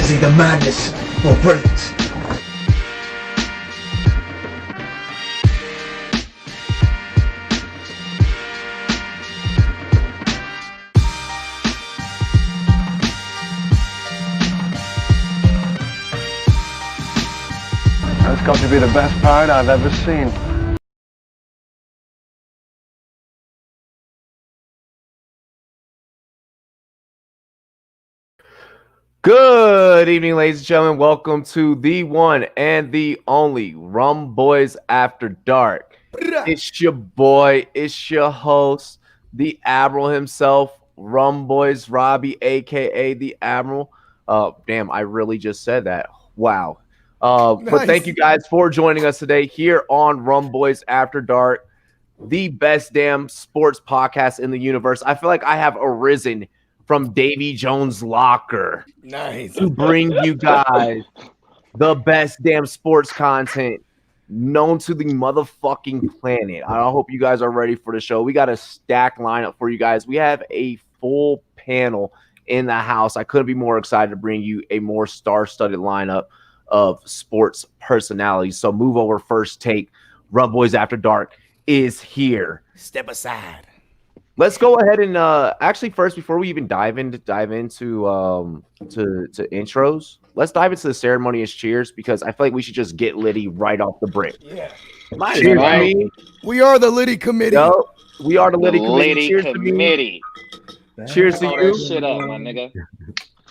Witnessing the madness will bring it. That's got to be the best part I've ever seen. Good evening, ladies and gentlemen. Welcome to the one and the only Rumboyz After Dark. It's your boy, it's your host, the Admiral himself, Rumboyz Robbie, aka the Admiral. Damn, I really just said that. Wow. Nice. But thank you guys for joining us today here on Rumboyz After Dark, the best damn sports podcast in the universe. I feel like I have arisen from Davy Jones' locker to bring you guys the best damn sports content known to the motherfucking planet. I hope you guys are ready for the show. We got a stacked lineup for you guys. We have a full panel in the house. I couldn't be more excited to bring you a more star-studded lineup of sports personalities. So move over, first take. Rumboyz After Dark is here. Step aside. Let's go ahead and actually first, before we even dive into intros, let's dive into the ceremonious cheers, because I feel like we should just get litty right off the break. Yeah. Cheers to me. We are the Liddy Committee. Yo, we are the Liddy Committee. Liddy Cheers Committee. to me. Cheers to Hold you. that shit up, my nigga.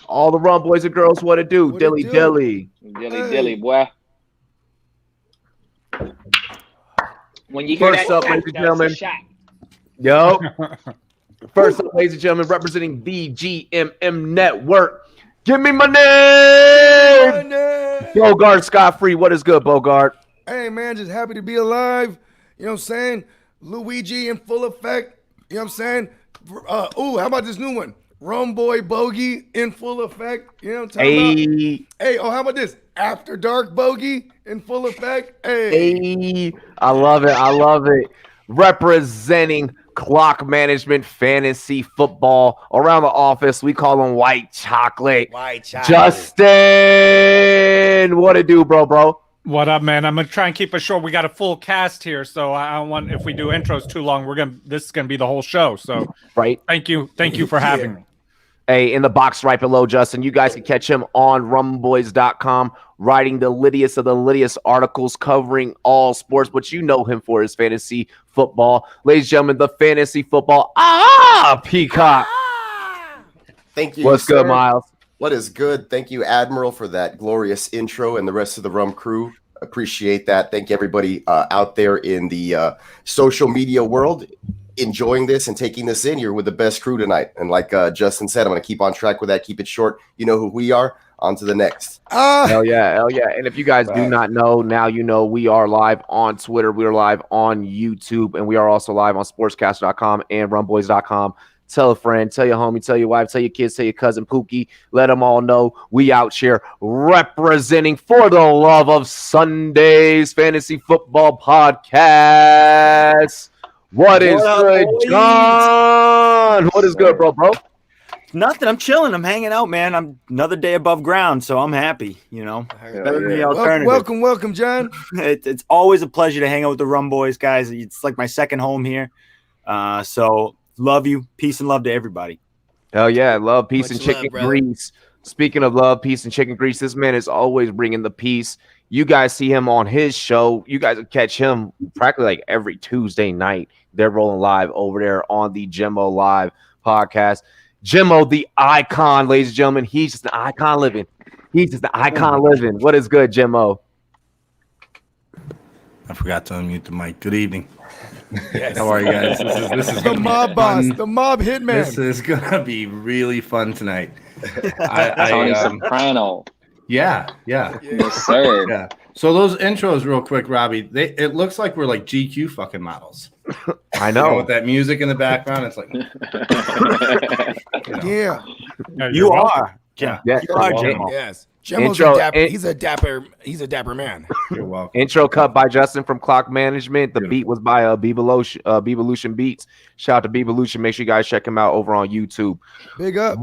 All the rum boys and girls, what it do? What it Dilly do? dilly. Dilly, boy. When you hear First that, up, ladies and that's a gentlemen. shot. Yo. First up, ladies and gentlemen, representing the GMM Network. Give me my name. Bogart Scott Free. What is good, Bogart? Hey, man, just happy to be alive. You know what I'm saying? Luigi in full effect. You know what I'm saying? How about this new one? Rumboy Bogey in full effect. You know what I'm talking about? Hey, how about this? After Dark Bogey in full effect. Hey. I love it. I love it. Representing clock management, fantasy football around the office. We call him White Chocolate. White Chocolate. Justin, what it do, bro? What up, man? I'm gonna try and keep it short. We got a full cast here, so I don't want, if we do intros too long, this is gonna be the whole show. So Right. thank you for having me. Hey, in the box right below, Justin, you guys can catch him on rumboyz.com, writing the littiest of the littiest articles covering all sports, but you know him for his fantasy football. Ladies and gentlemen, the fantasy football Peacock. Thank you. What's sir. good, Miles? What is good? Thank you, Admiral, for that glorious intro, and the rest of the Rum crew. Appreciate that. Thank you, everybody out there in the social media world, enjoying this and taking this in. You're with the best crew tonight. And like Justin said, I'm going to keep on track with that. Keep it short. You know who we are. On to the next. Hell yeah. And if you guys do not know, now you know we are live on Twitter. We are live on YouTube. And we are also live on sportscast.com and rumboyz.com. Tell a friend, tell your homie, tell your wife, tell your kids, tell your cousin Pookie. Let them all know we out here representing for the love of Sunday's Fantasy Football Podcast. What is good, John? What is good, bro? Nothing. I'm chilling. I'm hanging out, man. I'm another day above ground, so I'm happy. You know, better than the alternative. Welcome, John. It's always a pleasure to hang out with the Rum Boys, guys. It's like my second home here. So love you. Peace and love to everybody. Hell yeah. Love, peace, Much and chicken love, brother. grease. Speaking of love, peace, and chicken grease, this man is always bringing the peace. You guys see him on his show. You guys will catch him practically like every Tuesday night. They're rolling live over there on the Jimmo Live podcast. Jimmo, the icon, ladies and gentlemen. He's just an icon living. What is good, Jimmo? I forgot to unmute the mic. Good evening. Yes. How are you guys? This is The gonna be mob boss, fun. the mob hitman. This is gonna be really fun tonight. Tony Soprano. Yeah. Yes, sir. Yeah. So those intros, real quick, Robbie. It looks like we're like GQ fucking models. I You know, know. with that music in the background, it's like Yeah. You are. Yeah. Yeah. You are, You're Jim. welcome. Yes. Jimmo's Intro- a dapper. He's a dapper man. You're welcome. Intro cut by Justin from Clock Management. The beat was by Bevolution Beats. Shout out to Bevolution. Make sure you guys check him out over on YouTube. Big up.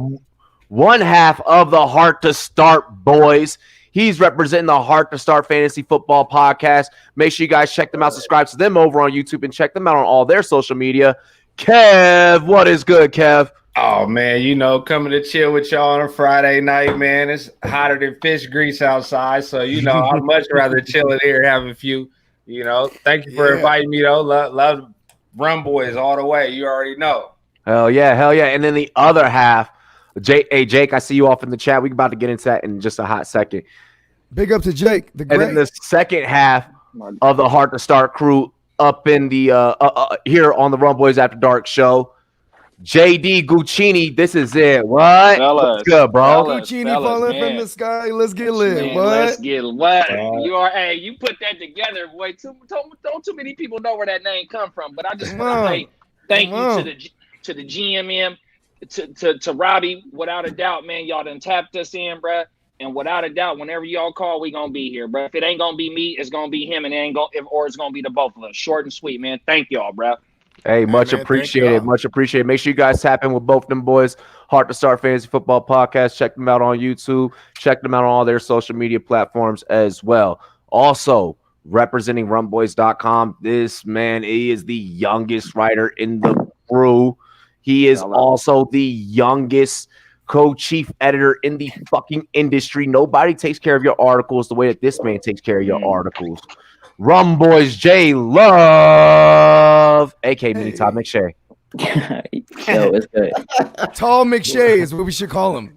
one half of the Heart to Start boys. He's representing the Heart to Start Fantasy Football Podcast. Make sure you guys check them out. Subscribe to them over on YouTube and check them out on all their social media. Kev, what is good, Kev? Oh, man, coming to chill with y'all on a Friday night, man. It's hotter than fish grease outside. So, I'd much rather chill in here, have a few, Thank you for inviting me, though. Love Rumboyz all the way. You already know. Hell yeah. And then the other half, Jake, I see you off in the chat. We're about to get into that in just a hot second. Big up to Jake. And then the second half of the Heart to Start crew up in the here on the Rumboyz After Dark show. JD Guccini, this is it. What? Fellas, good, bro? Guccini falling from the sky. Let's get lit. Man, what? Let's get what? You put that together, boy. Don't too many people know where that name come from. But I just want to say thank you to the GMM, to Robbie. Without a doubt, man, y'all done tapped us in, bruh. And without a doubt, whenever y'all call, we gonna be here, bruh. If it ain't gonna be me, it's gonna be him, and it's gonna be the both of us. Short and sweet, man. Thank y'all, bruh. Hey, much appreciated. Much appreciated. Make sure you guys tap in with both them boys. Heart to Start Fantasy Football Podcast. Check them out on YouTube. Check them out on all their social media platforms as well. Also, representing Rumboyz.com. This man, he is the youngest writer in the crew. He is also the youngest co-chief editor in the fucking industry. Nobody takes care of your articles the way that this man takes care of your articles. Rumboyz J Love, aka Mini Todd McShay. Yo, it's good. Tall McShay is what we should call him.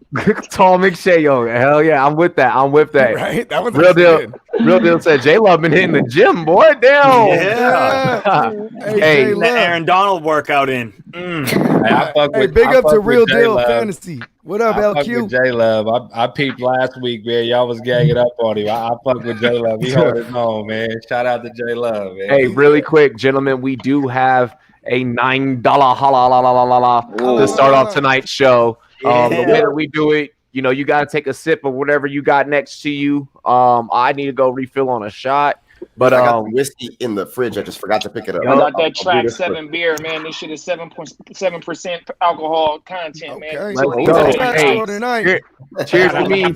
Tall McShay, yo. Hell yeah, I'm with that. Right? That was real deal. Good. Real deal said J Love been hitting the gym, boy. Damn. Yeah. Hey, the Aaron Donald workout in. Big up to Real Deal Fantasy. What up, LQ? J Love. I peeped last week, man. Y'all was gagging up on him. I fuck with J Love. He hold his own, man. Shout out to J Love, man. Hey, really quick, gentlemen, we do have a $9 to start off tonight's show. The way that we do it, you got to take a sip of whatever you got next to you. I need to go refill on a shot. But I got the whiskey in the fridge. I just forgot to pick it up. I got that Track 7 beer, man. This shit is 7.7% alcohol content, man. Let's go. Cheers to me.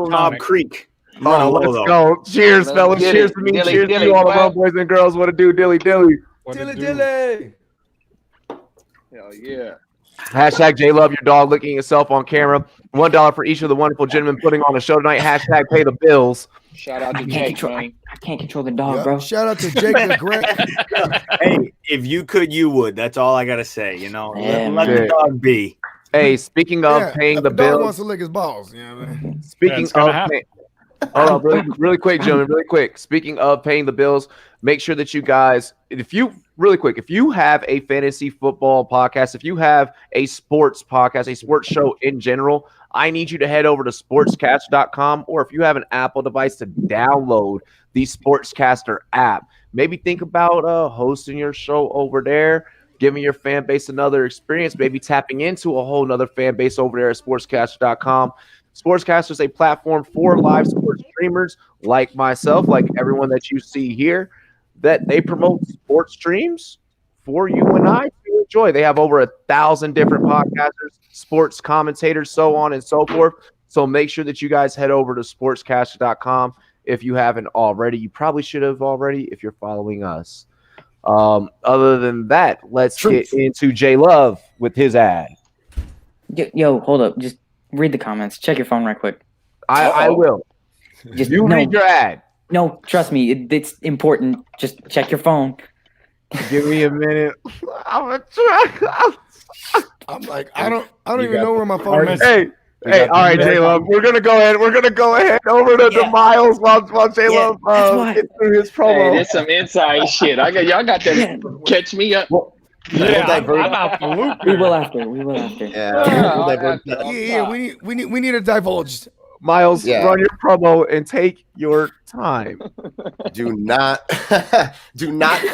Knob Creek. Let's go. Cheers, fellas. Cheers to me. Cheers to you, all the boys and girls. What to do, dilly. Dilly. Hell yeah. Hashtag J Love your dog licking yourself on camera. $1 for each of the wonderful gentlemen putting on the show tonight. Hashtag pay the bills. Shout out to Jake, man. I can't control the dog, bro. Shout out to Jake the Great. Hey, if you could, you would. That's all I gotta say. Let the dog be. Hey, speaking of paying the bills, dog wants to lick his balls. Speaking of, hold on, really quick, gentlemen, really quick. Speaking of paying the bills, make sure that you guys, if you have a fantasy football podcast, if you have a sports podcast, a sports show in general, I need you to head over to sportscast.com, or if you have an Apple device, to download the Sportscaster app. Maybe think about hosting your show over there, giving your fan base another experience, maybe tapping into a whole nother fan base over there at sportscaster.com. Sportscaster is a platform for live sports streamers like myself, like everyone that you see here, that they promote sports streams for you and I to enjoy. They have over 1,000 different podcasters, sports commentators, so on and so forth. So make sure that you guys head over to sportscaster.com if you haven't already. You probably should have already if you're following us. Other than that, let's get into J Love with his ad. Yo, hold up. Just read the comments. Check your phone right quick. I will. Just read your ad. No, trust me. It's important. Just check your phone. Give me a minute. I'm like, I don't even know where my phone is. Hey, all right, J Love. We're gonna go ahead over to Miles while J Love gets through his promo. Hey, that's some inside shit. Y'all got to catch me up. I'm out the loop. We will after. Yeah. We need to divulge. Miles, run your promo and take your time. Do not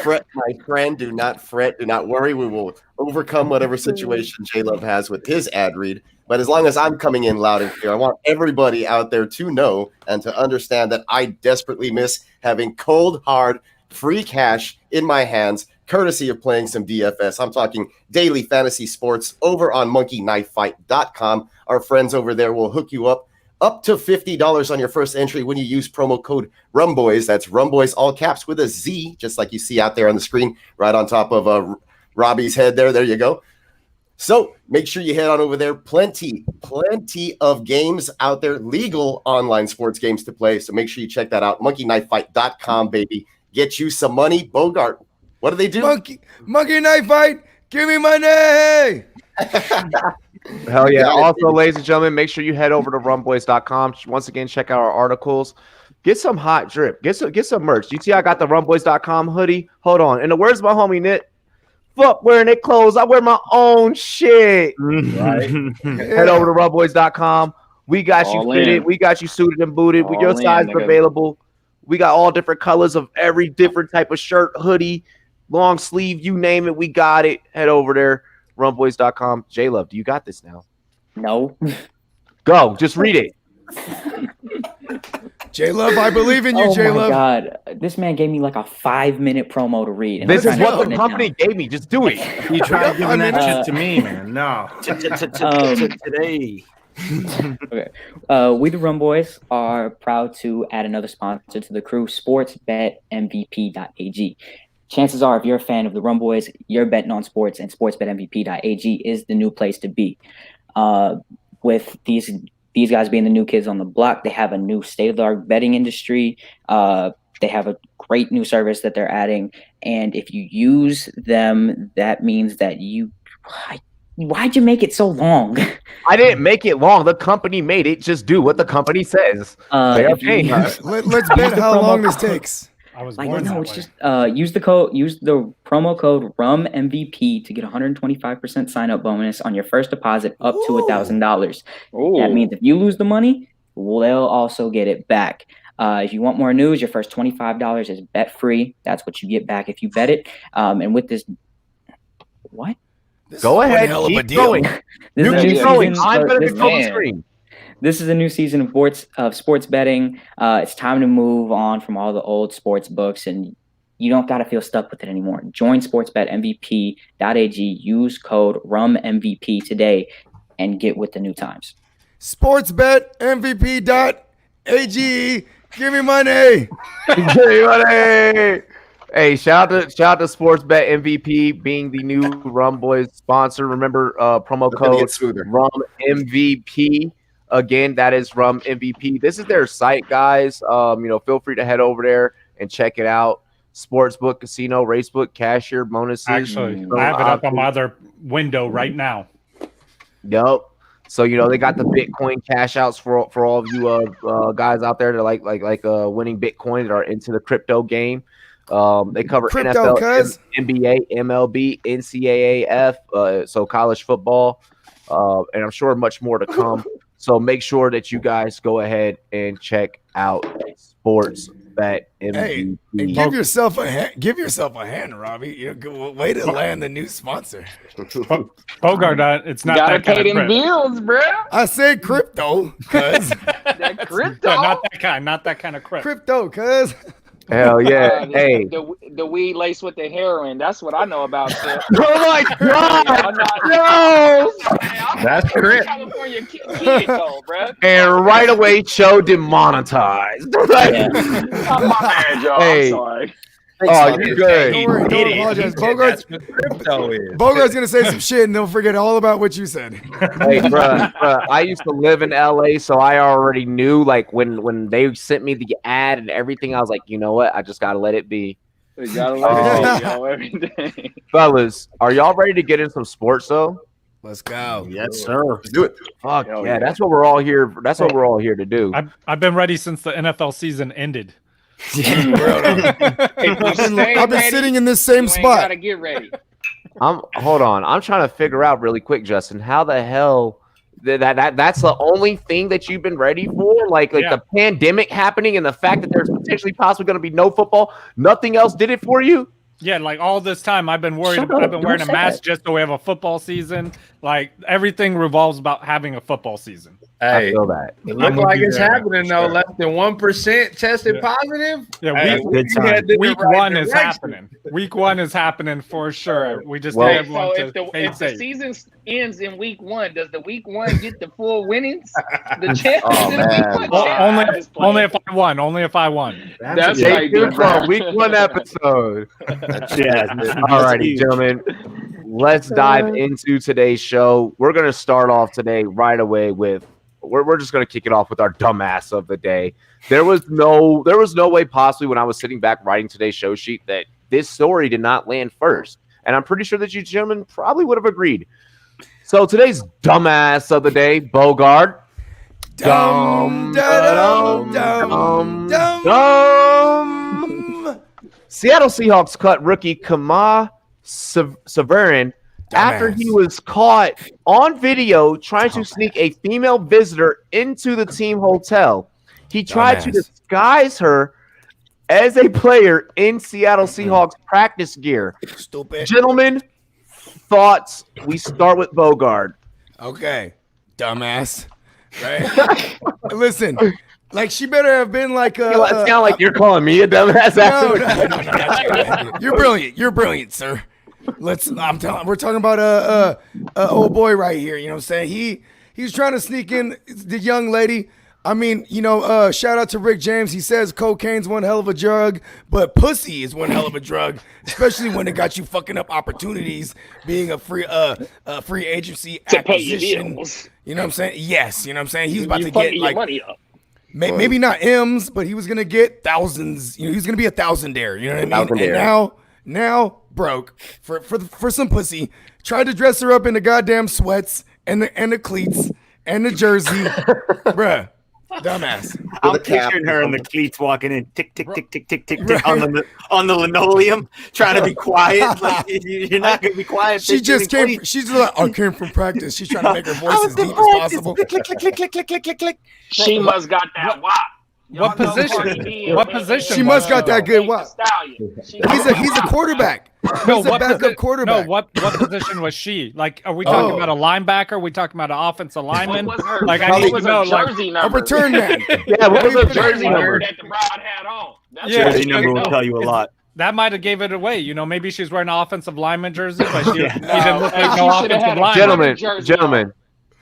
fret, my friend. Do not fret. Do not worry. We will overcome whatever situation J-Love has with his ad read. But as long as I'm coming in loud and clear, I want everybody out there to know and to understand that I desperately miss having cold, hard, free cash in my hands courtesy of playing some DFS. I'm talking daily fantasy sports over on monkeyknifefight.com. Our friends over there will hook you up to $50 on your first entry when you use promo code Rumboyz. That's Rumboyz, all caps with a Z, just like you see out there on the screen, right on top of Robbie's head there. There you go. So make sure you head on over there. Plenty of games out there, legal online sports games to play. So make sure you check that out. monkeyknifefight.com, baby. Get you some money. Bogart, what do they do? Monkey Knife Fight, give me money. Hell yeah. Also, ladies and gentlemen, make sure you head over to rumboys.com. Once again, check out our articles. Get some hot drip. Get some merch. You see, I got the rumboys.com hoodie. Hold on. In the words of my homie Nit, fuck wearing their clothes. I wear my own shit. Right? Head over to rumboys.com. We got you fitted. We got you suited and booted. With your size available. We got all different colors of every different type of shirt, hoodie, long sleeve, you name it. We got it. Head over there. Rumboys.com. J-Love, do you got this now? No. Go. Just read it. J-Love, I believe in you, J-Love. Oh, my God. This man gave me like a 5-minute promo to read. This is what the company gave me. Just do it. You tried giving that shit to me, man. No. Today. Okay. We the Rumboys are proud to add another sponsor to the crew, sportsbetmvp.ag. Chances are, if you're a fan of the Rumboys, you're betting on sports, and sportsbetmvp.ag is the new place to be. With these guys being the new kids on the block, they have a new state-of-the-art betting industry. They have a great new service that they're adding, and if you use them, that means that you. Why'd you make it so long? I didn't make it long. The company made it. Just do what the company says. They are paying us. Let's bet how long this takes. I was like, born no, that it's way. just use the promo code RUMMVP to get 125% sign up bonus on your first deposit up to $1,000. That means if you lose the money, they'll also get it back. If you want more news, your first $25 is bet free. That's what you get back if you bet it. And with this, what? Go ahead. Keep going. Keep going. I'm going to control the screen. This is a new season of sports betting. It's time to move on from all the old sports books, and you don't got to feel stuck with it anymore. Join sportsbetmvp.ag. Use code RUMMVP today and get with the new times. Sportsbetmvp.ag. Give me money. Give me money. Hey, shout out to Sportsbet MVP being the new Rumboyz sponsor. Remember, promo code RUMMVP. Again, that is Rum MVP. This is their site, guys. Feel free to head over there and check it out. Sportsbook, casino, racebook, cashier, bonuses. Actually, I have it up on my other window right now. Yep. So they got the Bitcoin cash outs for all of you guys out there that like winning Bitcoin that are into the crypto game. They cover crypto, NFL, NBA, MLB, NCAAF, so college football, and I'm sure much more to come. So make sure that you guys go ahead and check out Sportsbet MVP. Hey, and give yourself a hand, Robbie. Way to land the new sponsor. Bogart, it's not gotta that kind pay of them bills, bro. I said crypto, cuz. That crypto. Not that kind of Crypto, cuz. Hell yeah. Hey. The weed laced with the heroin. That's what I know about. Oh my God. No. That's correct. California kid though, bro. And right away, show demonetized. My bad, y'all. Hey. I'm sorry. Oh, you're good. Don't worry, don't apologize. Bogart's going to say some shit and they'll forget all about what you said. Hey, bruh, I used to live in LA, so I already knew, like, when they sent me the ad and everything, I was like, you know what? I just got to let it be. You gotta let it go every day. Fellas, are y'all ready to get in some sports, though? Let's go. Yes, sir. Let's do it. Fuck yeah, that's what we're all here. That's what we're all here to do. I've been ready since the NFL season ended. I've been sitting in this same spot. Gotta get ready. Hold on. I'm trying to figure out really quick, Justin, how the hell that's the only thing that you've been ready for? Like the pandemic happening and the fact that there's potentially possibly going to be no football. Nothing else did it for you? Yeah, like all this time I've been worried. I've been wearing a mask just so we have a football season. Like everything revolves about having a football season. Hey, I feel that. it look like it's happening though. Less than 1% tested positive. Yeah, week one is happening. Week one is happening for sure. We just need everyone if the season ends in week one, does the week one get the full winnings? The champions in week one? Only if I won. Only if I won. That's right. Week one episode. All righty, gentlemen. Let's dive into today's show. We're gonna start off today right away with. We're just going to kick it off with our dumbass of the day. There was no way possibly when I was sitting back writing today's show sheet that this story did not land first. And I'm pretty sure that you gentlemen probably would have agreed. So today's dumbass of the day, Bogard. Dumb. Seattle Seahawks cut rookie Kama Severin after he was caught on video trying to sneak a female visitor into the team hotel. He tried to disguise her as a player in Seattle Seahawks practice gear. Stupid. Gentlemen, thoughts? We start with Bogard. Okay. Dumbass. Right? Listen, like she better have been like a... It's kind of like you're calling me a dumbass. No. You're brilliant. You're brilliant, sir. We're talking about a old boy right here. You know what I'm saying? He's trying to sneak in the young lady. I mean, shout out to Rick James. He says cocaine's one hell of a drug, but pussy is one hell of a drug, especially when it got you fucking up opportunities being a free agency to acquisition. pay your bills. You know what I'm saying? Yes. You know what I'm saying? He's about to get like money up. Maybe not M's, but he was gonna get thousands. He was gonna be a thousandaire. You know what I mean? And now broke for some pussy. Tried to dress her up in the goddamn sweats and the cleats and the jersey, bruh. Dumbass. I'm picturing her in the cleats walking in, tick tick tick tick tick tick tick on the linoleum, trying to be quiet. Like, you're not gonna be quiet. She just came. She's just like, I came from practice. She's trying to make her voice as deep as possible. Click click click click click click click click click. She must got that wop. What position? What position? She must got that good wop. He's a quarterback. No, He's a backup quarterback. No, what position was she? Like, are we talking about a linebacker? Are we talking about an offensive lineman? What was her? Like, I need to know, jersey number? A return man. Yeah, what was her jersey number? That the bride had on. That's Jersey number will tell you a lot. That might have gave it away. Maybe she's wearing an offensive lineman jersey, but he didn't look like no offensive lineman. Gentlemen,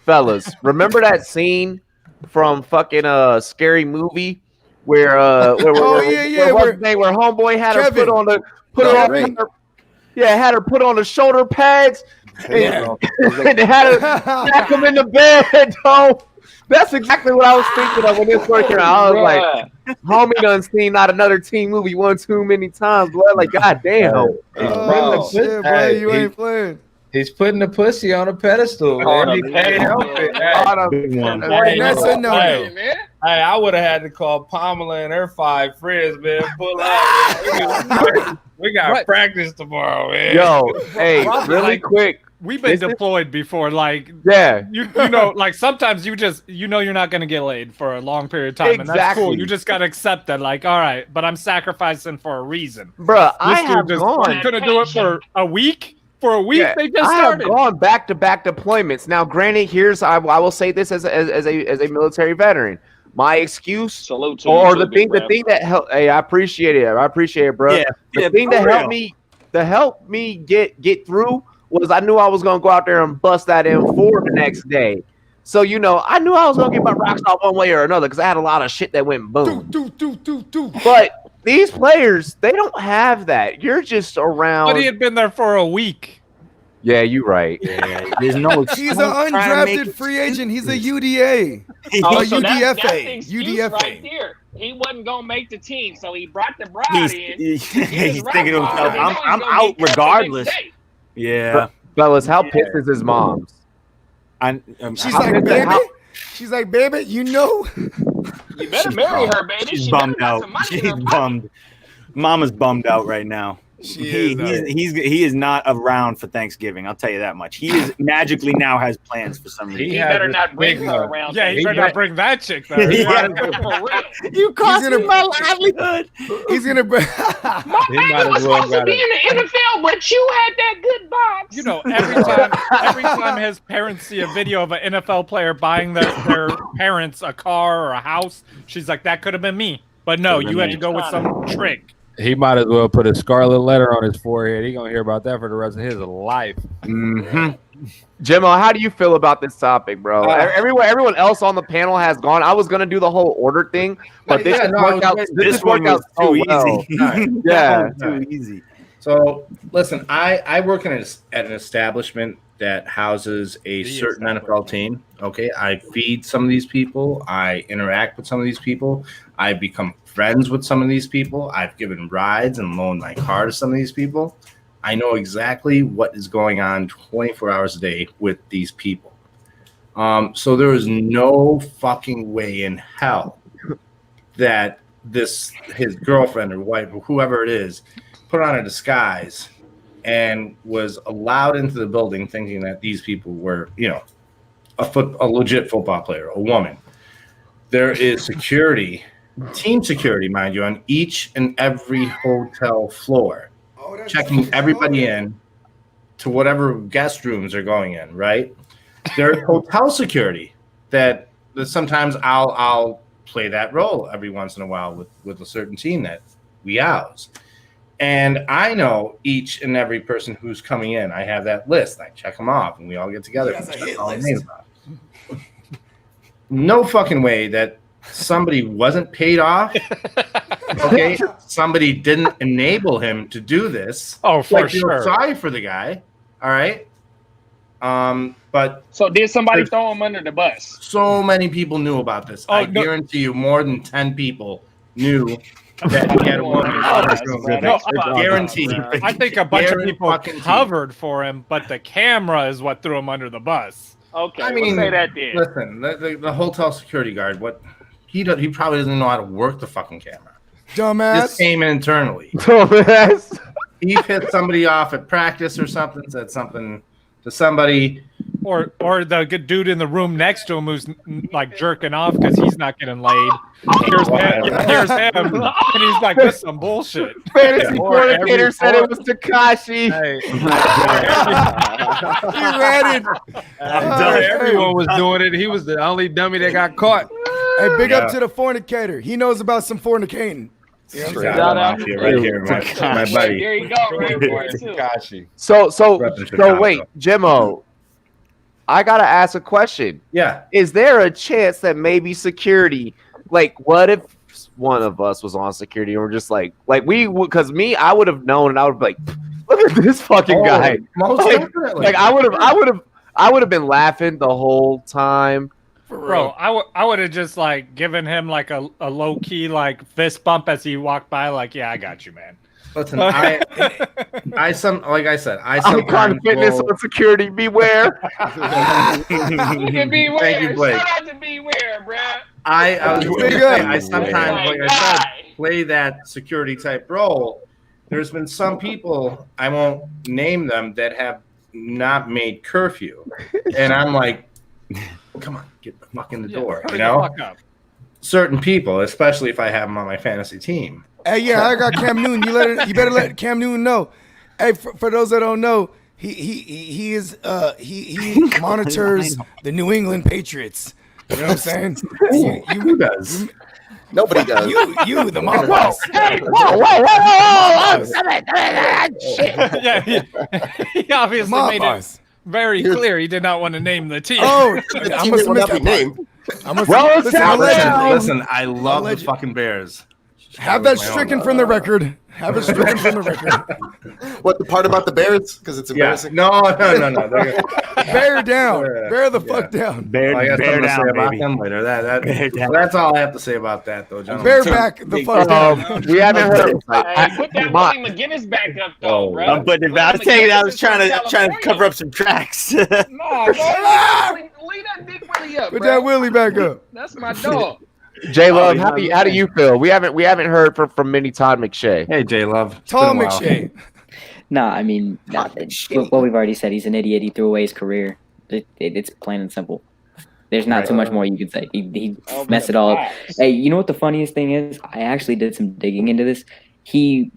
fellas, remember that scene from fucking Scary Movie where homeboy had her put on had her put on the shoulder pads and had her back him in the bed. Oh, that's exactly what I was thinking of when this working out. I was like, homie done seen not another teen movie one too many times, boy. Like, goddamn. Oh, shit, bro, you ain't playing. He's putting the pussy on a pedestal, man. He can't help it. That's a no-no. Hey, I would have had to call Pamela and her 5 friends, man. Pull out. We got practice tomorrow, man. Yo, hey, really quick. We've been deployed before. Like, you know, like sometimes you just, you're not going to get laid for a long period of time. And that's cool. You just got to accept that. Like, all right, but I'm sacrificing for a reason. Bruh, I have gone. Couldn't do it for a week. For a week, they just started. I have gone back-to-back deployments. Now, granted, I will say this as a military veteran. My excuse, the thing that helped. Hey, I appreciate it, bro. The thing that helped me get through was I knew I was gonna go out there and bust that M4 the next day. So I knew I was gonna get my rocks off one way or another because I had a lot of shit that went boom. But these players, they don't have that. You're just around. But he had been there for a week. Yeah, you're right. Yeah, there's no. He's an undrafted free agent. He's a UDA. UDFA. Right there. He wasn't gonna make the team, so he brought the bride in. He's thinking to himself, I'm out regardless. Yeah, fellas, how pissed is his mom? She's like, baby. She's like, baby, you better marry her, baby. She's bummed out. She's bummed. Mama's bummed out right now. He is not around for Thanksgiving. I'll tell you that much. He is magically now has plans for some reason. He better not bring her around. Yeah, he better not bring that chick though. You cost me my livelihood. He's gonna bring. My baby was supposed to be in the NFL, but you had that good box. You know, every time his parents see a video of an NFL player buying their parents a car or a house, she's like, "That could have been me." But no, you had to go with some trick. He might as well put a scarlet letter on his forehead. He's gonna hear about that for the rest of his life. Jimmo, how do you feel about this topic, bro? Everyone else on the panel has gone. I was gonna do the whole order thing, but this worked out. This worked out so well. Yeah, too easy. So listen, I work at an establishment that houses a certain NFL team. Okay, I feed some of these people. I interact with some of these people. I become friends with some of these people. I've given rides and loaned my car to some of these people. I know exactly what is going on 24 hours a day with these people. So there is no fucking way in hell that his girlfriend or wife or whoever it is put on a disguise and was allowed into the building thinking that these people were, a legit football player, a woman. There is security, team security, mind you, on each and every hotel floor, checking everybody in to whatever guest rooms they're going in, right? There's hotel security that sometimes I'll play that role every once in a while with a certain team that we house. And I know each and every person who's coming in. I have that list. I check them off, and we all get together. And check all the names off. No fucking way that somebody wasn't paid off. Okay, somebody didn't enable him to do this. Oh, for sure. Sorry for the guy. All right. But so did somebody throw him under the bus? So many people knew about this. I guarantee you, more than 10 people knew that he had a woman. Guaranteed. I think a bunch of people covered for him, but the camera is what threw him under the bus. Okay, I mean, we'll say that then. Listen, the hotel security guard, he probably doesn't know how to work the fucking camera. Dumbass. Just came in internally. Dumbass. He pissed somebody off at practice or something, said something to somebody. Or the good dude in the room next to him who's like jerking off because he's not getting laid. Here's him, and he's like, "This is some bullshit." Fantasy coordinator said it was Tekashi. He read it. Everyone was doing it. He was the only dummy that got caught. Hey, big up to the fornicator. He knows about some fornicating. Shout out right here, my buddy. There you go, right there too. So wait, Jimmo, I gotta ask a question. Yeah. Is there a chance that maybe security, like, what if one of us was on security and we're just like we would, because I would have known and I would be like, look at this fucking guy. Like I would have been laughing the whole time. Bro, I would have just like given him like a low key like fist bump as he walked by, like, yeah, I got you, man. Listen, like I said, Icon Fitness on security, beware. Thank you, Blake. Shout out to beware, bro. I sometimes, like I said, play that security type role. There's been some people, I won't name them, that have not made curfew, and I'm like, come on, get the fuck in the door, you know? Certain people, especially if I have them on my fantasy team. Hey, yeah, I got Cam Newton. You better let Cam Newton know. Hey, for those that don't know, he monitors the New England Patriots. You know what I'm saying? Who does? Nobody does. You, the mob boss. Hey, whoa! Yeah, he obviously made it very clear he did not want to name the team. Oh, I must have been named. Listen, I love the fucking Bears. Have that stricken from the record. Have it stricken from the record. What, the part about the Bears? Because it's embarrassing. No. Bear down. Bear the fuck down. Bear down, baby. Later. That's all I have to say about that, though, gentlemen. Bear back the fuck down. We haven't heard. Put that Willie McGinnis back up, though, bro. I'm putting it back. I was trying to cover up some tracks. No, bro. Leave that Dick Willie up, Put bro. that Willie back up. That's my dog. J Love, how do you feel? We haven't heard from Mini Todd McShay. Hey, J Love. Tom McShay. Nah, I mean, what we've already said. He's an idiot. He threw away his career. It's plain and simple. There's not too much more you can say. He messed it all up. Hey, you know what the funniest thing is? I actually did some digging into this. He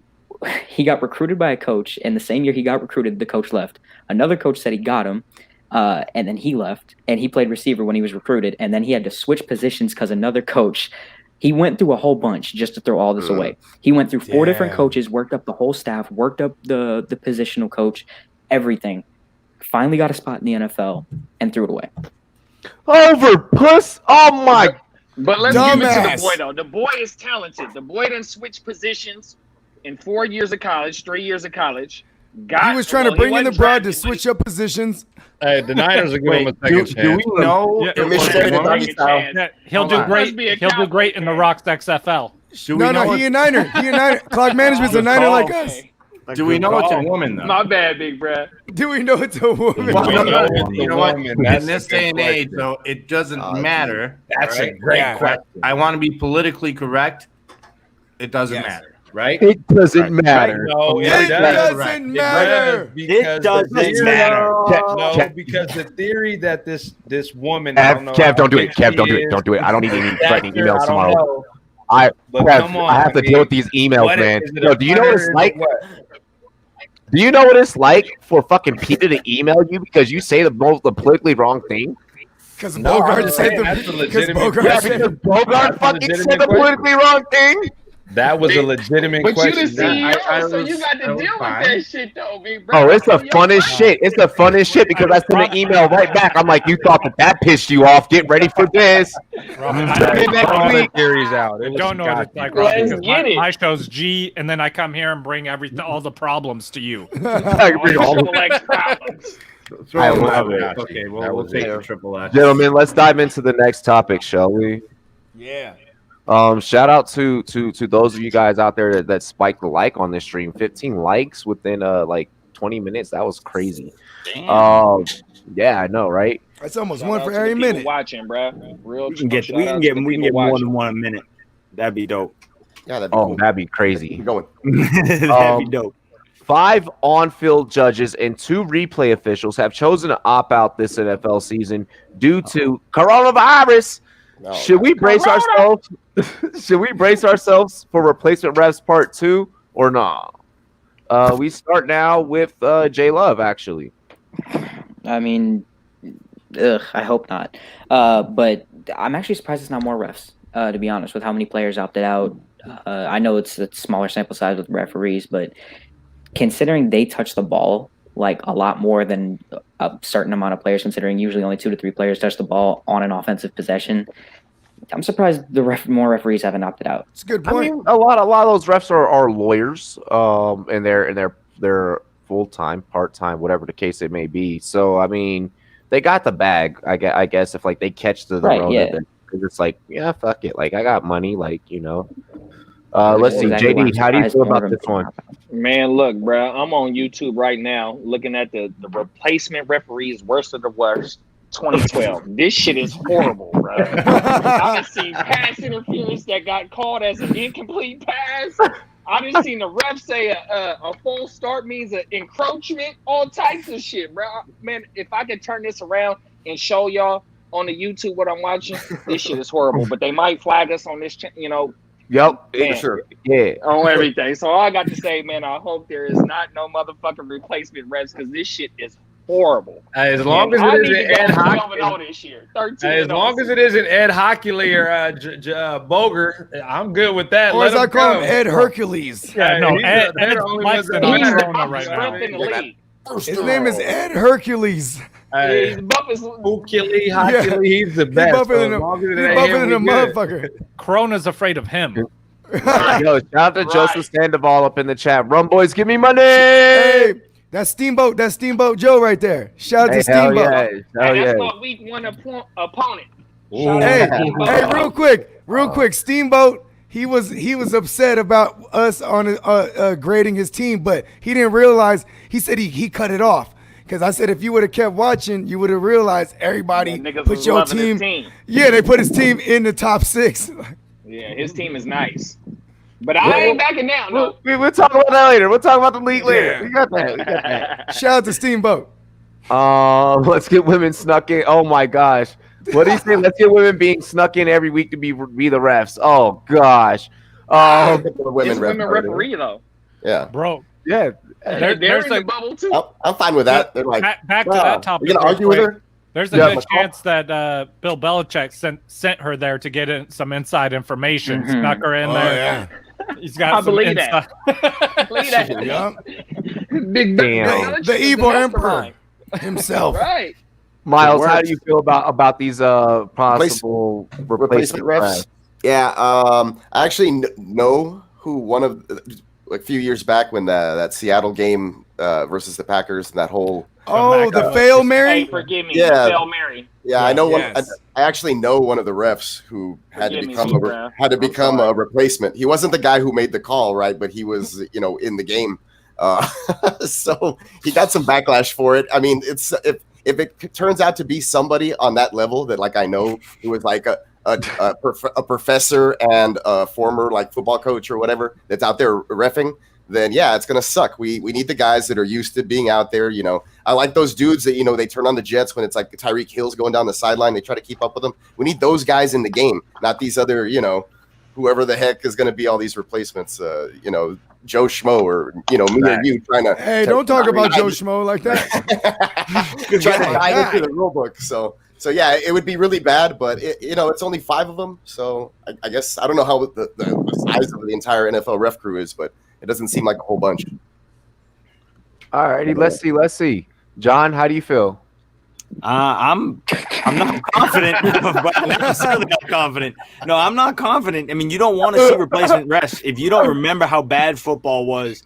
got recruited by a coach, and the same year he got recruited, the coach left. Another coach said he got him, and then he left, and he played receiver when he was recruited, and then he had to switch positions because another coach. He went through a whole bunch just to throw all this away. He went through 4 different coaches, worked up the whole staff, worked up the positional coach, everything. Finally got a spot in the NFL and threw it away. Over puss. Oh my. But let's give it to the boy though. The boy is talented. The boy didn't switch positions in 4 years of college, 3 years of college. He was trying to bring in the broad to switch up positions. Hey, the Niners are giving him a second chance. Do we know? He'll do great. He'll do great in the Rocks XFL. No, he a Niner. Clock management's a Niner like us. Do we know it's a woman though? My bad, big bro. Do we know it's a woman? You know what? In this day and age, though, it doesn't matter. That's a great question. I want to be politically correct. It doesn't matter, right? It doesn't matter. No, it doesn't matter. It doesn't matter. No, because the theory that this woman. Kev, don't do it. Kev, don't do it. Don't do it. I don't need any threatening emails tomorrow. I have to deal with these emails, man. Yo, do you know what it's like? Do you know what it's like for fucking Peter to email you because you say the politically wrong thing? Because Bogart said Bogart fucking said the politically wrong thing. That was a legitimate question. But you the CEO, so you got to deal with that shit, though, big bro. Oh, it's the funnest shit. It's the funnest shit because I sent an email right back. I'm like, you thought that pissed you off. Get ready for this. Theories out. I don't know what it's like, Rob, because my show's G, and then I come here and bring all the problems to you. I bring all the problems. Okay, we'll take the triple X. Gentlemen, let's dive into the next topic, shall we? Yeah. Shout out to those of you guys out there that spiked the like on this stream. 15 likes within like 20 minutes. That was crazy. Damn. Yeah, I know, right? That's almost one for every minute. Watching, bro. We can get more than 1 minute. That'd be dope. Yeah, that'd be cool. That'd be crazy. Keep going. That'd be dope. 5 on-field judges and 2 replay officials have chosen to opt out this NFL season due to coronavirus. No, Should we brace ourselves? Should we brace ourselves for replacement refs part 2 or not? We start now with J Love. Actually, I mean, I hope not. But I'm actually surprised it's not more refs. To be honest, with how many players opted out, I know it's a smaller sample size with referees, but considering they touch the ball like a lot more than a certain amount of players, considering usually only 2 to 3 players touch the ball on an offensive possession, I'm surprised more referees haven't opted out. It's a good point. I mean, a lot of those refs are lawyers, and they're full time, part time, whatever the case it may be. So I mean, they got the bag. I guess if like they catch the road, it's like, yeah, fuck it. Like I got money, like let's see, JD, how do you feel about this one? Man, look, bro, I'm on YouTube right now looking at the replacement referees, worst of the worst, 2012. This shit is horrible, bro. I've seen pass interference that got called as an incomplete pass. I just seen the ref say a false start means an encroachment, all types of shit, bro. Man, if I could turn this around and show y'all on the YouTube what I'm watching, this shit is horrible. But they might flag us on this, Yep, man, sure. Yeah. On everything. So all I got to say, man, I hope there is not no motherfucking replacement refs because this shit is horrible. As long as it isn't Ed Hockey, as long as it isn't Ed Hockley or Boger, I'm good with that. Or as I call him, Ed Hercules. Yeah, no, Ed's less than right now. His name is Ed Hercules. He's bumping. He's the best. He's bumping in a motherfucker. Corona's afraid of him. Yo, shout out to Joseph Sandoval up in the chat. Rumboyz, give me money. Hey, that's Steamboat Joe right there. Shout out to Steamboat. That's my week 1 opponent. Hey, real quick, Steamboat. He was upset about us on grading his team, but he didn't realize. He said he cut it off. Because I said if you would have kept watching, you would have realized everybody Niggas put was your loving team. his team. Yeah, they put his team in the top 6. Yeah, his team is nice. But I ain't backing down, though. We'll talk about that later. We'll talk about the league later. We got that. Shout out to Steamboat. Let's get women snuck in. Oh my gosh. What do you say? Let's get women being snuck in every week to be the refs. Oh gosh. Women referee though. Yeah, bro. Yeah, they're in the bubble too. I'm fine with that. They're like, back to that topic. You're gonna argue with her? There's a good chance that Bill Belichick sent her there to get some inside information. Snuck her in there. Yeah. He's got I some believe inside. that. Believe that. Yeah. Big Damn. The evil emperor himself. Right. Miles, how do you feel about these possible replacement refs? Yeah, I actually know who one of a few years back when that Seattle game versus the Packers and that whole the Fail Mary. Hey, forgive me. Yeah. Fail Mary. Yeah, I know Yes. one. I actually know one of the refs who had Forgive to me, become Zebra. a replacement. He wasn't the guy who made the call, right? But he was, in the game. So he got some backlash for it. I mean, it's if it turns out to be somebody on that level that, like, I know who was like a professor and a former like football coach or whatever that's out there reffing, then yeah, it's gonna suck. We need the guys that are used to being out there. I like those dudes that they turn on the jets when it's like Tyreek Hill's going down the sideline. They try to keep up with them. We need those guys in the game, not these other whoever the heck is gonna be all these replacements. Joe Schmo or me or you trying to. Hey, don't talk about Joe Schmo like that. Trying to dive into the rule book. So yeah, it would be really bad, but it's only 5 of them. So I guess I don't know how the size of the entire NFL ref crew is, but it doesn't seem like a whole bunch. All righty, let's see. John, how do you feel? I'm not confident. But necessarily not confident. No, I'm not confident. I mean, you don't want to see replacement refs. If you don't remember how bad football was,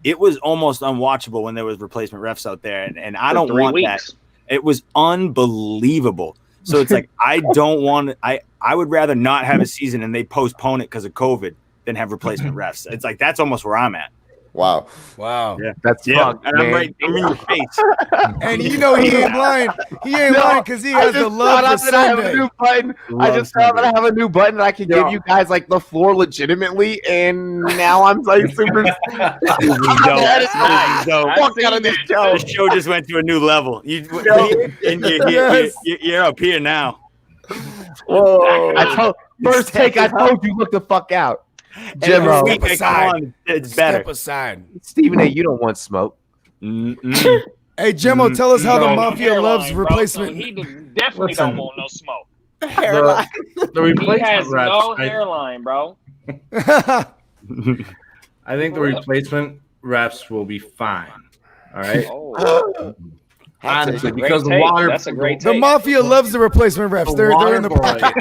it was almost unwatchable when there was replacement refs out there, and I don't want that. It was unbelievable. So it's like I don't want. I would rather not have a season and they postpone it because of COVID than have replacement refs. It's like that's almost where I'm at. Wow. Yeah, that's and I'm in your face. And he ain't lying. He ain't lying because he has the love for Sunday. I just thought that I have a new button that I can give you guys like the floor legitimately, and now I'm like super. That is nice. Walk out of this show. The show just went to a new level. You're up here now. Whoa! I told you look the fuck out. Jimmo, Step aside. It's better. Step aside. Stephen A., you don't want smoke. Hey, Jimmo, tell us how the Mafia loves replacement. He definitely don't want no smoke. Hairline. The replacement He has refs, no hairline, bro. I think the replacement refs will be fine. All right. Honestly, because that's a great the take. Mafia loves the replacement refs. They're in the pocket.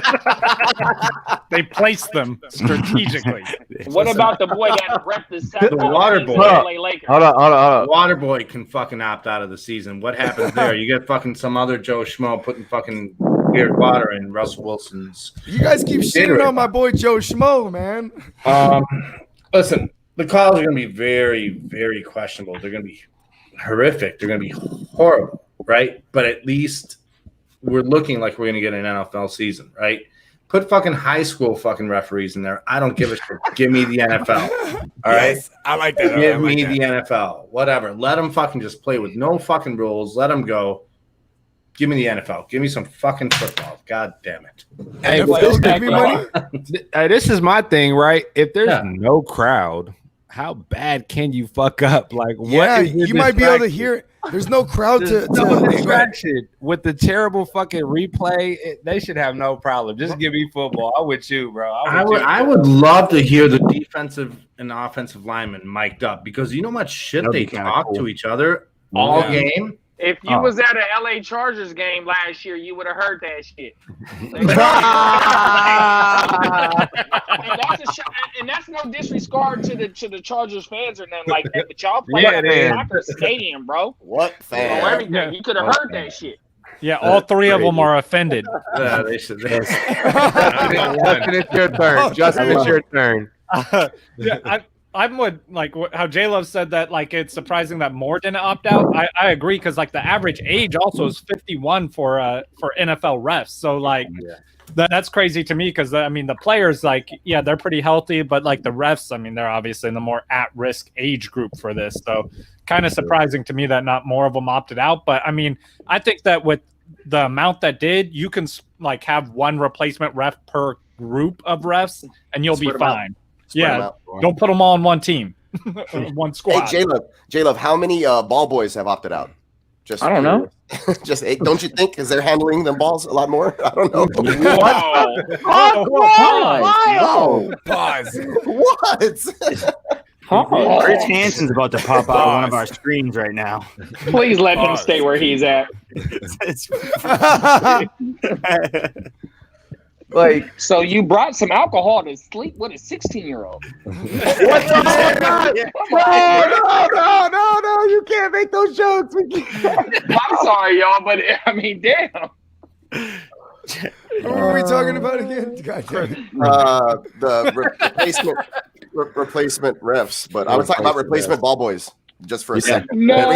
They place them strategically. What about the boy that rep the water boy. LA Lakers? Hold on. Water boy can fucking opt out of the season. What happens there? You get fucking some other Joe Schmo putting fucking weird water in Russell Wilson's. You guys keep shitting on my boy Joe Schmo, man. Listen, the calls are going to be very, very questionable. They're going to be horrific. They're going to be horrible, right? But at least we're looking like we're going to get an NFL season, right? Put fucking high school fucking referees in there. I don't give a shit. Give me the NFL. All right? I like that. Give me the NFL. Whatever. Let them fucking just play with no fucking rules. Let them go. Give me the NFL. Give me some fucking football. God damn it. Hey, this is my thing, right? If there's no crowd, how bad can you fuck up? Like, what is you might be able to hear it. There's no crowd to distraction with the terrible fucking replay. They should have no problem. Just give me football. I'm with you, bro. I would love to hear the defensive and offensive linemen mic'd up because you know how much shit they talk to each other all game. If you was at an LA Chargers game last year, you would have heard that shit. And that's no disregard to the Chargers fans or nothing like that. But y'all play at the Packers Stadium, bro. What fan? You could have heard that shit. Yeah, all three of them are offended. They should. Justin, it's your turn. Justin, it's your turn. I'm with how J Love said that it's surprising that more didn't opt out. I agree because the average age also is 51 for NFL refs. So that's crazy to me because the players they're pretty healthy, but the refs they're obviously in the more at risk age group for this. So kind of surprising to me that not more of them opted out. But I think that with the amount that did, you can have one replacement ref per group of refs and you'll be fine. Yeah, don't put them all on one team, one squad. Hey, J-Love, how many ball boys have opted out? I don't know. Just 8. Don't you think? Because they're handling them balls a lot more. I don't know. Pause. What? Chris Hansen's about to pop out of one of our screens right now. Please let him stay where he's at. So you brought some alcohol to sleep with a 16-year-old. No, you can't make those jokes. I'm sorry, y'all, but damn. What were we talking about again? The replacement refs, but I was talking about replacement ball boys just for a second. No.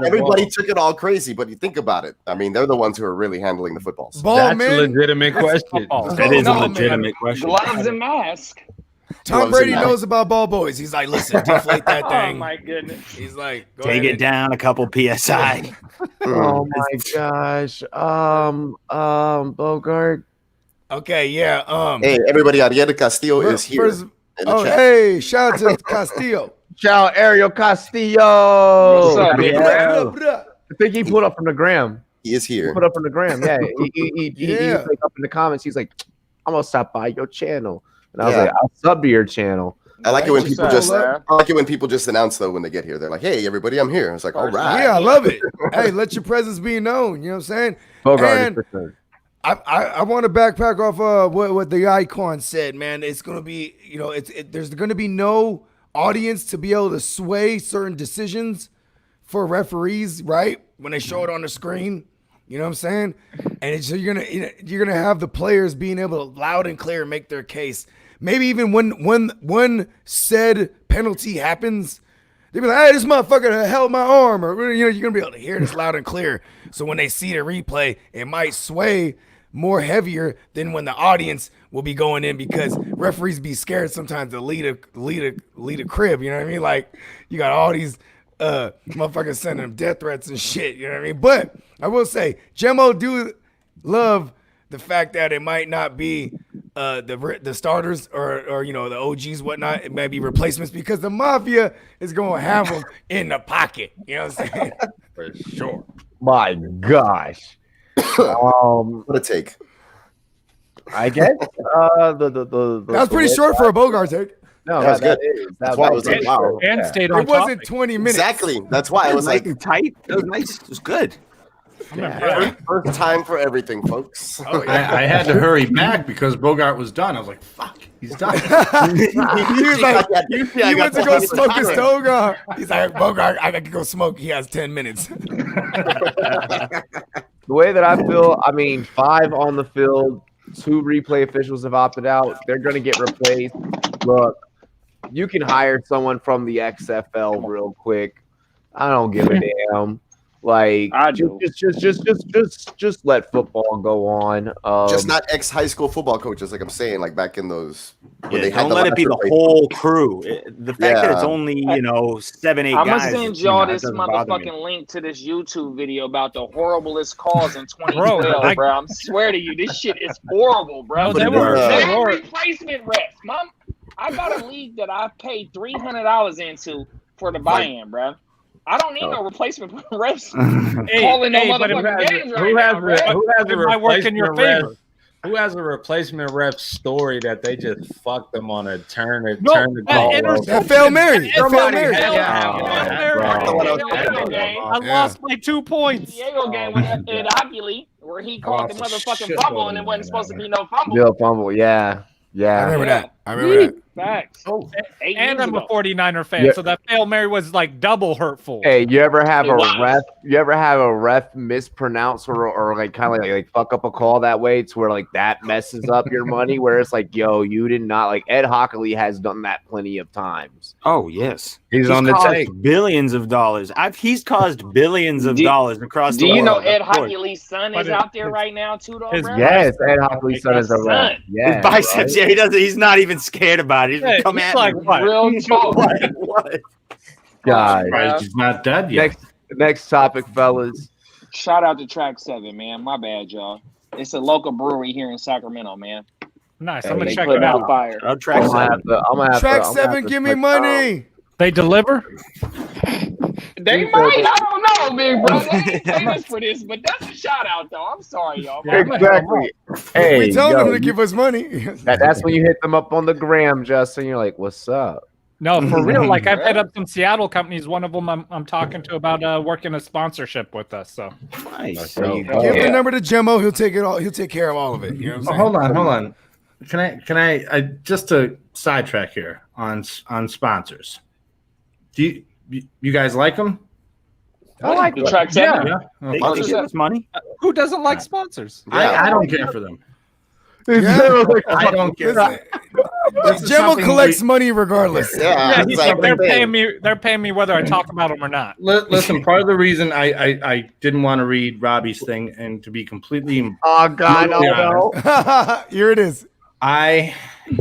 Everybody took it all crazy, but you think about it. They're the ones who are really handling the footballs. That's a legitimate question. That is a legitimate question. Gloves and mask. Tom Brady knows about ball boys. He's like, listen, deflate that thing. Oh my goodness. He's like, take it down a couple PSI. Oh my gosh. Bogart. Okay, yeah. Hey, everybody, Ariel Castillo is here. Hey, shout out to Castillo. Shout out Ariel Castillo. What's up, I think he put up on the gram. He is here. He put up on the gram. Yeah. He up in the comments. He's like, I'm gonna stop by your channel. And I was like, I'll sub to your channel. I like it when people just announce though when they get here. They're like, hey, everybody, I'm here. It's like, all right. Yeah, I love it. Hey, let your presence be known. You know what I'm saying? Bogart, I want to backpack off what the icon said, man. It's gonna be, there's gonna be no audience to be able to sway certain decisions for referees, right? When they show it on the screen, you know what I'm saying? And so you're gonna have the players being able to loud and clear make their case. Maybe even when said penalty happens, they be like, hey, this motherfucker held my arm, or you're gonna be able to hear this loud and clear. So when they see the replay, it might sway more heavier than when the audience will be going in, because referees be scared sometimes to lead a crib. You know what I mean? Like, you got all these motherfuckers sending them death threats and shit. You know what I mean? But I will say, Jemo do love the fact that it might not be the starters or the OGs, whatnot. It might be replacements, because the mafia is going to have them in the pocket. You know what I'm saying? For sure. My gosh. What a take. I guess that was pretty short for a Bogart take. No, that was good. That's why I was like, wow. And stayed on It wasn't 20 minutes. Exactly. That's why I was like, tight. That was nice. It was good. first time for everything, folks. Oh, yeah. I had to hurry back because Bogart was done. I was like, fuck, he's done. He was like, he went to go smoke his Bogart. He's like, Bogart, I got to go smoke. He has 10 minutes. The way that I feel, 5 on the field, 2 replay officials have opted out. They're going to get replaced. Look, you can hire someone from the XFL real quick. I don't give a damn. Like, just let football go on. Just not ex-high school football coaches, like I'm saying, like back in those. Don't let it be the whole crew. The fact that it's only 7, 8 guys. I'm gonna send y'all this motherfucking link to this YouTube video about the horriblest calls in 2012, bro. I swear to you, this shit is horrible, bro. They were replacement refs, mom. I got a league that I paid $300 into for the buy-in, bro. I don't need no replacement refs calling no motherfucking games right now, bro. Who has a replacement ref story that they just fucked them on a turn the call? Fail Mary. I lost my 2 points. Diego game with Ed Oculey, where he called the motherfucking fumble and it wasn't supposed to be no fumble. Real fumble, yeah. I remember that. I remember that. Facts. Oh, And I'm a 49er fan, so that Hail Mary was like double hurtful. Hey, you ever have It a was. ref? You ever have a ref mispronounce or like kind of like fuck up a call that way to where like that messes up your money? Where it's like, yo, you did not like Ed Hockley has done that plenty of times. Oh yes, He's on the caused take. billions of dollars. He's caused billions of dollars across Do the you world. know Ed of course. Hockley's son is out there right now too, though, bro? Yes, Ed Hockley's son is a His ref. son. Yeah, His biceps, yeah, he doesn't. He's not even scared about it. He's come he's at like, me. what? Real talk. What? God. surprised he's not dead yet. Next topic, fellas. Shout out to Track 7, man. My bad, y'all. It's a local brewery here in Sacramento, man. Nice. Hey, I'm gonna They check putting it out out. fire. I'll track I'm gonna have Track to 7, give me check money. They deliver? They might. I don't know, big bro. They ain't paying us for this, but that's a shout out, though. I'm sorry, y'all. Yeah, Exactly. Hey, We tell yo, them to give us money. that's when you hit them up on the gram, Justin. You're like, "What's up?" No, for real. Like I've hit up some Seattle companies. One of them I'm talking to about working a sponsorship with us. So Nice. There you go. Give the number to Jimmo. He'll take it all. He'll take care of all of it. You know what I'm saying? Hold on. Can I just to sidetrack here on sponsors? Do you guys like them? I like the Track 7. Yeah. They Okay. give us money. who doesn't like sponsors? I don't care for them. Yeah. I don't care. Listen, This is Jimmo something collects money regardless. Yeah, He's it's like, like they're they- paying me. They're paying me whether I talk about them or not. Listen, part of the reason I didn't want to read Robbie's thing, and to be completely Oh God, brutally no. honest, Here it is. I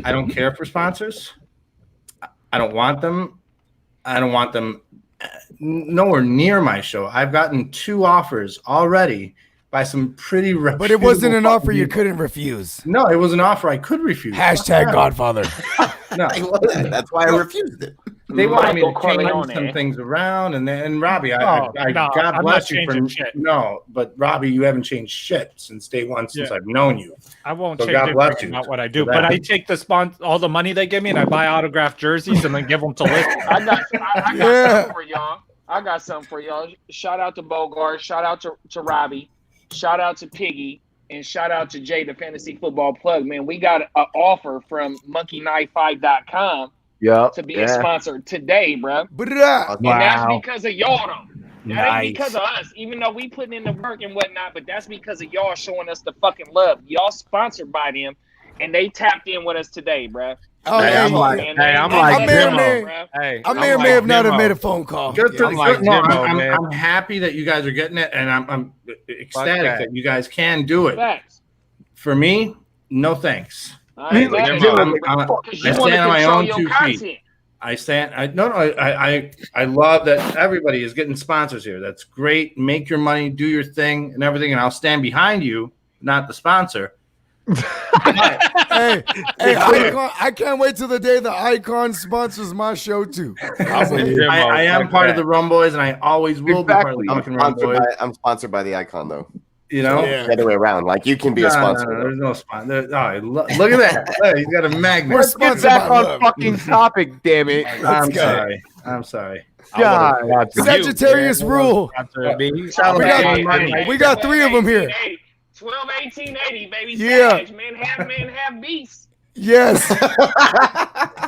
don't care for sponsors. I don't want them. I don't want them nowhere near my show. I've gotten 2 offers already by some pretty But it wasn't an reputable offer you people. couldn't refuse. No, it was an offer I could refuse. Hashtag Godfather. No, That's why I refused it. they wanted me to Michael change Corleone. some things around, and Robbie, Oh, I no, God I'm bless not you for changing shit. no, but Robbie, you haven't changed shit since day one since Yeah. I've known you. I won't So change God bless anything you about what I do, for that. but I take all the money they give me and I buy autographed jerseys and then give them to list. I got Yeah. something for y'all. I got something for y'all. Shout out to Bogart. Shout out to Robbie. Shout out to Piggy. And shout out to Jay, the Fantasy Football Plug. Man, we got an offer from monkeyknife5.com Yep. to be a sponsor today, bro. Brah. And that's because of y'all, though. That Nice. ain't because of us, even though we putting in the work and whatnot, but that's because of y'all showing us the fucking love. Y'all sponsored by them, and they tapped in with us today, bro. Oh, Hey, yeah, I'm yeah, like- yeah. hey, I'm I like may or Jimmo. may- Hey, I may or may have not have made a phone call. Good Yeah. I'm like no, Jimmo, man. I'm happy that you guys are getting it, and I'm ecstatic that. that you guys can do it. Facts. For me, no thanks. I ain't mad at you. I'm- Because I you want to stand on my control own your 2 content. feet. I love that everybody is getting sponsors here. That's great. Make your money, do your thing, and everything, and I'll stand behind you, not the sponsor. Hey, Icon, I can't wait till the day the Icon sponsors my show too. I am part of the Rumboyz, and I always will be part of the fucking Rumboyz. I'm sponsored by the Icon though. You know, Yeah. The other way around. Like you can be a sponsor. No, there's no sponsor. Look at that. Hey, he's got a magnet. We're Get sponsored back by on love. fucking topic, damn it. I'm go. sorry. I'm sorry. God. Sagittarius rule. We got 3 of them here. 12-18-80, baby. Yeah. Sag, man, have beasts. Yes.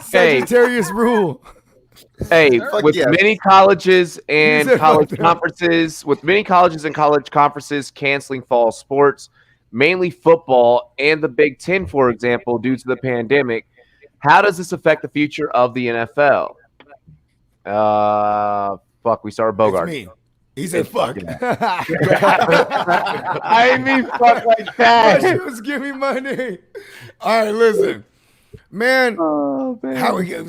Sagittarius rule. Hey, Fuck with yes. many colleges and He said college fuck that. conferences, with many colleges and college conferences canceling fall sports, mainly football and the Big Ten, for example, due to the pandemic, how does this affect the future of the NFL? Fuck, we started It's Bogart. me. He said fuck. I didn't mean fuck like She that. was giving money. All right, listen. Man, Oh, man. how we get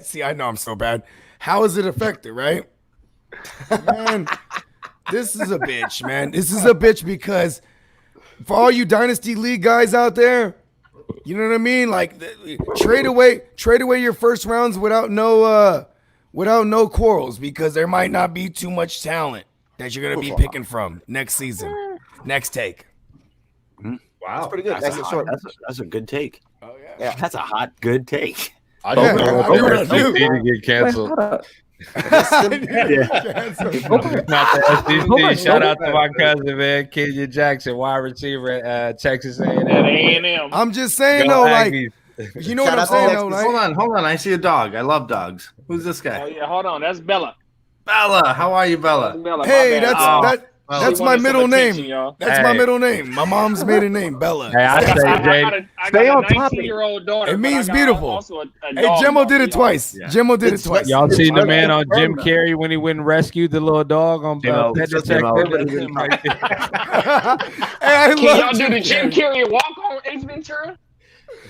see, I know I'm so bad. How is it affected, right? Man, this is a bitch, man. This is a bitch because for all you Dynasty League guys out there, you know what I mean? Like trade away your first rounds without no quarrels because there might not be too much talent that you're gonna be picking from next season. Next take. Wow. That's pretty good. That's a good take. Oh Yeah. That's a hot, good take. I Yeah, don't know I knew if what I the knew. SEC to get canceled. Not the SEC. Shout out to my cousin, man, Kenya Jackson, wide receiver at Texas A&M. At A&M. I'm just saying Go though, like Aggies. You know what I'm saying, though, right? Hold on. I see a dog. I love dogs. Who's this guy? Oh yeah, hold on. That's Bella. Bella, how are you, Bella? Bella, Hey, my bad. that's my middle name. That's my middle name. My mom's maiden name, Bella. Hey, I say, Stay on a topic. 19-year-old daughter. It means but I got beautiful. Also a Hey, dog, Jimmo did it though. twice. Yeah. Jimmo did it twice. y'all seen the man on Jim Carrey when he went and rescued the little dog on Pet Detective? That's him right there. Hey, I Can love y'all do the Jim Carrey walk on Ace Ventura?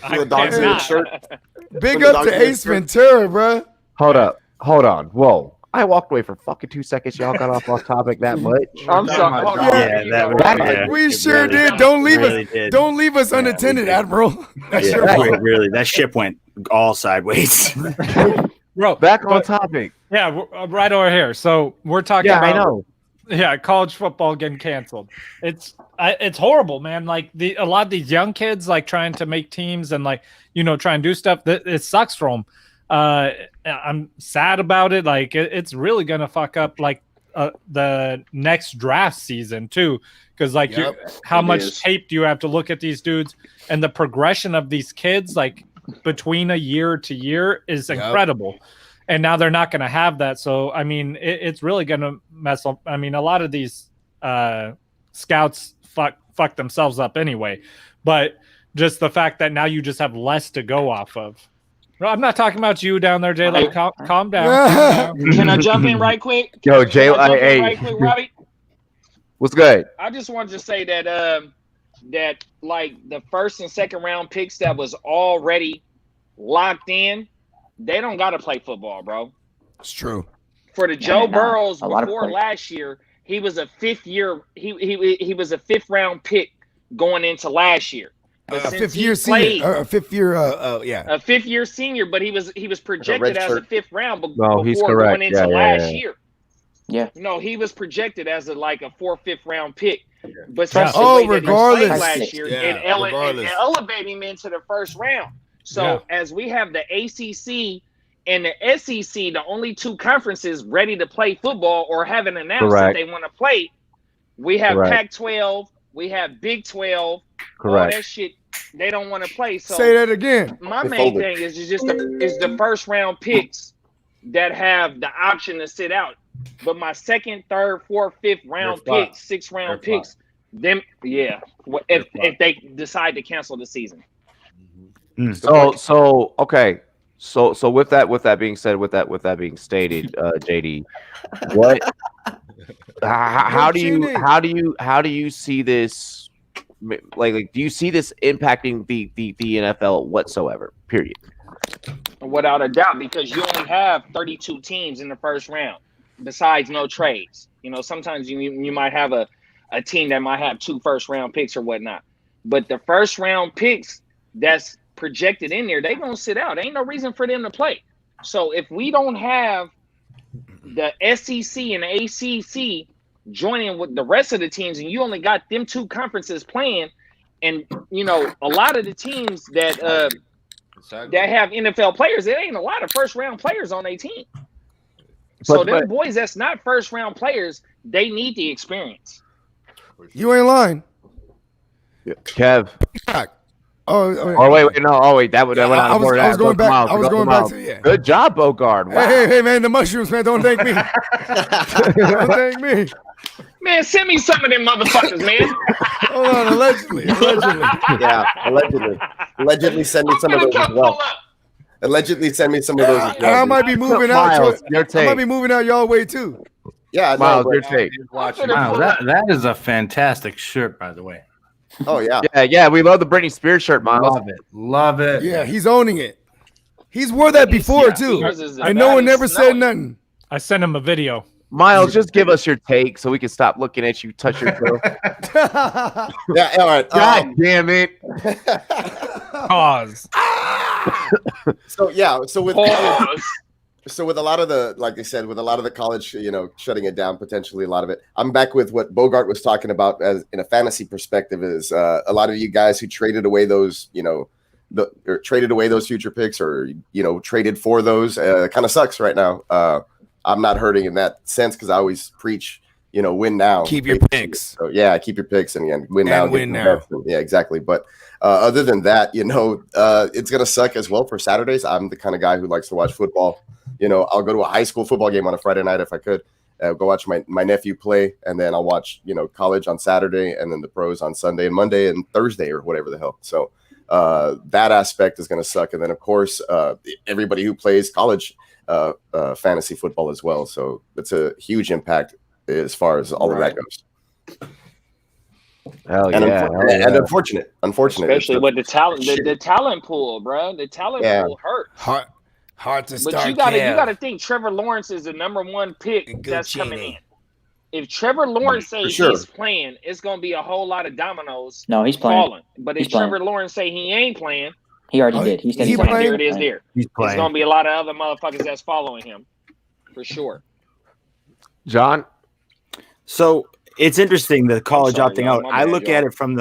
The dog's in his shirt. Big up to Ace Ventura, bro. Hold on. Whoa. I walked away for fucking 2 seconds. Y'all got off topic that much. I'm sorry. Hold on. We sure did. Don't leave us unattended, Admiral. That ship went all sideways. Bro, Back on topic. Yeah, right over here. So we're talking about. I know. Yeah, college football getting canceled. It's horrible, man. Like a lot of these young kids like trying to make teams and like try and do stuff. That it sucks for them. I'm sad about it. Like it's really gonna fuck up like the next draft season too, because like how much tape do you have to look at these dudes and the progression of these kids like between a year to year is incredible. And now they're not going to have that. So, I mean, it's really going to mess up. I mean, a lot of these scouts fuck themselves up anyway. But just the fact that now you just have less to go off of. No, I'm not talking about you down there, Jay. Like, calm down. Can I jump in right quick? Yo, Jay, hey. Right quick, Robbie? What's good? I just wanted to say that that like the first and second round picks that was already locked in, they don't got to play football, bro. It's true. For the Joe Burrows before last year, he was a fifth year. He was a fifth round pick going into last year. A fifth year senior. A fifth year senior, but he was projected as a fifth round before going into last year. Yeah. No, he was projected as a 4th, 5th round pick. But regardless, last year, it elevated him into the first round. So as we have the ACC and the SEC, the only two conferences ready to play football or haven't announced that they want to play, we have Pac-12, we have Big 12, all that shit. They don't want to play. So say that again. My main thing is just the first round picks that have the option to sit out. But my 2nd, 3rd, 4th, 5th round picks, 6th round picks, them if they decide to cancel the season. So okay. So with that being said, with that being stated, JD, what? How do you see this? Like, do you see this impacting the NFL whatsoever? Period. Without a doubt, because you only have 32 teams in the first round, besides no trades. Sometimes you might have a team that might have 2 first-round picks or whatnot, but the first-round picks that's projected in there, they gonna sit out. Ain't no reason for them to play. So if we don't have the SEC and the ACC joining with the rest of the teams, and you only got them 2 conferences playing, and a lot of the teams that have NFL players, it ain't a lot of first-round players on their team. So them boys that's not first-round players, they need the experience. You ain't lying. Yeah. Kev. Wait. That went out of order. I was going back to Good job, Bogard. Wow. Hey, man, the mushrooms, man. Don't thank me. Don't thank me. Man, send me some of them motherfuckers, man. Hold on, allegedly. Yeah, allegedly send me some of those as well. Allegedly send me some of those as well. I might be moving out. I might be moving out y'all way too. Yeah, Miles, your take. Miles, that is a fantastic shirt, by the way. Oh yeah. Yeah. We love the Britney Spears shirt, Miles. Love it. Yeah, he's owning it. He's wore that before too, and no one never said nothing. I sent him a video. Miles, just give us your take so we can stop looking at you touch your throat. Yeah, all right. God damn it. Pause. So with a lot of the, like I said, with a lot of the college, shutting it down, potentially a lot of it, I'm back with what Bogart was talking about as in a fantasy perspective is a lot of you guys who traded away those, or traded away those future picks or, traded for those kind of sucks right now. I'm not hurting in that sense because I always preach, win now. Keep your picks. So yeah, keep your picks and win now. Win now. Yeah, exactly. But other than that, it's gonna suck as well for Saturdays. I'm the kind of guy who likes to watch football. I'll go to a high school football game on a Friday night if I could. Go watch my nephew play, and then I'll watch college on Saturday, and then the pros on Sunday and Monday and Thursday or whatever the hell. So that aspect is gonna suck. And then of course everybody who plays college fantasy football as well. So it's a huge impact as far as all of that goes. And unfortunate, especially with the talent, the talent pool, bro. The talent pool hurts. Hard to start. But you gotta think Trevor Lawrence is the number one pick that's coming in. If Trevor Lawrence says he's playing, it's gonna be a whole lot of dominoes. No, he's playing. Falling. But if Trevor Lawrence say he ain't playing, he already did. He said he's playing. playing. There it is. There. He's playing. There's gonna be a lot of other motherfuckers that's following him, for sure. John. So it's interesting the college opting out. I look at it from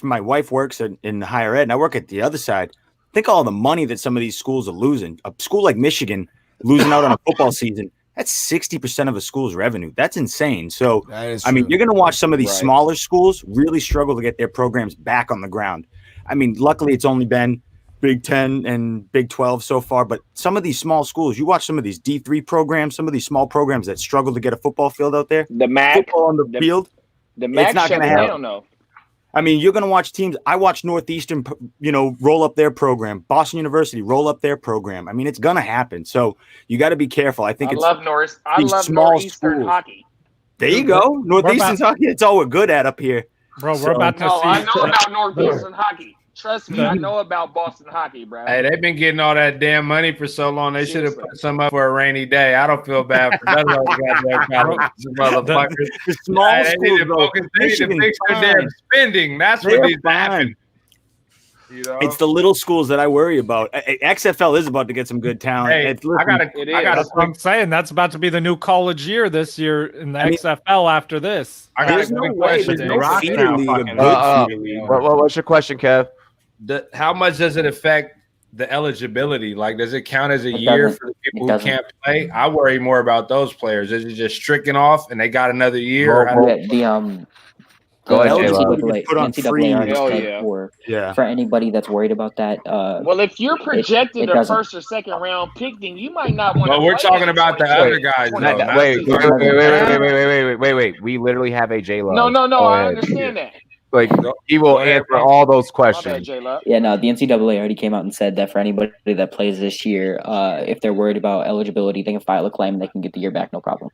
my wife works in higher ed, and I work at the other side. Think all the money that some of these schools are losing. A school like Michigan losing out on a football season, that's 60% of a school's revenue. That's insane. So, I mean, you're going to watch some of these smaller schools really struggle to get their programs back on the ground. I mean, luckily it's only been Big 10 and Big 12 so far, but some of these small schools, you watch some of these D3 programs, some of these small programs that struggle to get a football field out there. The MAC football on the field. The MAC it's not going to happen. I don't know. I mean, you're going to watch teams. I watch Northeastern, roll up their program. Boston University roll up their program. I mean, it's going to happen. So you got to be careful. I love Northeastern hockey. There you go. Northeastern hockey. It's all we're good at up here. Bro, we're about to see. I know about Northeastern hockey. Trust me, I know about Boston hockey, bro. Hey, they've been getting all that damn money for so long. They should have put some up for a rainy day. I don't feel bad for none of those goddamn motherfuckers. The small they need to fix their damn spending. That's what needs to happen. It's the little schools that I worry about. XFL is about to get some good talent. Hey, I'm saying that's about to be the new college year this year in the XFL after this. There's no way. What's your question, Kev? How much does it affect the eligibility? Like, does it count as a year for the people who can't play? I worry more about those players. Is it just stricken off and they got another year? Go ahead, NCAA for anybody that's worried about that. Well, if you're projected a first or second round pick, then you might not want to. Well, we're talking about the other guys. Wait. We literally have a J-Lo. No. I understand that. Like, he will answer all those questions. Yeah, no, the NCAA already came out and said that for anybody that plays this year, if they're worried about eligibility, they can file a claim and they can get the year back, no problem.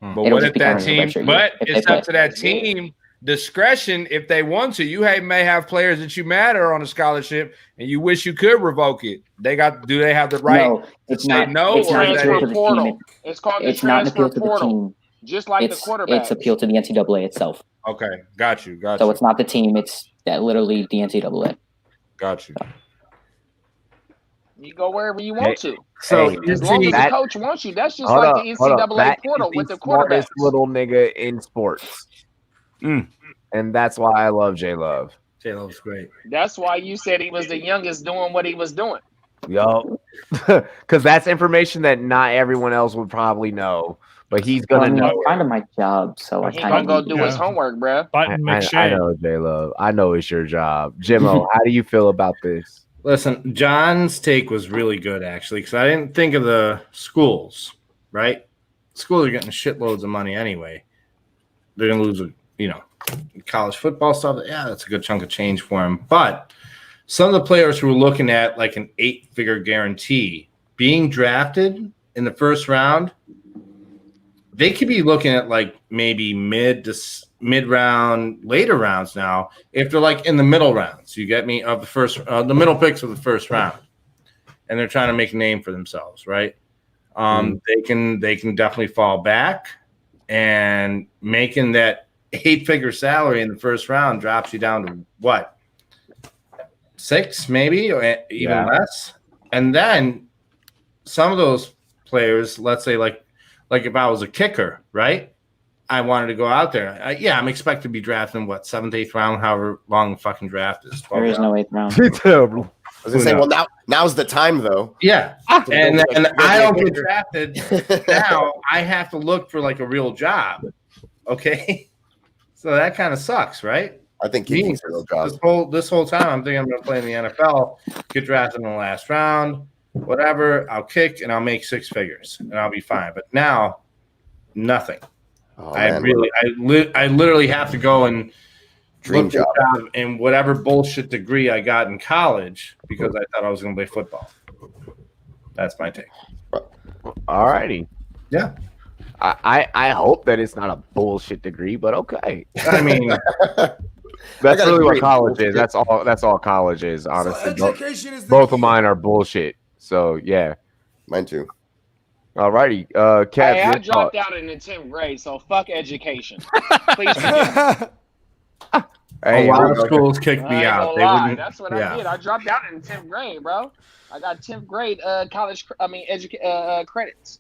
But what if that team? But it's up to that team discretion if they want to. You may have players that you matter on a scholarship, and you wish you could revoke it. Do they have the right? No, it's not. No, it's not appeal to the team. It's called the not an appeal to the team. Just like the quarterback. It's appeal to the NCAA itself. Okay, got you. So it's not the team. It's literally the NCAA. Got you. You go wherever you want to. So as long as the coach wants you, that's just like the NCAA portal with the quarterbacks. Little nigga in sports, and that's why I love J Love. J Love's great. That's why you said he was the youngest doing what he was doing. Yo, because that's information that not everyone else would probably know, but he's gonna know. It's kind of my job, so I kind of go do his homework, bro. I know J Love. I know it's your job, Jimmo. How do you feel about this? Listen, John's take was really good, actually, because I didn't think of the schools, right? Schools are getting shitloads of money anyway. They're going to lose, college football stuff. Yeah, that's a good chunk of change for them. But some of the players who were looking at like an 8-figure guarantee being drafted in the first round, they could be looking at like maybe mid-round, later rounds now, if they're like in the middle rounds, you get me, of the first, the middle picks of the first round, and they're trying to make a name for themselves, right? They can definitely fall back, and making that 8-figure salary in the first round drops you down to what, 6 maybe, or even less. And then some of those players, let's say like if I was a kicker, right? I wanted to go out there. I'm expected to be drafted in 7th, 8th round, however long the fucking draft is. There is no 8th round. was gonna say, well, now's the time though. Yeah, and then I don't get drafted. Now I have to look for like a real job. Okay, so that kind of sucks, right? I think kicking's a real job. This whole time, I'm thinking I'm going to play in the NFL, get drafted in the last round, whatever. I'll kick and I'll make six figures and I'll be fine. But now, nothing. Oh, I literally have to go and look for a job in whatever bullshit degree I got in college because I thought I was going to play football. That's my take. All righty. Yeah. I hope that it's not a bullshit degree, but okay. I mean, that's really what college is. That's all college is, honestly. So education is both of mine are bullshit. So yeah. Mine too. All righty. Kat, hey, I dropped out in the 10th grade, so fuck education. Please forgive me. Hey, a lot of schools kicked me out. They wouldn't. That's what I did. I dropped out in the 10th grade, bro. I got 10th grade credits.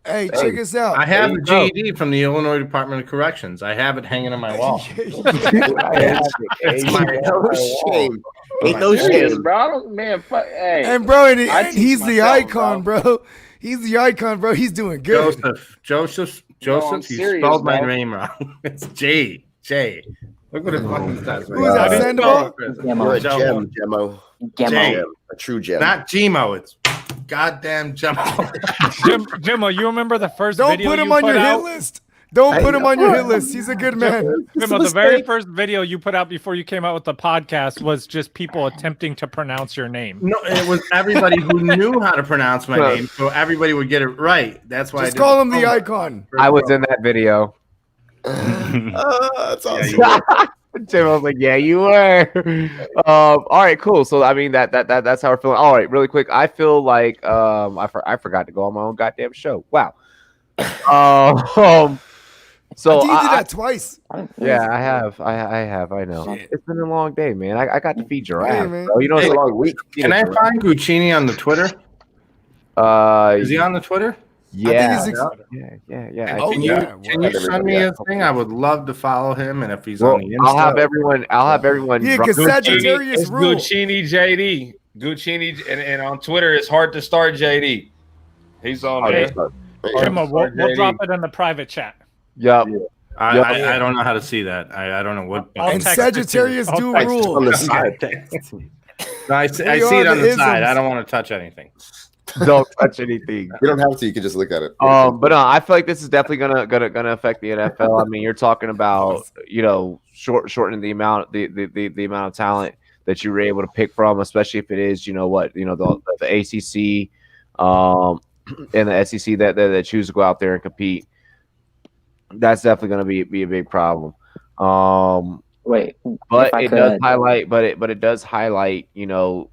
Hey, check us out. I have a GED from the Illinois Department of Corrections. I have it hanging on my wall. Ain't no shame, bro. I don't, man. Fuck, hey. And bro, he's the icon, bro. He's the icon, bro. He's doing good. Joseph. No, you serious, spelled my bro. name wrong. It's J. Look what it fucking says. Who is that, Sandoval? You're a gem, Gemmo. A true gem. Not Gmo. It's goddamn Gemmo. Jimmo, you remember the first Don't video put him you on put your out? hit list. Don't put him on your hit list. He's a good man. Jimmo, the very first video you put out before you came out with the podcast was just people attempting to pronounce your name. No, it was everybody who knew how to pronounce my name, so everybody would get it right. That's why just call him the icon. I was in that video. That's awesome. Tim was like, "Yeah, you were." All right, cool. So I mean that's how we're feeling. All right, really quick. I feel like I forgot to go on my own goddamn show. Wow. So you did that twice. Yeah, I have. I know. Shit. It's been a long day, man. I got to feed giraffe. man. Bro. You know, it's a long week. Can I find Guccini on the Twitter? Is he on the Twitter? Yeah. Yeah. Can you send me a thing? I would love to follow him, and if he's on the Insta, I'll have everyone. Yeah, because Sagittarius it's rule. Guccini JD. Guccini, and on Twitter, it's hard to start JD. He's on there. Jimmo, we'll drop it in the private chat. Yep. I don't know how to see that. I don't know what. And Sagittarius do rule. On the side. No, I see it on the side. I don't want to touch anything. Don't touch anything. You don't have to. You can just look at it. But I feel like this is definitely gonna affect the NFL. I mean, you're talking about shortening the amount the amount of talent that you were able to pick from, especially if it is the ACC and the SEC that choose to go out there and compete. That's definitely going to be a big problem. Wait, but it does highlight, but it does highlight,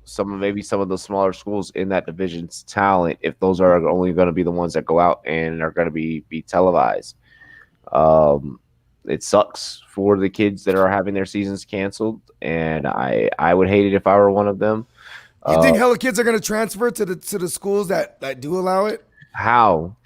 some of the smaller schools in that division's talent. If those are only going to be the ones that go out and are going to be televised, it sucks for the kids that are having their seasons canceled, and I would hate it if I were one of them. You think hella kids are going to transfer to the schools that do allow it? How?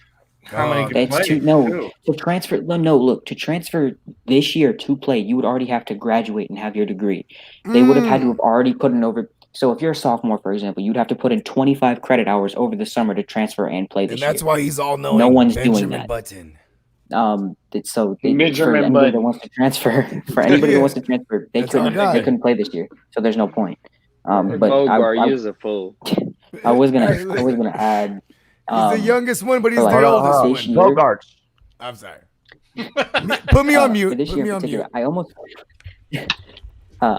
How many can That's play? to transfer. No, look, to transfer this year to play, you would already have to graduate and have your degree. They would have had to have already put in over. So if you're a sophomore, for example, you'd have to put in 25 credit hours over the summer to transfer and play this And that's year. why he's all knowing. No one's Benjamin doing that. Button. For Benjamin anybody Button. that wants to transfer, they That's our guy. couldn't play this year, so there's no point. But Bogart, you's a fool. I was gonna add. He's the youngest one, but he's for the oldest this one. year- Bogart. I'm sorry. Put me on mute. For this Put year me in on particular, mute.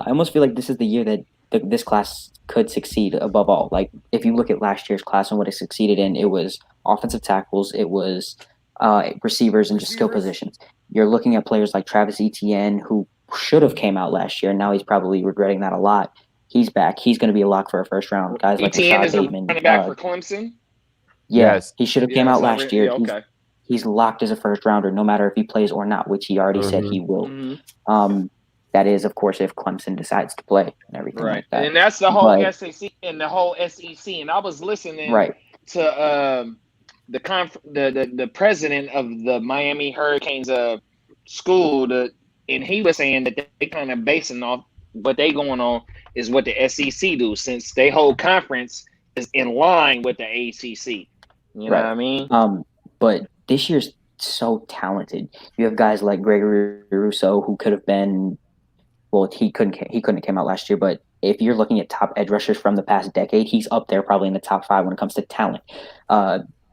I almost feel like this is the year that this class could succeed above all. Like if you look at last year's class and what it succeeded in, it was offensive tackles, it was receivers, and just skill positions. You're looking at players like Travis Etienne, who should have came out last year, and now he's probably regretting that a lot. He's back. He's going to be a lock for a first round. Guys like Etienne Rashad is a Bateman. running back for Clemson. Yes, he should have came out last year. Yeah, okay. He's locked as a first rounder, no matter if he plays or not, which he already said he will. Mhm. That is, of course, if Clemson decides to play and everything Right, like that. and that's the whole But- SEC and the whole SEC. And I was listening Right. to the president of the Miami Hurricanes school, and he was saying that they kind of basing off what they going on is what the SEC do, since they whole conference is in line with the ACC. You know what I mean? But this year's so talented. You have guys like Gregory Rousseau, who could have been, well, he couldn't have came out last year, but if you're looking at top edge rushers from the past decade, he's up there probably in the top 5 when it comes to talent.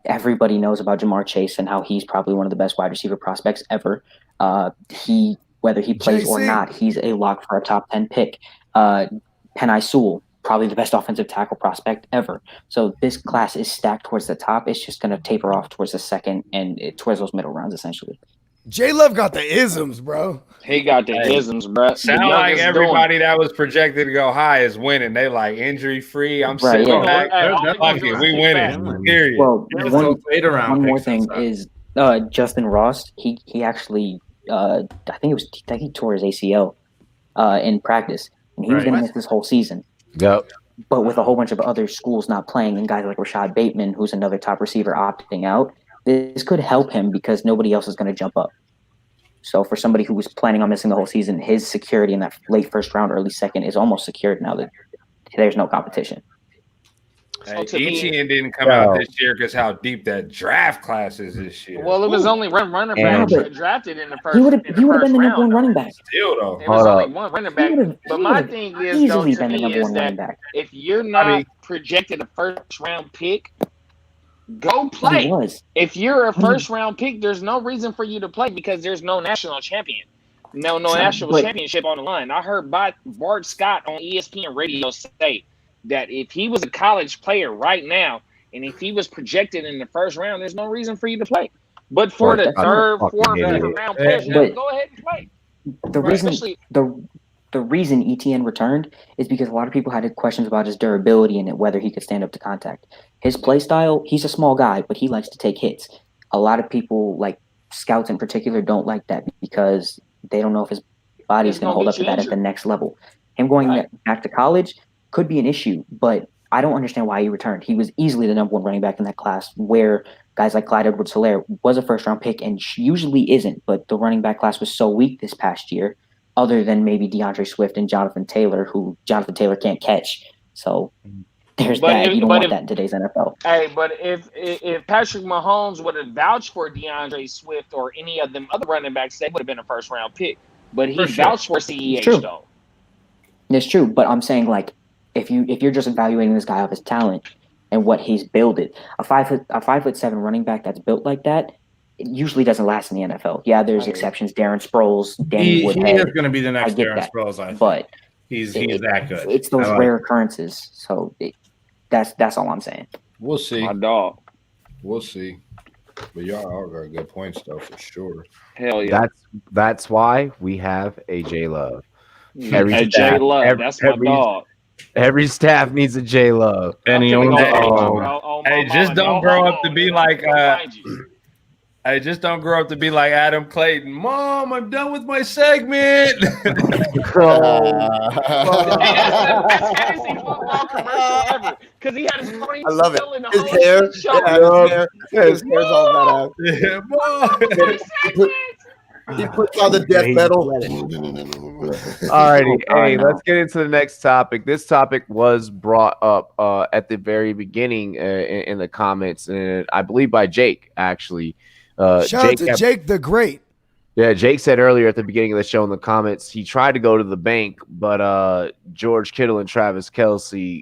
Everybody knows about Jamar Chase and how he's probably one of the best wide receiver prospects ever. Whether he plays or not, he's a lock for a top 10 pick. Penei Sewell, probably the best offensive tackle prospect ever. So this class is stacked towards the top. It's just going to taper off towards the second and towards those middle rounds, essentially. J Love got the isms, bro. He got the isms, bro. Sound like everybody that was projected to go high is winning. They like injury free. I'm sitting back. We winning. Period. Well, one more thing is Justin Ross. He actually I think he tore his ACL in practice, and he was going to miss this whole season. Yep. But with a whole bunch of other schools not playing, and guys like Rashad Bateman, who's another top receiver, opting out, this could help him because nobody else is going to jump up. So for somebody who was planning on missing the whole season, his security in that late first round, early second is almost secured now that there's no competition. Etienne didn't come out this year because how deep that draft class is this year. Well, it was only one running back drafted in the first. He would have been the number one running back. Still though, it was only one running back. But my thing is, though, to me is that if you're not projected a first round pick, go play. If you're a first round pick, there's no reason for you to play because there's no national champion. No national championship on the line. I heard Bart Scott on ESPN radio say that if he was a college player right now, and if he was projected in the first round, there's no reason for you to play. But for the third, fourth, fifth round players, go ahead and play. The reason Etienne returned is because a lot of people had questions about his durability and whether he could stand up to contact. His play style, he's a small guy, but he likes to take hits. A lot of people, like scouts in particular, don't like that because they don't know if his body's going to hold up to that at the next level. Him going back to college could be an issue, but I don't understand why he returned. He was easily the number one running back in that class, where guys like Clyde Edwards-Helaire was a first-round pick and usually isn't, but the running back class was so weak this past year, other than maybe DeAndre Swift and Jonathan Taylor, who Jonathan Taylor can't catch. So there's that. You don't want that in today's NFL. Hey, but if Patrick Mahomes would have vouched for DeAndre Swift or any of them other running backs, they would have been a first-round pick. But he vouched for CEH, though. It's true, but I'm saying, like, if you're just evaluating this guy off his talent and what he's builded, a 5'7" running back that's built like that, it usually doesn't last in the NFL. Yeah, there's exceptions. Darren Sproles, Danny Woodhead. He is going to be the next Darren Sproles, I think. But he's that good. It's those rare occurrences. So that's all I'm saying. We'll see. My dog. We'll see. But y'all all got good points though, for sure. Hell yeah. That's why we have AJ Love. J Love, that's my dog. Every staff needs a J Love. And he owns Hey, just don't grow up to be like Hey, just don't grow up to be like Adam Clayton. Mom, I'm done with my segment. Fantasy football commercial ever. Because he had his brain I love it. still in the His whole hair, show. his hair's all that out. He puts on the death metal. Alrighty, hey, let's get into the next topic. This topic was brought up at the very beginning in the comments, and I believe by Jake, actually. Shout out to Jake the Great. Yeah, Jake said earlier at the beginning of the show in the comments, he tried to go to the bank, but George Kittle and Travis Kelce,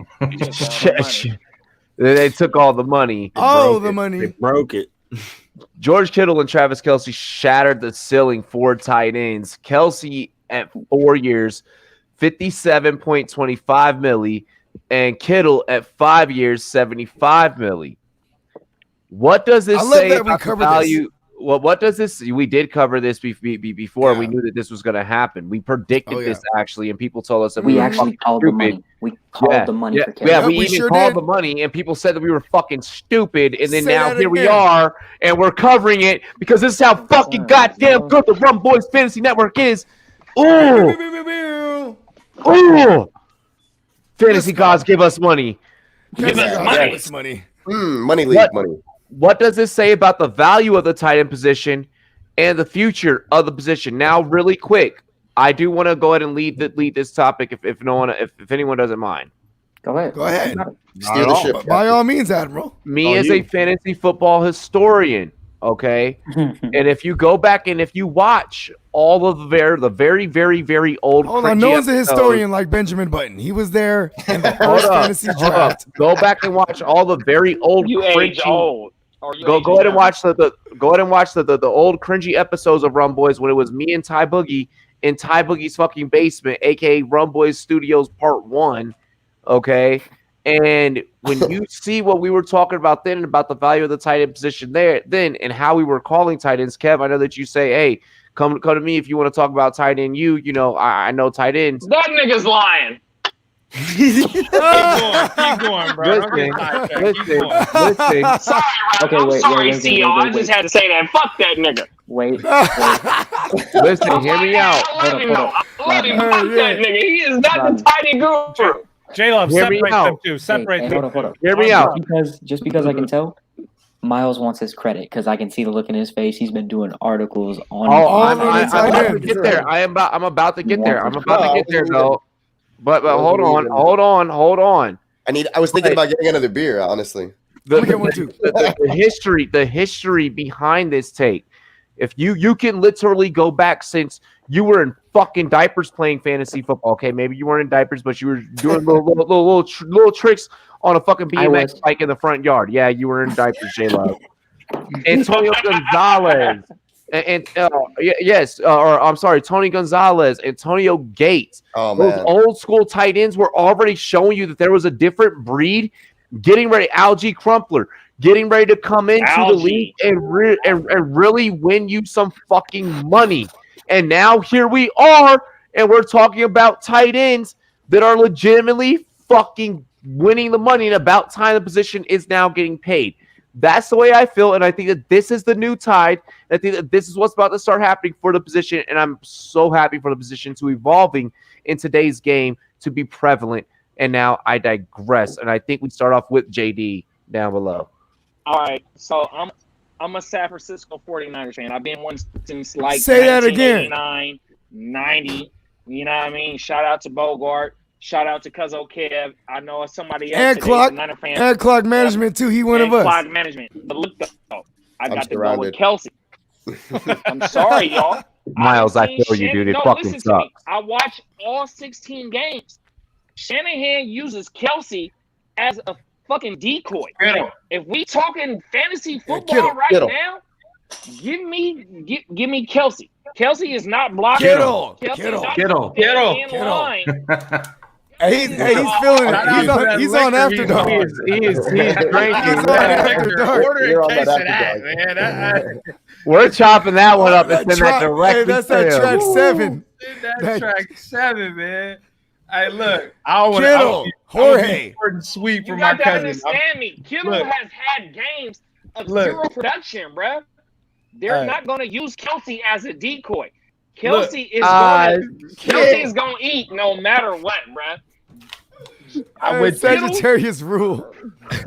they took all the money. They broke it. George Kittle and Travis Kelce shattered the ceiling for tight ends. Kelce at 4 years, $57.25 milli, and Kittle at 5 years, $75 milli. What does this say about the value? Well, what does this? We did cover this before. Yeah. We knew that this was going to happen. We predicted this actually, and people told us that we actually called the money. We called the money for Kittle. Yeah, we even sure called the money, and people said that we were fucking stupid. And then now here we are, and we're covering it because this is how fucking goddamn good the Rumboyz Fantasy Network is. Ooh, fantasy gods, give us money. Give us money. Money league money. What does this say about the value of the tight end position and the future of the position? Now, really quick, I do want to go ahead and lead this topic if anyone doesn't mind. Go ahead. Go ahead. Steer the ship. By all means, Admiral. Me as a fantasy football historian, okay? And if you go back and if you watch all of the very, very, very old. Hold on, no one's a historian like Benjamin Button. He was there in the first fantasy draft. Go back and watch all the very old. You age old. Go ahead and watch the old cringy episodes of Rumboyz when it was me and Ty Boogie in Ty Boogie's fucking basement, aka Rumboyz Studios Part 1. Okay. And when you see what we were talking about then about the value of the tight end position there then and how we were calling tight ends, Kev, I know that you say, hey, come to me if you want to talk about tight end. You know, I know tight ends. That nigga's lying. Keep going, bro. Listen. Sorry, Okay, I'm wait, sorry, wait, CEO. I just had to say that. Fuck that nigga. Wait. Listen, hear me out. I love him, though. I love him. Fuck that nigga. He is not the tight end guru. J-Love, Hear me separate out. them two. Separate them. Hold on. Hear me out. Just because I can tell, Miles wants his credit because I can see the look in his face. He's been doing articles on. I'm about to get there. I'm about to get there. I'm about to get there, though. But hold on. I was thinking about getting another beer, honestly. The history behind this take. If you can literally go back since you were in fucking diapers playing fantasy football. Okay, maybe you weren't in diapers, but you were doing little tricks on a fucking BMX bike in the front yard. Yeah, you were in diapers, J-Love. Antonio Gonzalez. Tony Gonzalez, Antonio Gates. Oh, man. Those old school tight ends were already showing you that there was a different breed getting ready. Algie Crumpler getting ready to come into the league and really win you some fucking money. And now here we are, and we're talking about tight ends that are legitimately fucking winning the money, and about time the position is now getting paid. That's the way I feel, and I think that this is the new tide. I think that this is what's about to start happening for the position, and I'm so happy for the position to evolving in today's game to be prevalent. And now I digress, and I think we start off with JD down below. All right, so I'm a San Francisco 49ers fan. I've been one since like Say that again. 90. You know what I mean? Shout out to Bogart. Shout out to Cuzzo Kev. I know somebody else and today, Clock, Niner fan. and Clock Management too. He one of us. Clock Management. But look, though, I got to go with Kelsey. I'm sorry, y'all. Miles, I feel you, dude. It fucking sucks. I watched all 16 games. Shanahan uses Kelsey as a fucking decoy. If we talking fantasy football now, give me Kelsey. Kelsey is not blocking. Kittle. He's feeling it. He's on After Dark. He's drinking. Order in case of that, man. We're chopping that one up and send that directly. That's that track 7. That track 7, man. Hey, look, I want Kittle, Jorge, short and sweet for You my got to cousin. understand me. Kittle has had games of zero production, bro. They're not going to use Kelsey as a decoy. Kelsey is going to eat no matter what, bro. I would Sagittarius rule.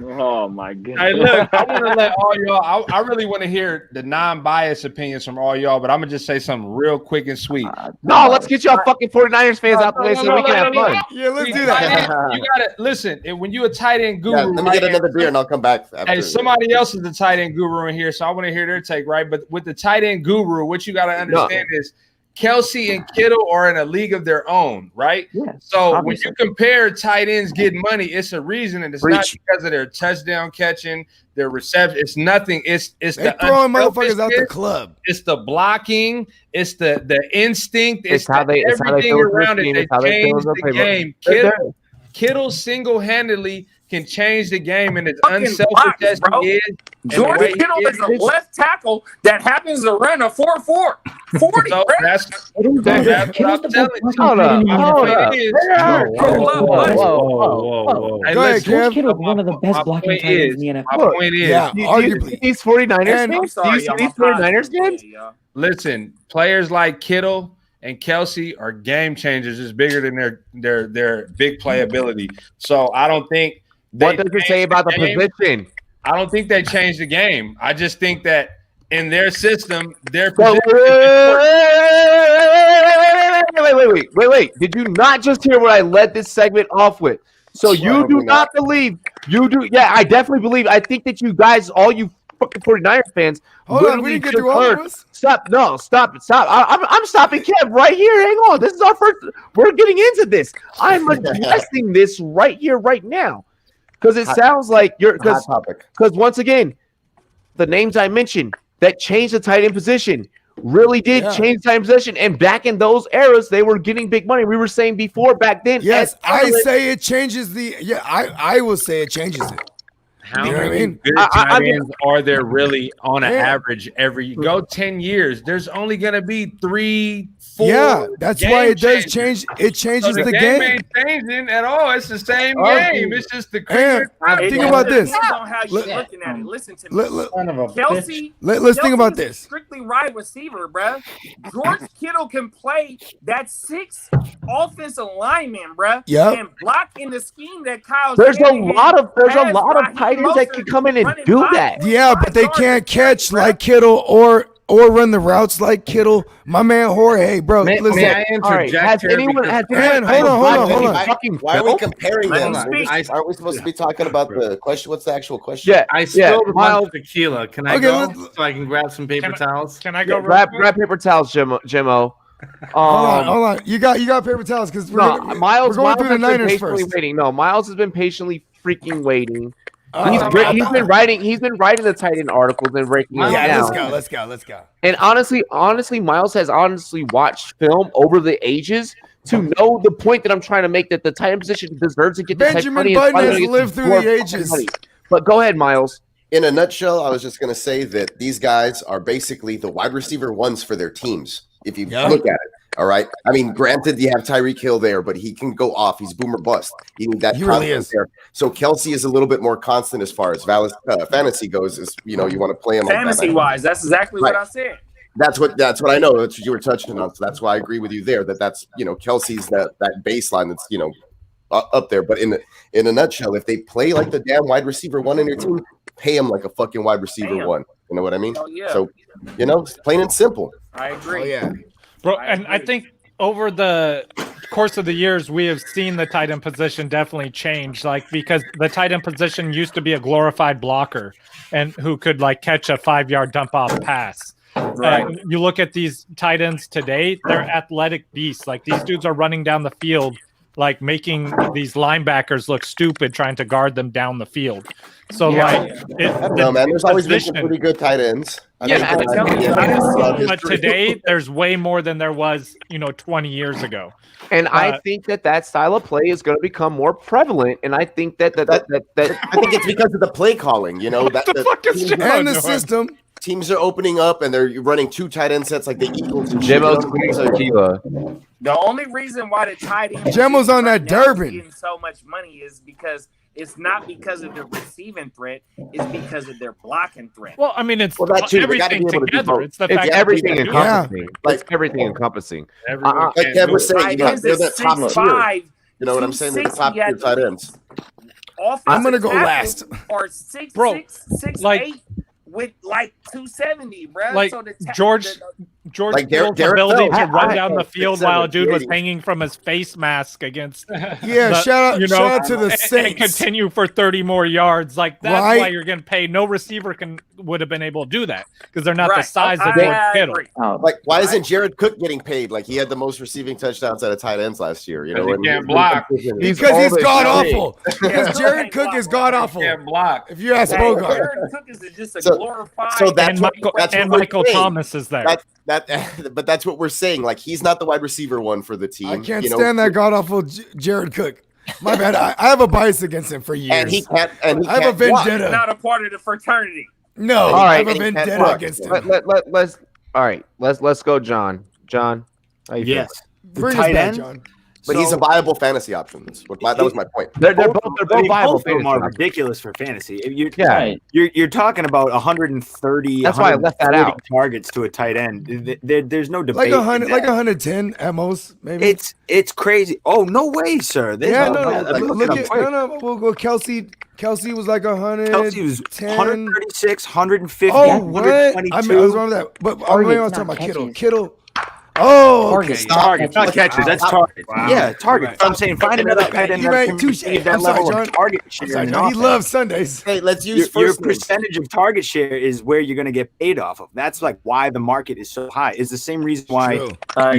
Oh my goodness. Hey, look, I want to let all y'all. I really want to hear the non-biased opinions from all y'all, but I'm gonna just say something real quick and sweet. No, let's get y'all fucking 49ers fans out the way so we can have fun. Yeah, let's do that. You gotta listen. And when you a tight end guru, let me get another beer and I'll come back. Hey, somebody else is the tight end guru in here, so I want to hear their take, right? But with the tight end guru, what you gotta understand is Kelsey and Kittle are in a league of their own, right? Yeah, so obviously. when you compare tight ends getting money, it's a reason, and it's not because of their touchdown catching, their reception. It's nothing. It's They the throwing motherfuckers out the club. It's the blocking. It's the instinct. It's how they everything feel around it that changed the game. Kittle Kittle single-handedly can change the game, and it's unselfish as he is. George Kittle is a left tackle that happens to run a 4.4. 40. So that's what I'm telling you. Hold up. Whoa. Hey, Go ahead, Kev. Kittle's one of the best blocking tight ends in the NFL. My point is, arguably. These 49ers And- games? Do you see these 49ers games? listen, players like Kittle and Kelsey are game changers. It's bigger than their big playability. So I don't think. What does it say about the position? I don't think they changed the game. I just think that in their system, their position. wait. Did you not just hear what I led this segment off with? So you do not believe, yeah, I definitely believe. I think that you guys, all you fucking 49er fans, hold on, we didn't get through all of us. Stop. I'm stopping Kev right here. Hang on. This is our first, we're getting into this. I'm addressing this right here, right now. Because it sounds like because once again, the names I mentioned that changed the tight end position really did change time possession, and back in those eras, they were getting big money. We were saying before back then. Yes, I say it changes the. Yeah, I will say it changes it. How many good tight ends are there really on an average every? Go 10 years. There's only going to be 3, 4. Yeah, that's why it does change. It changes the game. Ain't changing at all. It's the same game. It's just the think about this. On how you're looking at it. Listen to me. Kelsey. Let's think about this. Strictly wide receiver, bro. George Kittle can play that 6 offensive lineman, bro. Yep. And block in the scheme that Kyle. There's a lot of tight ends that can come in and do that. Yeah, but they can't catch like Kittle or run the routes like Kittle. My man Jorge, bro. Listen. May I interject here? Hold on. Why are we comparing them? Aren't we supposed to be talking about the question? What's the actual question? Yeah, I spilled a bunch of tequila. Can I go so I can grab some paper towels? Can I go? Grab paper towels, Jimmo. Hold on. You got paper towels because Miles going through the has been Niners patiently first. waiting. No, Miles has been patiently freaking waiting. He's been writing the tight end articles and breaking it down. Let's go. And honestly, Miles has watched film over the ages to know the point that I'm trying to make, that the tight end position deserves to get the type of money. Benjamin Button has lived through the ages. But go ahead, Miles. In a nutshell, I was just going to say that these guys are basically the wide receiver ones for their teams. If you look at it. All right. I mean, granted, you have Tyreek Hill there, but he can go off. He's boomer bust. He really is. There. So Kelsey is a little bit more constant as far as fantasy goes. Is you want to play him fantasy wise. That's exactly what I said. That's what I know. That's what you were touching on. So that's why I agree with you there. That's Kelsey's that baseline that's up there. But in a nutshell, if they play like the damn wide receiver one in your team, pay him like a fucking wide receiver one. You know what I mean? Oh, yeah. So plain and simple. I agree. Oh, yeah. Bro, and I think over the course of the years, we have seen the tight end position definitely change. Because the tight end position used to be a glorified blocker and who could catch a 5-yard dump off pass. Right. You look at these tight ends today; they're athletic beasts. These dudes are running down the field, making these linebackers look stupid trying to guard them down the field. So there's always been some pretty good tight ends. But today there's way more than there was, 20 years ago. And I think that style of play is going to become more prevalent. And I think that I think it's because of the play calling, and the system. Teams are opening up and they're running 2 tight end sets like the Eagles. The only reason why the tight end Gemmo's on that Durbin getting so much money is because it's not because of the receiving threat, it's because of their blocking threat. Well, I mean, it's everything together. It's the fact it's everything encompassing. It's everything encompassing. Like Kev was saying, they're the top tier. You know what I'm saying? They're the top tier tight ends. I'm gonna go last. Or 6'8" with 270, bro. So George Kittle's ability to run down the field while a dude was hanging from his face mask against. Shout out to the Saints. And continue for 30 more yards. That's why you're getting paid. No receiver would have been able to do that because they're not the size of George Kittle. Why isn't Jared Cook getting paid? He had the most receiving touchdowns out of tight ends last year. He can't block. Because he's god awful. Because Jared Cook is god awful. Can't block. If you ask Bogart. Jared Cook is just a glorified. So that's Michael Thomas is there. But that's what we're saying. He's not the wide receiver one for the team. I can't stand that god awful Jared Cook. My bad. I have a bias against him for years. And he can't. I have a vendetta. He's not a part of the fraternity. No, all right, I have a vendetta against him. Let's go, John. John, how you yes, bring us back, John. But he's a viable fantasy option. That was my point. They're both viable. Both are ridiculous for fantasy. You're talking about 130. That's why I left that out. Targets to a tight end. There's no debate. Like 110 at most, maybe. It's crazy. Oh no way, sir. Well, Kelsey was like 100. Kelsey was 136, 150. Oh, what? I was wrong with that. But I was talking about Kittle. Oh, okay. Targets, not catches. That's targets. Wow. Yeah, targets. Right. I'm saying find another tight end that can receive that level of target share. He loves Sundays. Hey, let's use your percentage of target share is where you're going to get paid off of. That's like why the market is so high. It's the same reason why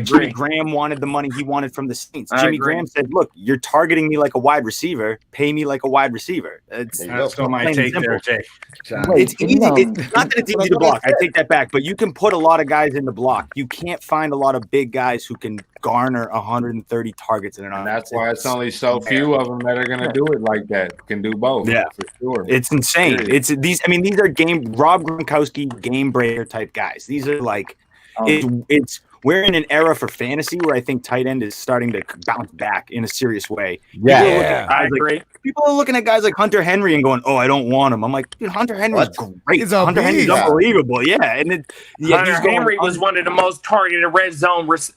Jimmy Graham wanted the money he wanted from the Saints. Jimmy Graham said, "Look, you're targeting me like a wide receiver. Pay me like a wide receiver." That's so my take there, Jake. It's easy. It's not that it's easy to block. I take that back. But you can put a lot of guys in the block. You can't find a lot of big guys who can garner 130 targets in an offense. That's why it's only so few of them that are going to do it like that. Can do both. Yeah, for sure. It's insane. It's these. I mean, these are Rob Gronkowski game breaker type guys. These are like it's. We're in an era for fantasy where I think tight end is starting to bounce back in a serious way. I agree. People are looking at guys like Hunter Henry and going, "Oh, I don't want him." I'm like, dude, Hunter Henry's great. Hunter Henry's unbelievable. Yeah, and Hunter Henry was one of the most targeted red zone receptionists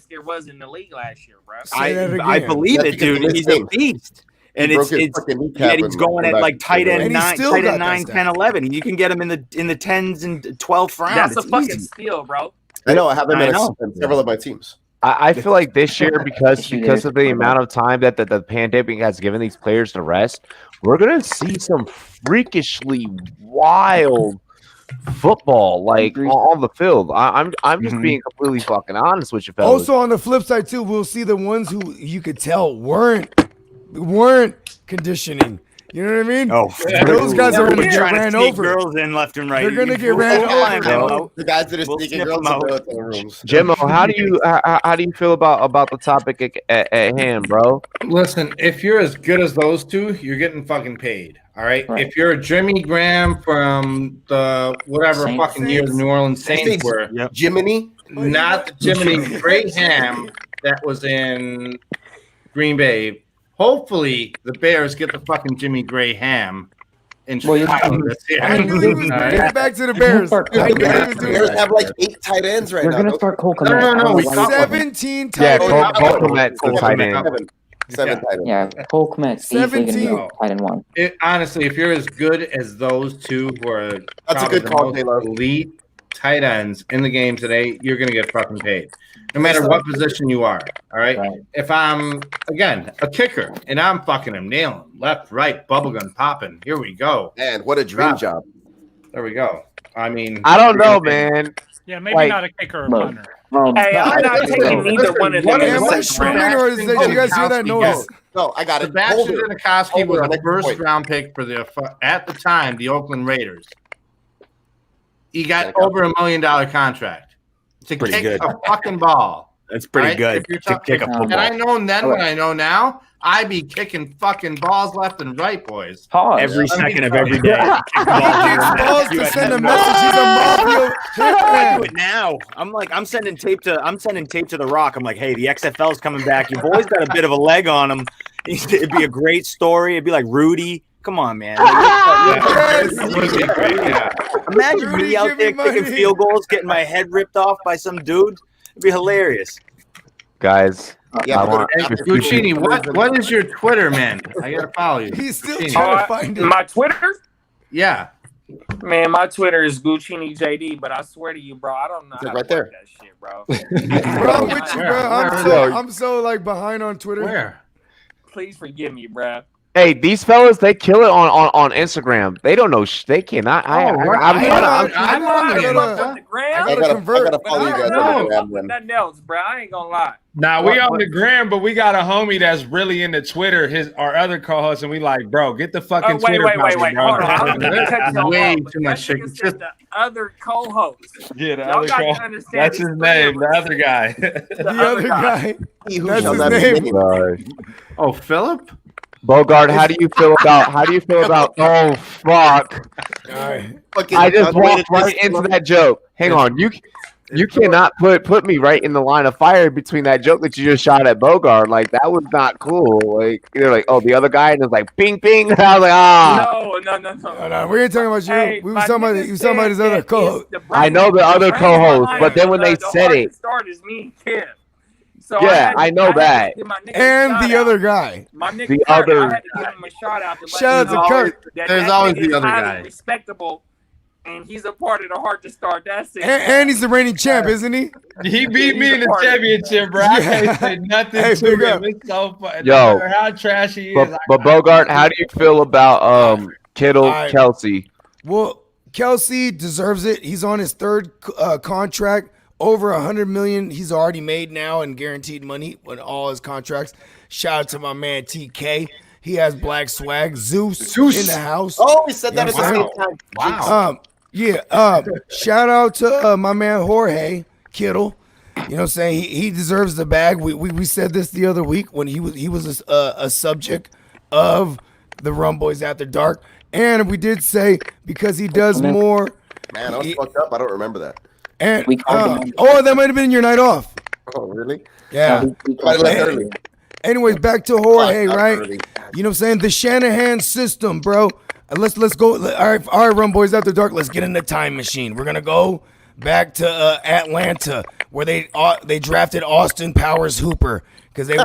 there was in the league last year, bro. I believe it, dude. He's a beast. And he's going at like tight end 9, 10, 11. You can get him in the 10s and 12th round. That's a fucking steal, bro. I know. I have him in several of my teams. I feel like this year, because of the amount of time that the pandemic has given these players to rest, we're gonna see some freakishly wild football like on the field. I'm just being completely fucking honest with you, fellas. Also, on the flip side too, we'll see the ones who you could tell weren't conditioning. You know what I mean? Oh, those guys are going to get ran over. Girls in left and right. They're going to get ran over. The guys that are sneaking girls in hotel rooms. Jimmo, how do you feel about the topic at hand, bro? Listen, if you're as good as those two, you're getting fucking paid. All right. If you're Jimmy Graham from the whatever fucking year the New Orleans Saints were, Jiminy, not the Jiminy Graham that was in Green Bay. Hopefully, the Bears get the fucking Jimmy Graham in Chicago this year. Get back to the Bears. The Bears have like 8 tight ends right now. They're going to start Cole Kmet. No. 17 tight ends. Yeah, Cole Kmet's tight end. 7 tight ends. Yeah, Cole Kmet's 17 tight end 1. Honestly, if you're as good as those two who are That's a good call, Taylor. Elite tight ends in the game today, you're going to get fucking paid. No matter what position you are, all right? If I'm, again, a kicker, and I'm fucking him, nailing left, right, bubblegum popping, here we go. And what a dream job. There we go. I mean, I don't know, man. Yeah, maybe not a kicker or a punter. Hey, I'm not taking neither one of them. Am I streaming or did you guys hear that noise? No, I got it. Sebastian Janikowski was a first-round pick for at the time, the Oakland Raiders. He got over $1 million contract to kick a fucking ball. That's pretty good to kick a football. And I know then what I know now, I be kicking fucking balls left and right, boys. Every second of every day. He kicks balls to send a message. He's a mafia. I do it now. I'm sending tape to The Rock. I'm like, hey, the XFL's coming back. Your boy's got a bit of a leg on him. It'd be a great story. It'd be like Rudy. Come on, man. Imagine me out there kicking field goals, getting my head ripped off by some dude. It'd be hilarious. Guys, Guccini, what is your Twitter, man? I gotta follow you. He's still trying to find it. My Twitter? Yeah. Man, my Twitter is Guccini JD, but I swear to you, bro, I don't know how right to there. work that shit, bro. Bro, I'm with you, bro. I'm so like behind on Twitter. Where? Please forgive me, bro. Hey, these fellas, they kill it on Instagram. They don't know. They cannot. I'm on the gram. I gotta follow you guys on the gram. Nothing else, bro. I ain't gonna lie. Nah, we on the gram, but we got a homie that's really into Twitter. Our other co-host, and we like, bro, get the fucking Twitter. Wait. Hold on. I'm way too much shit. The other co-host. Yeah, the other co-host. That's his name. The other guy. The other guy. That's his name. Oh, Philip. Bogart, how do you feel about oh fuck. I just walked right into that joke. Hang on, you cannot put me right in the line of fire between that joke that you just shot at Bogart. Like that was not cool. Like they're like, oh, the other guy, and it's like ping ping. And I was like, No. We ain't talking about you. Hey, we were talking about his other co-host. I know the other co-host, but then when they said it, start is me and Kim. So yeah, I know that. And the other guy. The other. I had to give him a shout out. Shout out to Kurt. There's always the other guy. Respectable and he's a part of the Heart to Start. That's it. And he's the reigning champ, isn't he? He beat me in the championship, bro. I can't say nothing to him. It's so funny. Yo, no matter how trashy he is. But Bogart, how do you feel about Kittle, Kelsey? Well, Kelsey deserves it. He's on his third contract, over $100 million. He's already made now in guaranteed money on all his contracts. Shout out to my man TK. He has black swag. Zeus in the house. Oh, he said that at the same time. Wow. Shout out to my man Jorge Kittle. You know what I'm saying? He deserves the bag. We said this the other week when he was a subject of the Rumboyz After Dark. And we did say because he does more. Man, I was fucked up. I don't remember that. And that might have been your night off. Oh, really? Yeah. I left early. Anyways, back to Jorge, right? You know what I'm saying? The Shanahan system, bro. Let's go. All right, Rumboyz After Dark. Let's get in the time machine. We're gonna go back to Atlanta, where they drafted Austin Powers Hooper because they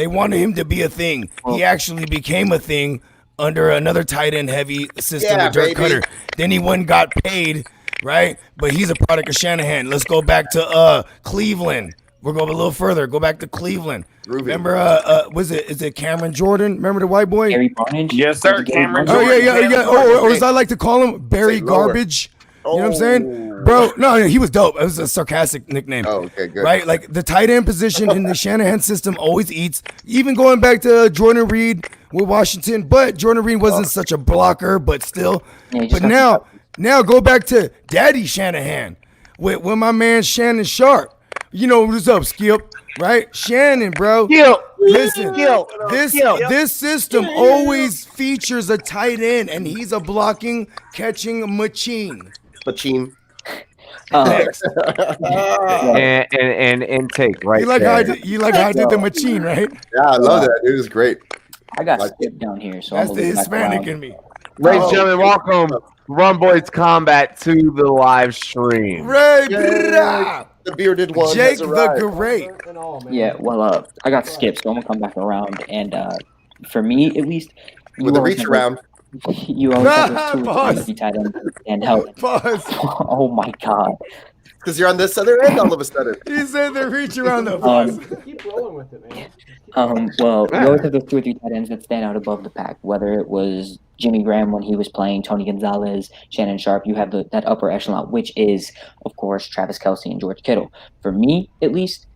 wanted him to be a thing. He actually became a thing under another tight end heavy system with Dirk Cutter. Then he went and got paid, right? But he's a product of Shanahan. Let's go back to Cleveland. We'll go a little further. Go back to Cleveland. Remember, is it Cameron Jordan? Remember the white boy? Barry Barnage? Yes, sir. Cameron Oh, Jordan. yeah. Or as I like to call him, Barry Garbage. You know what I'm saying? Bro, no, he was dope. It was a sarcastic nickname. Oh, okay, good. Right? Like the tight end position in the Shanahan system always eats. Even going back to Jordan Reed with Washington, but Jordan Reed wasn't such a blocker, but still. But now go back to Daddy Shanahan with my man Shannon Sharp. You know what's up, Skip? Right? Shannon, bro. Listen, this system always features a tight end, and he's a blocking, catching machine. Machine. And intake, right? You like how I did the machine, right? Yeah, I love that. It was great. I got Skip down here, so that's I'm the gonna Hispanic in me. Ladies and gentlemen, welcome Rumboyz Combat to the live stream. The bearded one. Jake the Great. Yeah, well, I got Skip, so I'm gonna come back around. And for me, at least, With the reach around. You always have those 2 or 3 tight ends and help. Oh my god. Because you're on this other end all of a sudden. He said the reach around the bus. Keep rolling with it, man. Well, you always have those 2 or 3 tight ends that stand out above the pack. Whether it was Jimmy Graham when he was playing, Tony Gonzalez, Shannon Sharp, you have that upper echelon, which is, of course, Travis Kelce and George Kittle. For me, at least,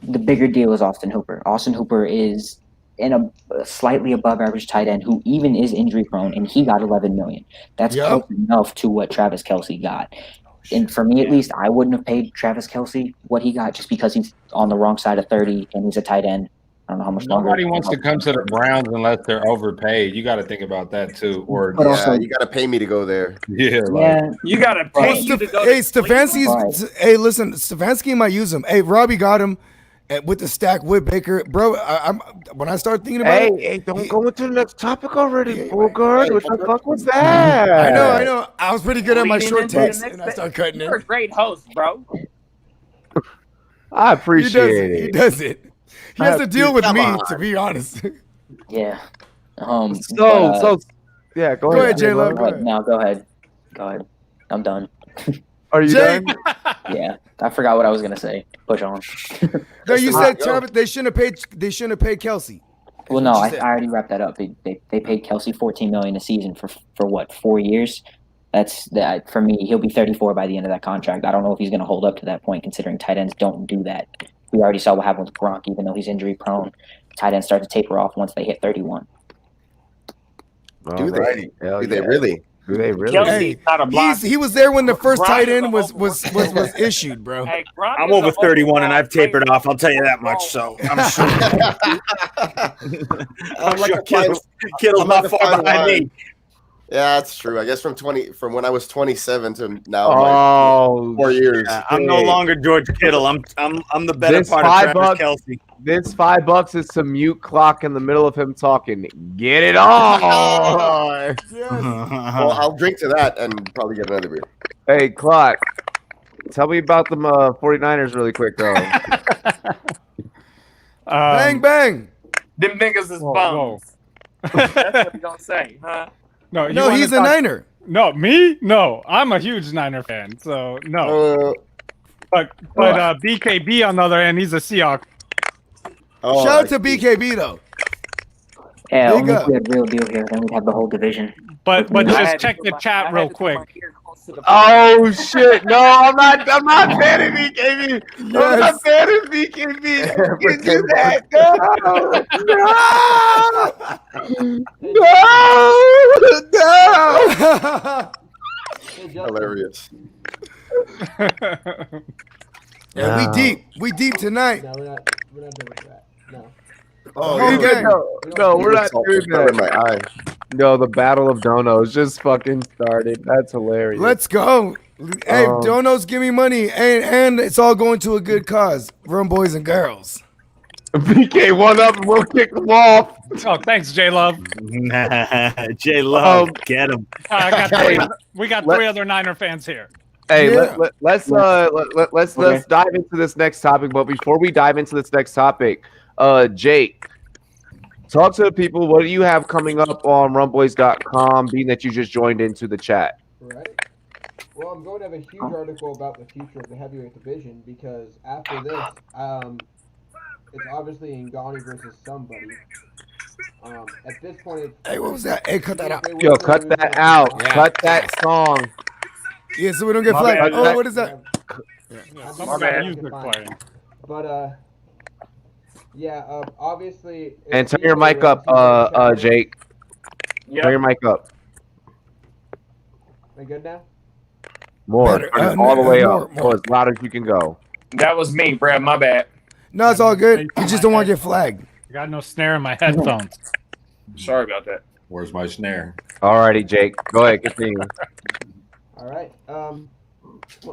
the bigger deal is Austin Hooper. Austin Hooper is in a slightly above average tight end who even is injury prone, and he got $11 million. That's close enough to what Travis Kelce got. And for me, at least, I wouldn't have paid Travis Kelce what he got just because he's on the wrong side of 30 and he's a tight end. I don't know how much longer. Nobody wants to come to the Browns unless they're overpaid. You got to think about that too. Or But also- you got to pay me to go there. yeah, You got to pay you to go to Stefanski's. Hey, listen, Stefanski might use him. Hey, Robbie got him with the stack with Baker, bro. I'm when I start thinking about it. Hey, don't go into the next topic already, Bogart. What the fuck was that? I know. I was pretty good at my short takes, next and I started cutting You're it. a great host, bro. I appreciate it. He does it. He has to deal with me, to be honest. Yeah. So yeah, go ahead. J-Lo. No, go ahead. Go ahead. I'm done. Are you Jay- done? Yeah, I forgot what I was gonna say. Push on. No, you said Travis. They shouldn't have paid Kelsey. Well, no, I said. already wrapped that up. They paid Kelce $14 million a season for what, 4 years? That's that for me. He'll be 34 by the end of that contract. I don't know if he's going to hold up to that point, considering tight ends don't do that. We already saw what happened with Gronk. Even though he's injury prone, tight ends start to taper off once they hit 31. Do they? Do they really? Do they really? Kelsey's not a blocker. He was there when the first Gronk tight is end a was overall- issued, bro. Hey, Gronk I'm is over a 31 and overall I've tapered player. off. I'll tell you that much. So I'm sure. I'm like sure a fine- Kittle's I'm not like a far fine behind line. me. Yeah, that's true. I guess from when I was 27 to now, Oh, 4 years. Yeah, I'm no longer George Kittle. I'm the better This part of $5 Travis Kelce. This $5 is to mute clock in the middle of him talking. Get it on. Well, I'll drink to that and probably get another beer. Hey, clock. Tell me about them 49ers really quick, though. Bang bang. Them niggas is bums. That's what you gonna say, huh? No, No, he's a Niner. No, me? No, I'm a huge Niner fan, so no. But BKB on the other hand, he's a Seahawks. Shout out to BKB though. Yeah, Big only if up. we had real deal here, then we'd have the whole division. But just check the chat real quick. Oh shit! No, I'm not fan of BKB. I'm not fan of BKB. Can't do that. No. Hilarious. Yeah, we deep tonight. No, we're not doing that. No. Oh, Okay. no, we're not doing that. In my eye. No, the Battle of Donos just fucking started. That's hilarious. Let's go. Hey, Donos, give me money, and it's all going to a good cause. Rum boys and girls. BK one up and we'll kick them off. Oh, thanks, J Love. J Love, get him. We got three other Niner fans here. Hey, Yeah. let's dive into this next topic. But before we dive into this next topic, Jake, talk to the people. What do you have coming up on Rumboyz.com, being that you just joined into the chat? Right. Well, I'm going to have a huge article about the future of the heavyweight division because after this, it's obviously Ngannou versus somebody. At this point, Hey, what was that? Hey, cut that out. Yo, cut that out. Yeah. Cut that song. Yeah, so we don't get My flagged. bad. Oh, what is that? My bad. Music playing. But yeah, obviously. And turn your mic up, Jake. Turn your mic up. Am I good now? More. Better. Turn it all the way up. More. Go as loud as you can go. That was me, Brad. My bad. No, it's all good. You just don't want to get flagged. I got no snare in my headphones. Sorry about that. Where's my snare? Alrighty, Jake. Go ahead, continue. All right. Well,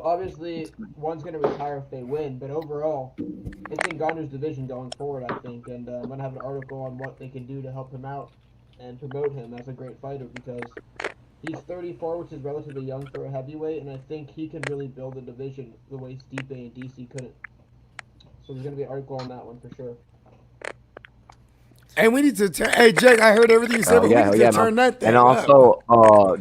obviously, one's going to retire if they win, but overall, it's Ngannou's division going forward, I think, and I'm going to have an article on what they can do to help him out and promote him as a great fighter because he's 34, which is relatively young for a heavyweight, and I think he can really build a division the way Stipe and DC couldn't. So there's going to be an article on that one for sure. And we need to turn. Hey, Jake, I heard everything you said, but we need to turn that thing and also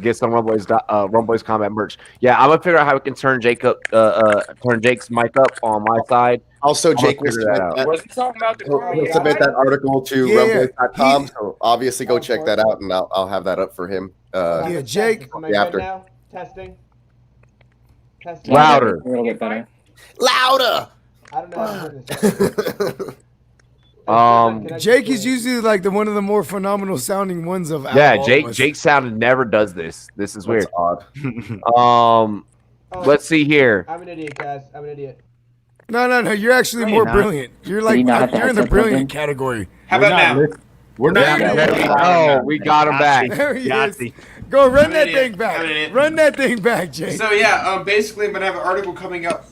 get some Rumboyz Combat merch. Yeah, I'm gonna figure out how we can turn turn Jake's mic up on my side. Also, Jake will figure that out. Was he talking about the he'll submit that article to Rumboyz.com. So obviously, go check that out, and I'll have that up for him. Yeah, Jake. Am I good now? Testing. Louder. A little bit better. Louder. I don't know how to turn this. Jake is usually like one of the more phenomenal sounding ones of Yeah, all Jake. of us. Jake sounded never does this. This is weird. Odd. Let's see here. I'm an idiot, guys. I'm an idiot. No. You're actually more brilliant. You're like you're in the brilliant category. How about now? We're not. There we go. We got him back. There he is. Go run that thing back. Run that thing back, Jake. So yeah, basically I'm gonna have an article coming up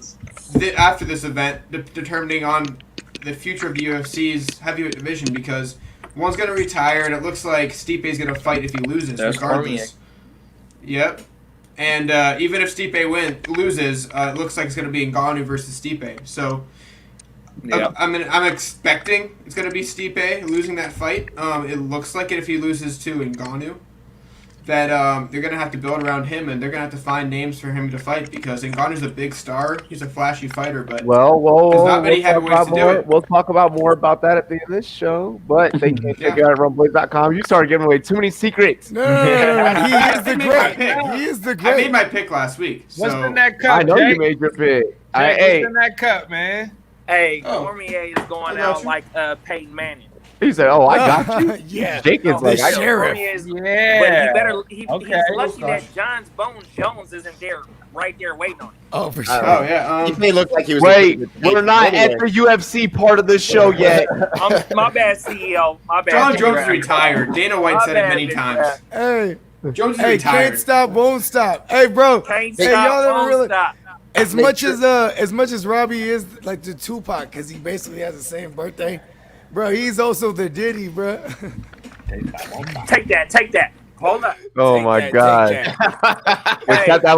after this event determining on the future of the UFC's heavyweight division because one's gonna retire and it looks like Stipe's gonna fight if he loses regardless. Yep. And even if Stipe loses, it looks like it's gonna be Ngannou versus Stipe. So I'm expecting it's gonna be Stipe losing that fight. It looks like it if he loses to Ngannou. That they're going to have to build around him, and they're going to have to find names for him to fight because Ngannou's a big star. He's a flashy fighter, but Well, there's not many heavyweights to do it. We'll talk about more about that at the end of this show, but they can't check it out at Rumboyz.com. You started giving away too many secrets. No. He is the great. He is the great. I made my pick last week. What's So in that cup, I know Jake? you made your pick. What's in that cup, man? Hey, Cormier is going out like Peyton Manning. He said, "Oh, I got you." Yeah. Jake is like, the sheriff. Cormier is, Yeah. But he better. He's Okay. lucky that John's Bones Jones isn't there, right there waiting on him. Oh, for sure. Oh yeah. He may look like he was. Wait, we're not at the UFC part of the show yet. My bad, CEO. My bad. John Jones is retired. Dana White said it many times. Hey. Jones is Hey, retired. can't stop, won't stop. Hey, bro. Can't Hey, stop, y'all ever won't really? stop. As much as Robbie is like the Tupac, because he basically has the same birthday, bro. He's also the Diddy, bro. Take that. Hold up. Oh my god! Except I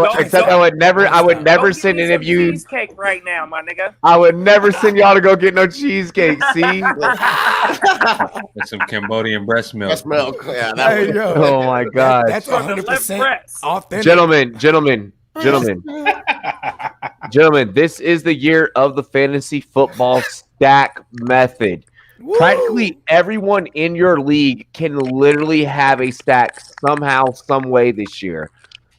would never send any of you. Cheesecake right now, my nigga. I would never send y'all to go get no cheesecake. See? With some Cambodian breast milk. Breast milk. Yeah. There you go. Oh my god! That's 100% authentic. Gentlemen. This is the year of the fantasy football stack method. Woo! Practically everyone in your league can literally have a stack somehow, some way this year.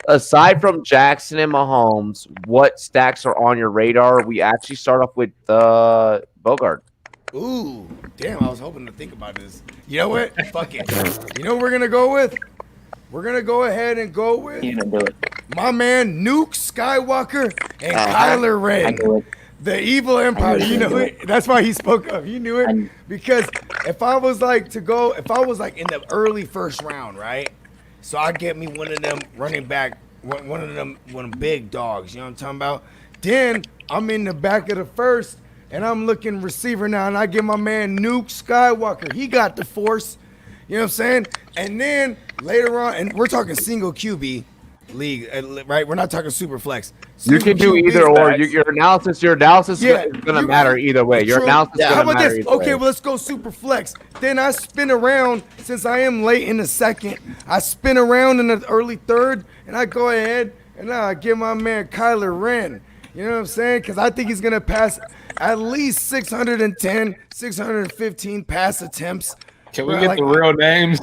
Aside from Jackson and Mahomes, what stacks are on your radar? We actually start off with Bogart. Ooh, damn! I was hoping to think about this. You know what? Fuck it. You know what we're gonna go with? We're gonna go ahead and go with my man Nuke Skywalker and Kyler Ren. The evil empire, you know it. That's why he spoke up. You knew it because if I was like in the early first round, right? So I get me one of them running back, one of them big dogs. You know what I'm talking about? Then I'm in the back of the first, and I'm looking receiver now, and I get my man Nuke Skywalker. He got the force. You know what I'm saying? And then later on, and we're talking single QB league, right? We're not talking super flex. You can do either or. Your analysis is going to matter either way. Your analysis is going to matter either way. Okay, well, let's go super flex. Then I spin around, since I am late in the second, I spin around in the early third, and I go ahead and I give my man Kyler Ren. You know what I'm saying? Because I think he's going to pass at least 610, 615 pass attempps. Can we get the real names?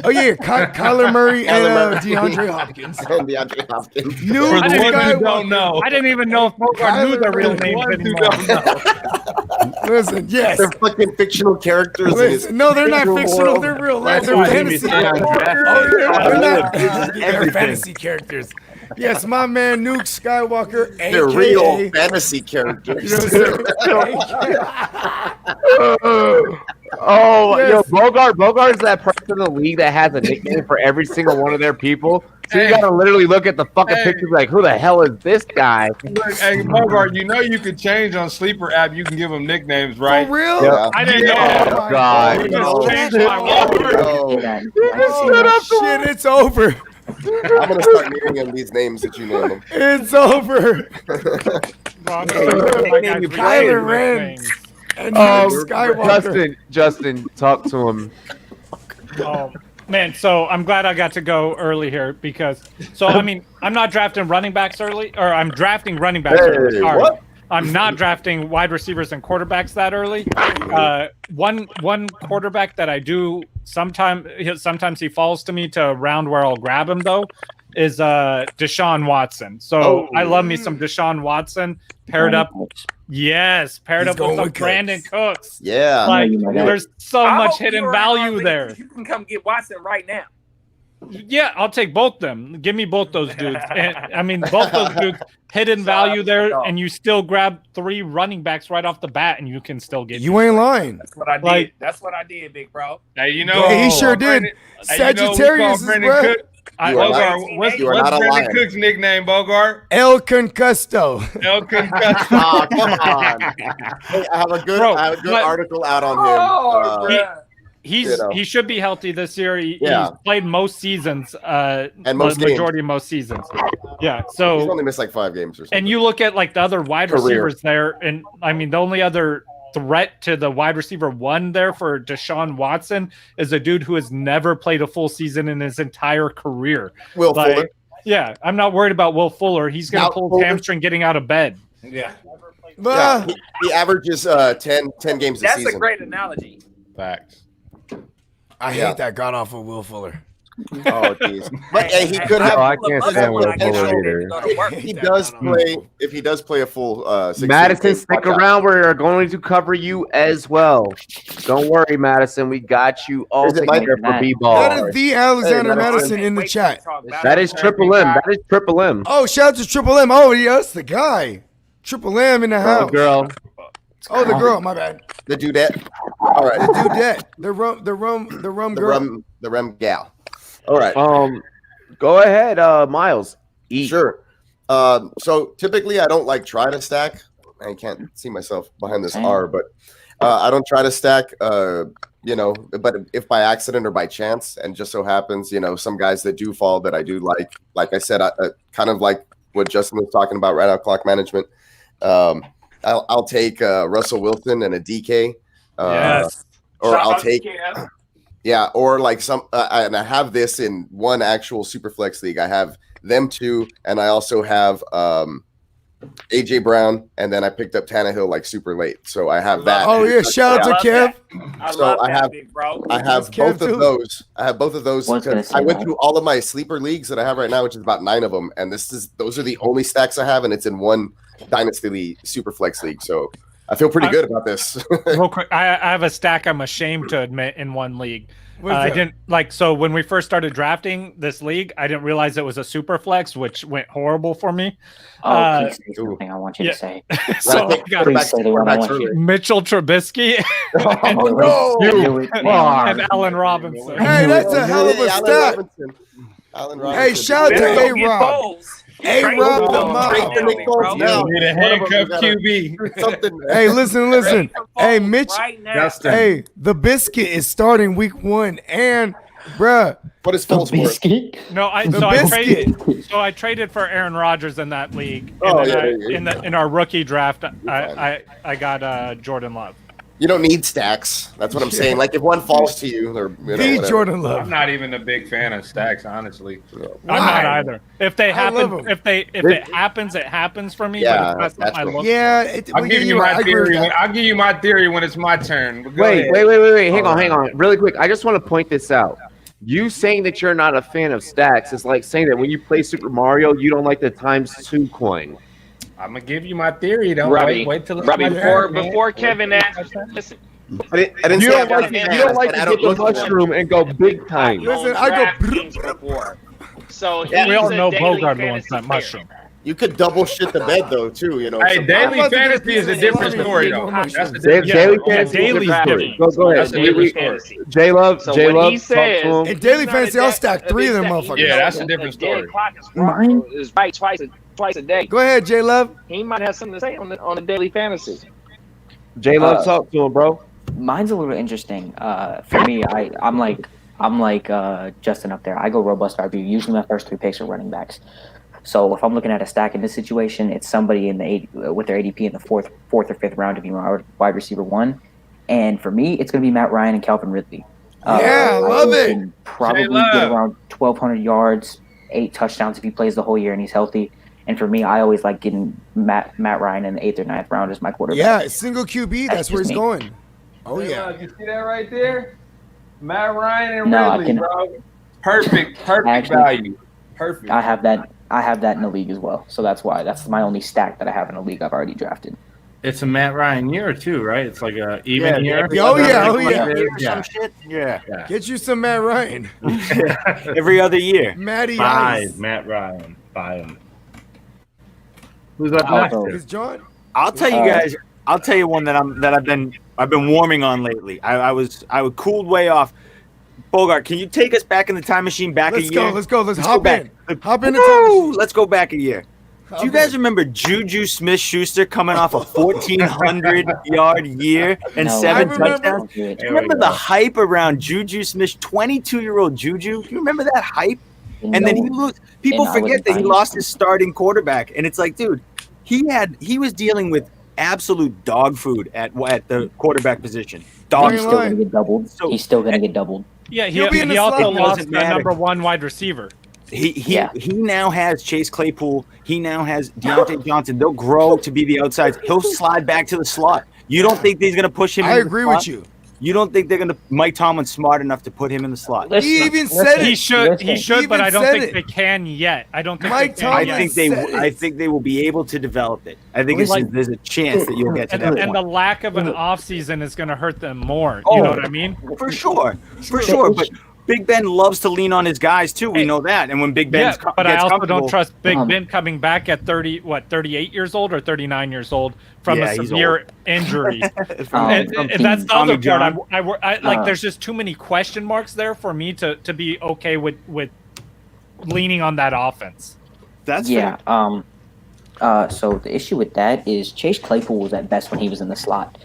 Oh, yeah, Kyler Murray and DeAndre Hopkins. DeAndre Hopkins. For the ones who don't know. I didn't even know if Bogart knew their real names anymore. Listen, yes. They're fucking fictional characters. Listen, no, they're not fictional. World. They're real life. They're fantasy characters. They're not. They're fantasy characters. Yes, my man Nuke Skywalker. They're real fantasy characters. You know yo, Bogart is that person in the league that has a nickname for every single one of their people. So you gotta literally look at the fucking pictures like, who the hell is this guy? Look, hey, Bogart, you know you can change on Sleeper app. You can give them nicknames, right? For real? Yeah. I didn't know. Oh, God. You just changed my word. Shit, it's over. I'm gonna start naming them these names that you name them. It's over. Kyler Ren and Skywalker. Justin, talk to him. Oh man, so I'm glad I got to go early here because I mean I'm not drafting running backs early, or I'm drafting running backs early. Sorry. What? I'm not drafting wide receivers and quarterbacks that early. One quarterback that I do sometimes he falls to me to a round where I'll grab him though is Deshaun Watson. So I love me some Deshaun Watson paired up. Yes, paired up with some Brandon Cooks. Yeah, like there's so much hidden value there. You can come get Watson right now. Yeah, I'll take both of them. Give me both those dudes. And, I mean, both those dudes, hidden value there, and you still grab 3 running backs right off the bat, and you can still get. You ain't lying. That's what I did. That's what I did, big bro. Hey, you know, he sure did. Sagittarius, bro. What's Brandon Cook's nickname, Bogart? El Concusto. El Concusto. Oh, come on. Hey, I have a good article out on him. He should be healthy this year. He's played most seasons, and majority of most seasons. Yeah, so he's only missed like 5 games or something. And you look at like the other wide receivers there, and I mean the only other threat to the wide receiver 1 there for Deshaun Watson is a dude who has never played a full season in his entire career. Will Fuller. Yeah, I'm not worried about Will Fuller. He's going to pull his hamstring getting out of bed. Yeah. He averages 10 games a season. That's a great analogy. Facts. I hate that god awful Will Fuller. Oh jeez, but he could have. I can't stand Will Fuller either. He does play. If he does play a full 16 Madison, stick around. We're going to cover you as well. Don't worry, Madison. We got you all together for B-ball. That is the Alexander Madison in the chat. That is Triple M. That is Triple M. Oh, shout out to Triple M. Oh, yeah, that's the guy. Triple M in the house. The girl. Oh, the girl. My bad. The dudette. All right. The dudette. The rum girl. The rum gal. All right. Go ahead, Miles. Sure. So typically I don't like try to stack. I can't see myself behind this R, but I don't try to stack, you know, but if by accident or by chance, and just so happens, you know, some guys that do fall that I do like I said, kind of like what Justin was talking about right out clock management. I'll take Russell Wilson and a DK. Yes. Or I'll take, yeah, or like and I have this in one actual super flex league. I have them two, and I also have AJ Brown, and then I picked up Tannehill like super late, so I have that. Oh yeah, shout out to Kev. I have both of those. I have both of those because I went through all of my sleeper leagues that I have right now, which is about 9 of them, and those are the only stacks I have, and it's in one dynasty league, super flex league. So I feel pretty good about this. Real quick, I have a stack I'm ashamed to admit in one league. I didn't so when we first started drafting this league, I didn't realize it was a super flex, which went horrible for me. Please say something I want you to say. So I got Mitchell Trubisky and Allen Robinson. Hey, that's a hell of a stack. Hey, shout out to A-Rob. A-Rob the mom. Need a handcuff QB. Hey, listen. Hey, Mitch. Hey, the biscuit is starting week 1, and bruh. What is false biscuit? No, I traded for Aaron Rodgers in that league. In our rookie draft, I got Jordan Love. You don't need stacks. That's what I'm saying. Like if one falls to you, or Jordan Love. I'm not even a big fan of stacks, honestly. I'm not either. If they happen, if it happens, it happens for me. Yeah, but that's I look. Yeah, I'll give you my theory. I'll give you my theory when it's my turn. Wait. Hang on. Really quick. I just want to point this out. You saying that you're not a fan of stacks is like saying that when you play Super Mario, you don't like the ×2 coin. I'm gonna give you my theory. Don't Robbie, wait till before Kevin asks. Listen, you don't like to get the mushroom and go big time. Listen, I go. Before. So we all know Bogart wants that mushroom. You could double shit the bed though too. You know. Hey, daily fantasy is a different story though. That's a daily fantasy. Go ahead. J Love. He says in daily fantasy, I'll stack 3 of them motherfuckers. Yeah, that's a different story. Mine is right twice a day. Go ahead, J Love. He might have something to say on the daily fantasy. J Love, talk to him, bro. Mine's a little interesting. For me, I'm like Justin up there. I go robust RB. Usually my first 3 picks are running backs. So if I'm looking at a stack in this situation, it's somebody in the with their ADP in the fourth or fifth round to be my wide receiver 1. And for me, it's going to be Matt Ryan and Calvin Ridley. I love it. Probably get around 1,200 yards, 8 touchdowns if he plays the whole year and he's healthy. And for me, I always like getting Matt Ryan in the 8th or 9th round as my quarterback. Yeah, single QB. That's where he's going. Oh yeah. You see that right there? Matt Ryan and Ridley, bro. Perfect value. Perfect. I have that in the league as well. So that's my only stack that I have in a league I've already drafted. It's a Matt Ryan year too, right? It's like a even year. Oh yeah. Some shit. Yeah. Get you some Matt Ryan. Every other year. Matty Ice. Matt Ryan. Buy him. Who's up next? Is John? I'll tell you guys. I'll tell you one that I've been warming on lately. I cooled way off. Bogart, can you take us back in the time machine a year? Let's go. Let's hop in. Hop in the time machine. Let's go back a year. Do you guys remember Juju Smith-Schuster coming off a 1,400-yard year and 7 touchdowns? Do you remember the hype around Juju Smith, 22-year-old Juju? Do you remember that hype? And then people forget that he lost his starting quarterback. And it's like, dude, he was dealing with absolute dog food at the quarterback position. He's still going to get doubled. He's still going to get doubled. Yeah, he also lost the number 1 wide receiver. He now has Chase Claypool. He now has Deontay Johnson. They'll grow to be the outsides. He'll slide back to the slot. You don't think he's going to push him? I agree with you. You don't think they're going to? Mike Tomlin's smart enough to put him in the slot. He even said it. He should, but I don't think they can yet. I don't think Mike Tomlin. I think they will be able to develop it. I think there's a chance that you'll get to that point. And the lack of an offseason is going to hurt them more. You know what I mean? For sure. But Big Ben loves to lean on his guys too. We know that. And when Big Ben but I also don't trust Big Ben coming back at 38 years old or 39 years old from a severe injury. and that's the other part. I like. There's just too many question marks there for me to be okay with leaning on that offense. That's fair. So the issue with that is Chase Claypool was at best when he was in the slot.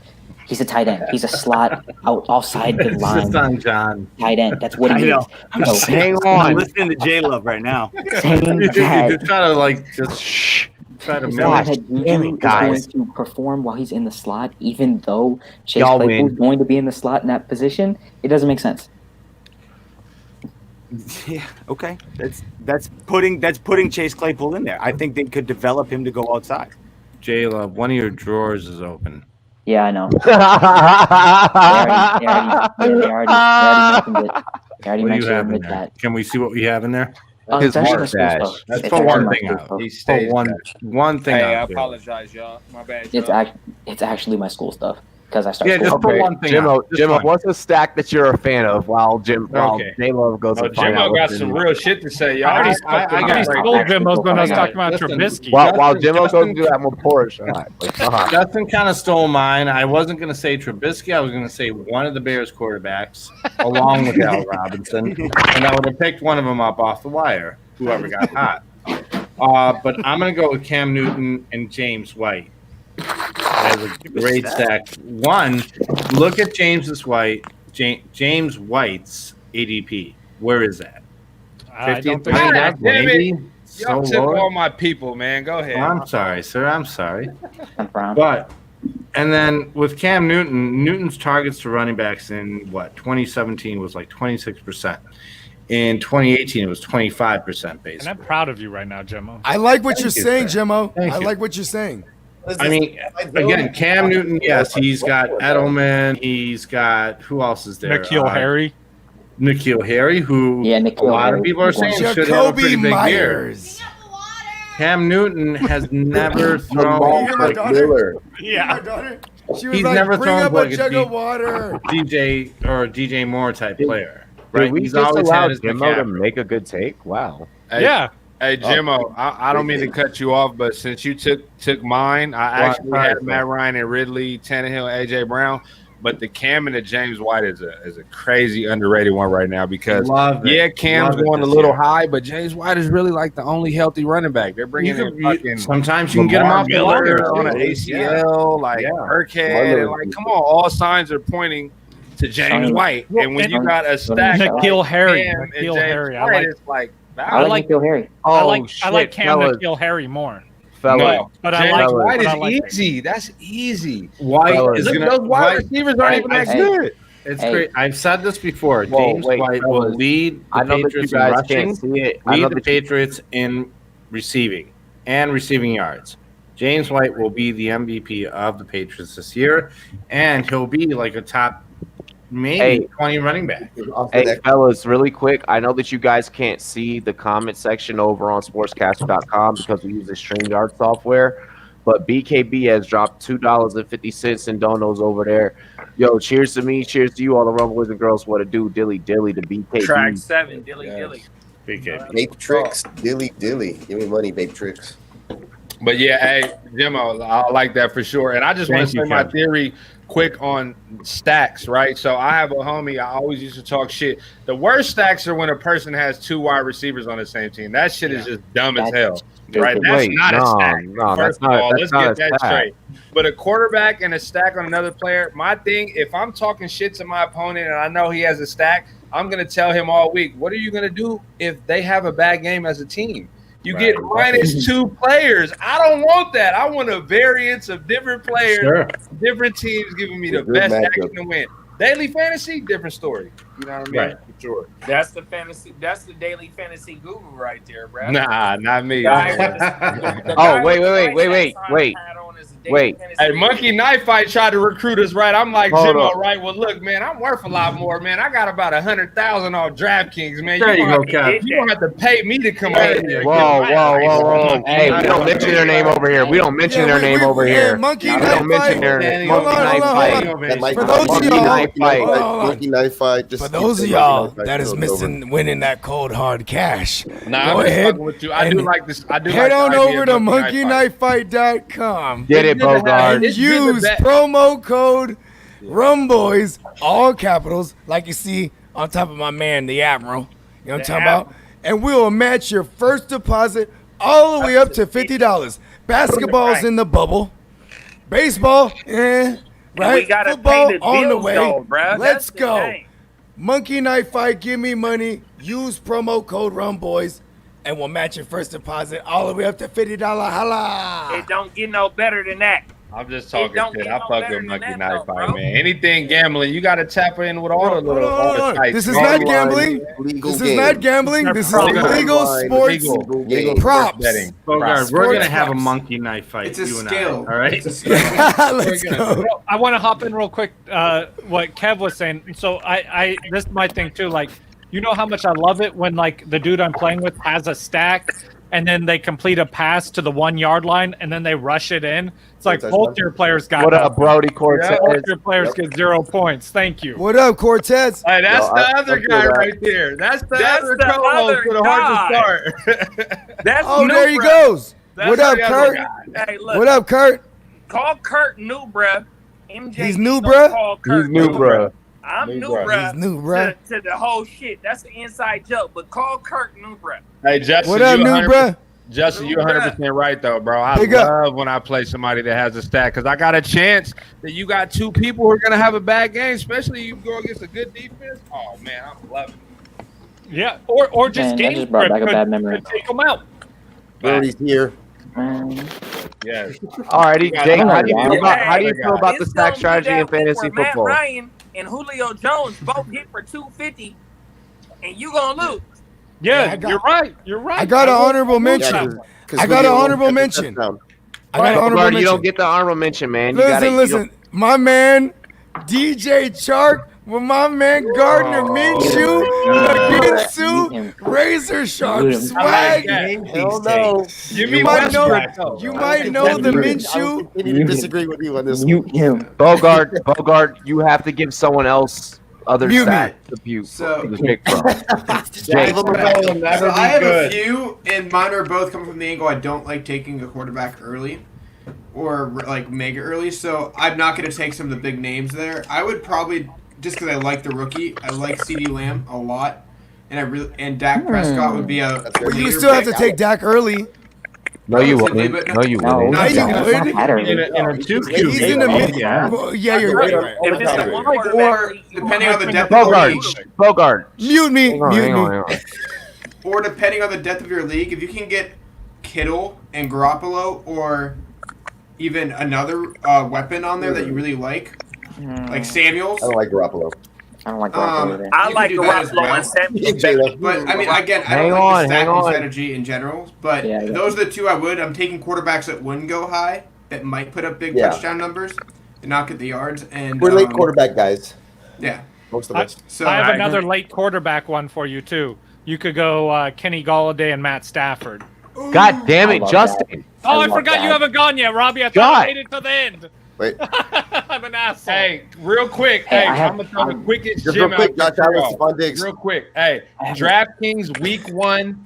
He's a tight end. He's a slot outside the line. It's just on John. Tight end. That's what he I know. is. I'm, So, hang on. I'm listening to J Love right now. saying You're that trying to like just try to saying milk. that Juju is going to perform while he's in the slot, even though Chase Claypool is going to be in the slot in that position, it doesn't make sense. Yeah, okay. That's putting Chase Claypool in there. I think they could develop him to go outside. J Love, one of your drawers is open. Yeah, I know. They already mentioned it. They already What do you mentioned have in it there? that. Can we see what we have in there? It's actually my school stuff. That's It's for actually one my thing school out. stuff. He stays One thing Hey, I out. apologize, y'all. My bad. It's y'all. it's actually my school stuff because I started. Yeah, just school. put one thing Jimmo, out. Just Jimmo, one. what's a stack that you're a fan of while Okay. J-Lo goes Oh, and find Jimmo out got what's in some it? real shit to say, y'all. I already got stole Jimmo's when I was talking about Listen, Trubisky. While Jimmo goes to do that, I'm gonna Porsche. All right, like, Justin kind of stole mine. I wasn't going to say Trubisky. I was going to say one of the Bears quarterbacks along with Al Robinson. And I would have picked one of them up off the wire, whoever got hot. But I'm going to go with Cam Newton and James White. That is a great stack. One, look at James White's ADP. Where is that? I don't 50th think round, God damn it. maybe? Y'all So took low? all my people, man. Go ahead. I'm sorry, sir. I'm sorry. I'm proud. But and then with Cam Newton, Newton's targets to running backs in 2017 was like 26%. In 2018, it was 25%, And basically. I'm proud of you right now, Jimmo. I like what you're Thank you, saying, sir. Jimmo. Thank I you. like what you're saying. I mean, again, Cam Newton, yes, he's got Edelman. He's got, who else is there? Nikhil Harry. Nikhil Harry, who Yeah, a Nikhil lot Harry. of people are saying should have a Jacoby pretty big year. Myers. Cam Newton has never You thrown hear my Like daughter? Miller. You hear my daughter? She was He's like, never bring thrown up like a a jug deep- of water. DJ or DJ Moore type player, Did right? we He's just always allow had his Jimmo to McCaffrey. make a good take? Wow. Hey, Yeah. Hey, Jimmo, I don't mean to cut you off, but since you took mine, I actually sorry, had sir. Matt Ryan and Ridley, Tannehill, AJ Brown. But the Cam and the James White is a crazy underrated one right now because Love it. yeah, Cam's Love it going a this little year. high, but James White is really like the only healthy running back. They're bringing in fucking sometimes you can get him Lamar off the Miller wire on an ACL, like Yeah. Burkhead, and like come on, all signs are pointing to James White. And when you got a stack Nikhil like Harry. Cam and Nikhil James Harry. White, it's like I like Nikhil Harry. I Oh, like shit, Cam fellas. Nikhil Harry more. Fellas. No, But I James like White but I is like it. easy. That's easy. White Fellas. is Look, gonna. those wide White, receivers aren't even that good. It's Hey. great. I've said this before. Whoa, James wait, White fellas. will lead the I know that you Patriots in guys rushing, can't see it. I know lead the that you- Patriots in receiving and receiving yards. James White will be the MVP of the Patriots this year, and he'll be like a top maybe Hey. 20 running back. Hey, fellas, really quick. I know that you guys can't see the comment section over on sportscaster.com because we use the StreamYard software, but BKB has dropped $2.50 in donos over there. Yo, cheers to me. Cheers to you, all the Rumble Boys and Girls. What to do? Dilly Dilly to BKB. Track 7, Dilly Dilly. Babe Tricks, Dilly Dilly. Give me money, Babe Tricks. But yeah, hey, Jimmo, I like that for sure. And I just want to Thank say you, my Kevin. theory quick on stacks, right? So I have a homie, I always used to talk shit. The worst stacks are when a person has two wide receivers on the same team. That shit is just dumb as hell. Right? That's Wait, not a no, stack. no, First that's not- of all, that's let's not get a that stack. straight. But a quarterback and a stack on another player, my thing, if I'm talking shit to my opponent and I know he has a stack, I'm going to tell him all week, what are you going to do if they have a bad game as a team? You get minus 2 players. I don't want that. I want a variance of different players, Sure. different teams giving me the Good best matchup. action to win. Daily fantasy, different story. You know what I mean? Right. For sure. That's the fantasy. That's the daily fantasy guru right there, bro. Nah, not me. Guy with the Oh, guy wait, with the wait, right wait, wait, hat wait. on is a daily Wait. fantasy Hey, guru. Monkey Knife Fight tried to recruit us, right? I'm like, Hold Jimmo, up. right? Well, look, man, I'm worth a lot more, man. I got about 100,000 on DraftKings, man. There you gonna go, have to- Kev. You don't have to pay me to come There over you here. go. Whoa, whoa, whoa, whoa. Hey, we don't mention their name over here. We don't mention their name over here. Monkey We Knife don't mention Fight. their Standing Monkey Hold on, Knife hold on, Fight. hold on. That might For those of Monkey y'all, Knife Fight. hold on, hold on. Monkey Knife Fight. Just For keep those saying of y'all Monkey Knife that is Fight missing winning that cold hard cash, Nah, go I'm just ahead fucking with you. I do and like this. I do head like the on idea over of to Monkey Knife Fight. monkeyknifefight.com Get it, It's good to have- Bogart. and It's good to use bet. promo code Rumboyz, all capitals, like you see on top of my man, the Admiral. You know what I'm talking about? And we'll match your first deposit all the way up to $50. Basketball's in the bubble. Baseball, right? we gotta Football pay the on the bills, way. though, bruh. Let's That's the go. thing. Monkey Knife Fight, give me money. Use promo code Rumboyz, and we'll match your first deposit all the way up to $50. Holla! It don't get no better than that. I'm just talking don't shit. get I no fuck better with than Monkey that, Knife though, Fight, bro. man. Anything gambling, you got to tap in with all the little all the sites. This is man. not gambling. This is not gambling. This is legal sports Legal props. betting. Bogart, we're Sports gonna have a props. monkey knife fight. It's a you and skill. I, all right. It's a skill. Let's go. I want to hop in real quick. What Kev was saying. So I this is my thing too. Like, you know how much I love it when like the dude I'm playing with has a stack, and then they complete a pass to the 1 yard line, and then they rush it in. It's like both your players got. What up, Brody Cortez? Both your players get 0 points. Thank you. What up, Cortez? Hey, that's Yo, the I other feel guy that. right there. That's the other the co-host other to the hard to guy. start. That's Oh, there he Nubra. goes. That's What up, the other Kurt? guy. Hey, look. What up, Kurt? Call Kurt new, bruh. MJ He's new, don't bruh? call Kurt He's new, bro. I'm New, new, bruh. bruh. He's new, bruh. To the whole shit. That's an inside joke. But call Kurt new, bruh. Hey, Justin, What up, you new 100%, bruh? Justin, you're 100% right though, bro. I Big up. love when I play somebody that has a stack because I got a chance that you got two people who are gonna have a bad game, especially you go against a good defense. Oh man, I'm loving it. Yeah, or just Man, that game just brought back a script bad memory. could take them out. Brody's here. Yes. Alrighty, Jake. How do you feel about the It's stack gonna strategy be in that week fantasy where Matt football? Ryan and Julio Jones both hit for 250, and you gonna lose. Yeah, I got- you're right. You're right. I got an honorable Yeah, mention. 'cause I got Julio an won't honorable get the mention. touchdown. I got an honorable Bogart, you mention. don't get the honorable mention, man. You gotta, Listen. My man, DJ Chark, with my man Gardner Minshew, Ginsu, razor sharp swag. Hell no. You might know the Minshew. I need to disagree with you on this. Mute him. Bogart, you have to give someone else other Mute me. stats to view. So- to pick from. Jake, So I have a few, and mine are both coming from the angle I don't like taking a quarterback early, or like mega early. So I'm not going to take some of the big names there. I would probably, just because I like the rookie, I like CeeDee Lamb a lot, and Dak Prescott would be a. But you still have to take Dak early. No, you Relatively, wouldn't. but No, you No, wouldn't. No, you that's would. not matter. in a two He's in the mid. yeah. Well, yeah, you're right. If it's the one quarterback Or league, you depending on the want- depth of the Bogart, league, Bogart. Mute me. Hang on, Mute hang on, me. hang on. or depending on the depth of your league, if you can get Kittle and Garoppolo, or even another weapon on there that you really like Samuels. I don't like Garoppolo. I don't like Garoppolo either. I You like can do that as Garoppolo well. and Samuel. Jalen. But I mean, again, I Hang don't on, like the hang stacking on. strategy in general. But Yeah, I got those are the two I would. I'm taking quarterbacks that wouldn't go high, that might put up big Yeah. touchdown numbers and not get the yards. And We're late quarterback guys. Yeah. Most of us. So I have another late quarterback one for you too. You could go Kenny Galladay and Matt Stafford. God damn I it, love Justin. Oh, I love forgot you that. haven't gone yet, Robbie. I thought God. I waited till the end. Wait. I'm an asshole. Hey, real quick. Hey, Hey, I have- I'm gonna throw the quickest Just gym real quick, out Josh there. Allen, Stephon Diggs. Real quick. Hey, I have- DraftKings week 1.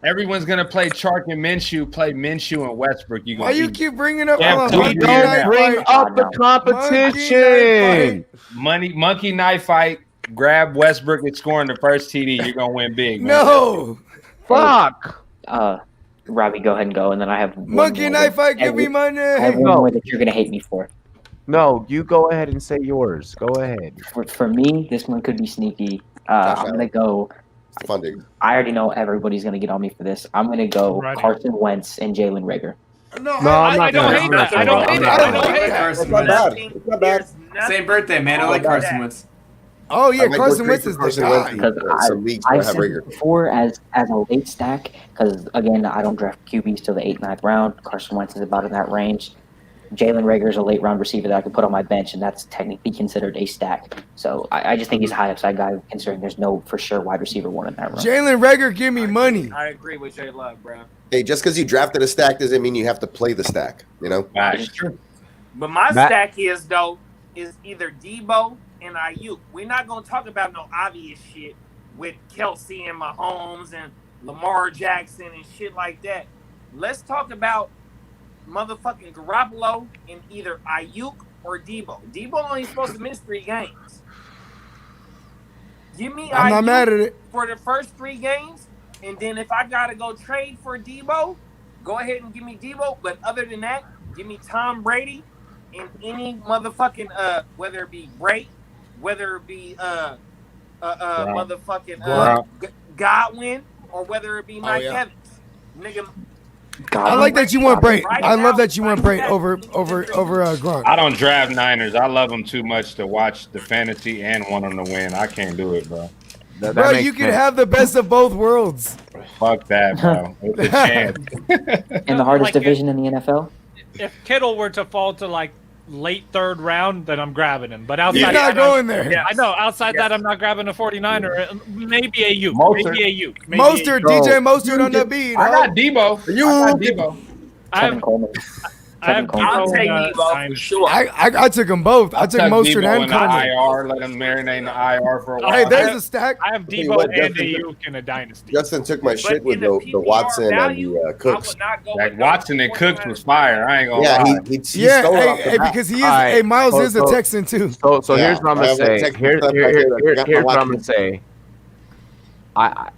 Everyone's gonna play Chark and Minshew. Play Minshew and Westbrook. You Why gonna you eat keep bringing up Yeah, all don't Monkey bring Knife Fight? up the competition. monkey knife fight. Grab Westbrook and scoring the first TD. You're gonna win big. Man. No. Fuck. Robbie, go ahead and go, and then I have one Monkey more Knife that- Fight, give me my I have name. one more that you're gonna hate me for. No, you go ahead and say yours. Go ahead. For me, this one could be sneaky. I'm gonna go. Stephon Diggs. I already know everybody's gonna get on me for this. I'm gonna go Ready. Carson Wentz and Jalen Rager. No, I'm I not don't gonna- hate that. I don't hate it. I I don't don't like hate it. Carson It's not Wentz. bad. It's not bad. Same birthday, man. I like Carson Wentz. Oh yeah, I might go Carson trade Wentz for is the Carson guy. Wentz Because in some leagues I where I have said Rager. before as a late stack, because again I don't draft QBs till the 8th, 9th round. Carson Wentz is about in that range. Jalen Rager is a late round receiver that I could put on my bench, and that's technically considered a stack. So I just think he's a high upside guy, considering there's no for sure wide receiver one in that round. Jalen Rager, give me money. I agree with J Love, bro. Hey, just because you drafted a stack doesn't mean you have to play the stack. You know. That's true. But my Matt- stack is either Debo and Ayuk. We're not gonna talk about no obvious shit with Kelsey and Mahomes and Lamar Jackson and shit like that. Let's talk about motherfucking Garoppolo and either Ayuk or Debo. Debo only supposed to miss 3 games. Give me I'm not Ayuk mad at it. for the first 3 games, and then if I gotta go trade for Debo, go ahead and give me Debo. But other than that, give me Tom Brady and any motherfucking whether it be Bray, whether it be motherfucking Godwin, or whether it be Mike Evans. Nigga. I like that you want Bray. I love that you want Bray over Gronk. I don't draft Niners. I love them too much to watch the fantasy and want them to win. I can't do it, bro. Bro, you can have the best of both worlds. Fuck that, bro. It's a chance. In the hardest division in the NFL? If Kittle were to fall to like late third round, then I'm grabbing him. But outside you're not going there. Yeah, I know. Outside that, I'm not grabbing a 49er. Maybe a Uke. Maybe a Uke. Mostert, DJ Mostert on the beat. I got Debo. I'll take Debo for sure. I took them both. I took Mostert and Coleman. IR, let him marinate in the IR for a while. Hey, there's a stack. I have Debo and a Uke in a dynasty. Justin took my shit with the Watson and the Cooks. Like Watson and Cooks was fire. I ain't gonna lie. He stole it off the bat. Because he is. Hey, Miles is a Texan too. So here's what I'm gonna say. Here's what I'm gonna say.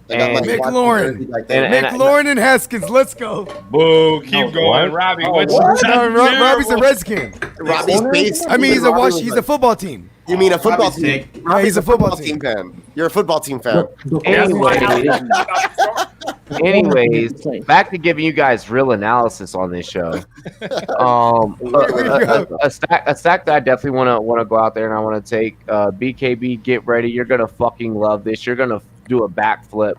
McLaurin and Haskins, let's go. Boo, keep going, Robbie. Robbie's a Redskin. Robbie's base. I mean, he's a football team. You mean a football team? Yeah, he's a football team fan. You're a football team fan. Anyways, back to giving you guys real analysis on this show. A stack that I definitely want to go out there and I want to take. BKB, get ready. You're gonna fucking love this. You're gonna do a backflip.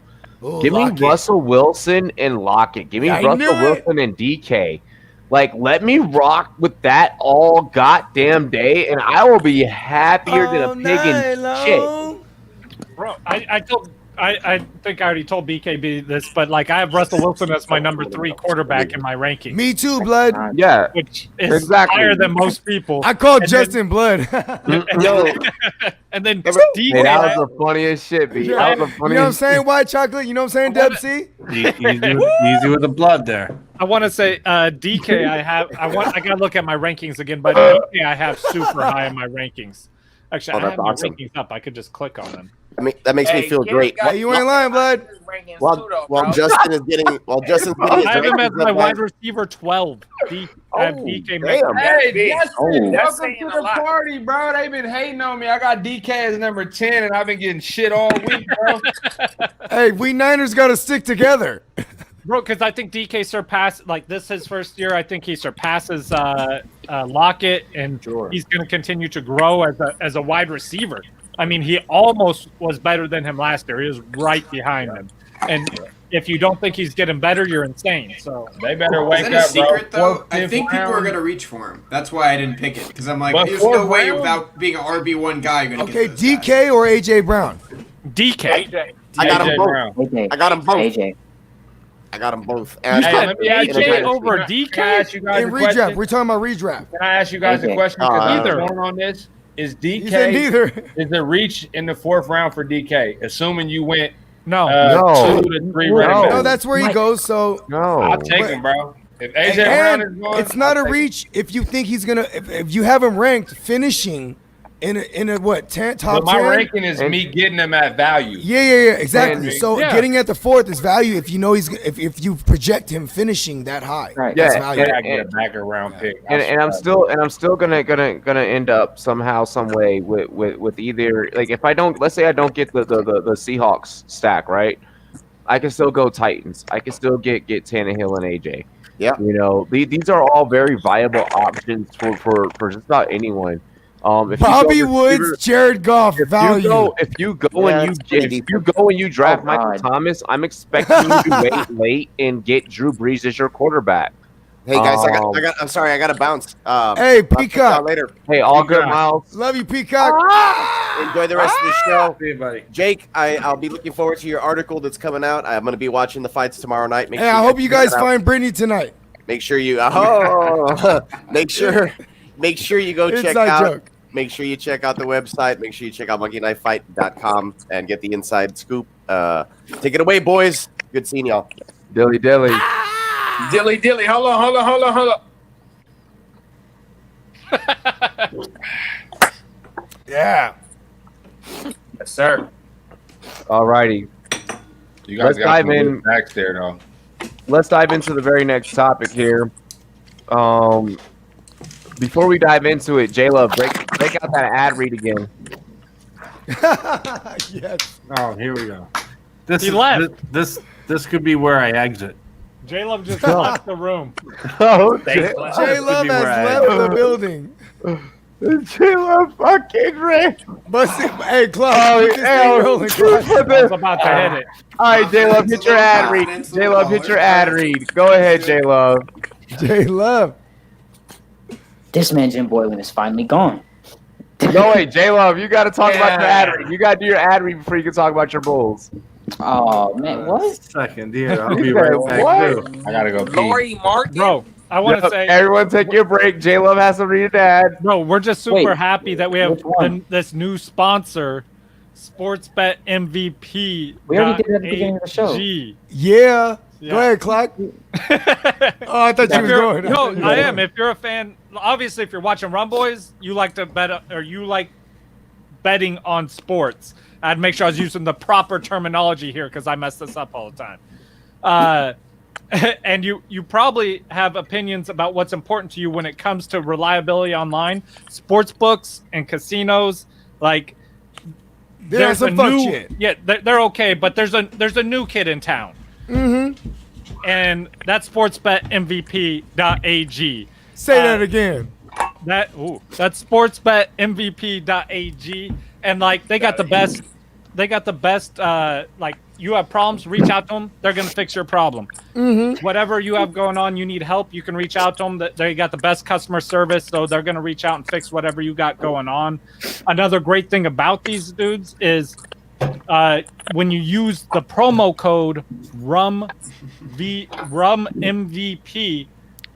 Give me Russell Wilson and Lockett. Give me Russell Wilson and DK. Like, let me rock with that all goddamn day, and I will be happier than a pig in shit. Bro, I think I already told BKB this, but like I have Russell Wilson as my number 3 quarterback in my ranking. Me too, Blood. Yeah, which is higher than most people. I called Justin Blood. And then DK, that was the funniest shit, B. Yeah. You know what I'm saying? White chocolate. You know what I'm saying, Deb C? Easy with the blood there. I want to say DK. I gotta look at my rankings again, but DK I have super high in my rankings. Actually, I have my rankings up. I could just click on them. I mean, that makes me feel great. Hey, you ain't lying, Blood. While Justin's getting his I have him as my wide receiver 12. I have DK. Hey, Justin, welcome to the party, bro. They've been hating on me. I got DK as number 10, and I've been getting shit all week, bro. Hey, we Niners got to stick together. Bro, because I think DK surpassed, like, this his first year. I think he surpasses Lockett, and he's going to continue to grow as a wide receiver. I mean, he almost was better than him last year. He was right behind him. And if you don't think he's getting better, you're insane. So they better wake up, Is that a secret, bro? though? I think people are going to reach for him. That's why I didn't pick it. Because I'm like, there's no way without being an RB1 guy you're going to get this DK or AJ Brown? DK. I got them both. AJ. I got them both. AJ. I got them both. Hey, let me AJ over DK. In redraft. We're talking about redraft. Can I ask you guys a question? Either on this is DK is a reach in the 4th round for DK, assuming you went 2 to 3 rounds. No, that's where he goes. So I'll take him, bro. If AJ Brown is going, it's not a reach if you think he's gonna. If you have him ranked finishing in a what 10 top 10. But my ranking is me getting him at value. Yeah, exactly. So getting at the 4th is value if you know he's if you project him finishing that high. Right. That's Yeah, value. I get a backer round pick. And I'm still gonna end up somehow, some way with either, like, if I don't, let's say I don't get the Seahawks stack, right? I can still go Titans. I can still get Tannehill and AJ. Yeah. You know, these are all very viable options for just about anyone. If Bobby Woods, Jared Goff, value. If you go and you draft Michael Thomas, I'm expecting you to wait late and get Drew Brees as your quarterback. Hey guys, I'm sorry, I got to bounce. Hey, Peacock. Later. Hey, all good, Miles. Love you, Peacock. Enjoy the rest of the show. See you, buddy. Jake, I'll be looking forward to your article that's coming out. I'm going to be watching the fights tomorrow night. Hey, I hope you guys find Brittany tonight. Make sure you make sure you go check Inside out. joke. Make sure you check out the website. Make sure you check out monkeyknifefight.com and get the inside scoop. Take it away, boys. Good seeing y'all. Dilly. Dilly. Hold on. Yeah. Yes, sir. All righty. You guys Let's got dive some in. good facts there, though. let's dive into the very next topic here. Before we dive into it, J-Love, break out that ad read again. Yes. Oh, here we go. This He is left. this could be where I exit. J-Love just left the room. Oh, J-Love has left the building. J-Love fucking ran. But hey, Clark, you can rolling, Clark. I was about to hit it. All right, J-Love, hit your ad read. J-Love, hit your ad read. Go ahead, J-Love. J-Love. This man Jim Boylan is finally gone. No, wait, J-Love, you got to talk about your ad read. You got to do your ad read before you can talk about your Bulls. Oh man, what? Second, yeah, I'll be right back too. I gotta go pee. Lori Martin. Bro, I want to say, everyone take your break. J-Love has to read an ad. bro, we're just super Wait, happy that we have which one? this new sponsor, Sportsbet MVP. We already did that at the beginning of the show. Yeah. Yeah. Go ahead, Clark. Oh, I thought you was going. No, I am. If you're a fan, obviously, if you're watching Rumboyz, you like to bet, or you like betting on sports. I'd make sure I was using the proper terminology here because I mess this up all the time. And you probably have opinions about what's important to you when it comes to reliability online. Sports books and casinos, like There's some fuck shit. Yeah, they're okay, but there's a new kid in town. Mm-hmm. And that's sportsbetmvp.ag. Say that again. That's sportsbetmvp.ag, and like they got the best. Like you have problems, reach out to them. They're gonna fix your problem. Mm-hmm. Whatever you have going on, you need help. You can reach out to them. They got the best customer service, so they're gonna reach out and fix whatever you got going on. Another great thing about these dudes is when you use the promo code RUMMVP,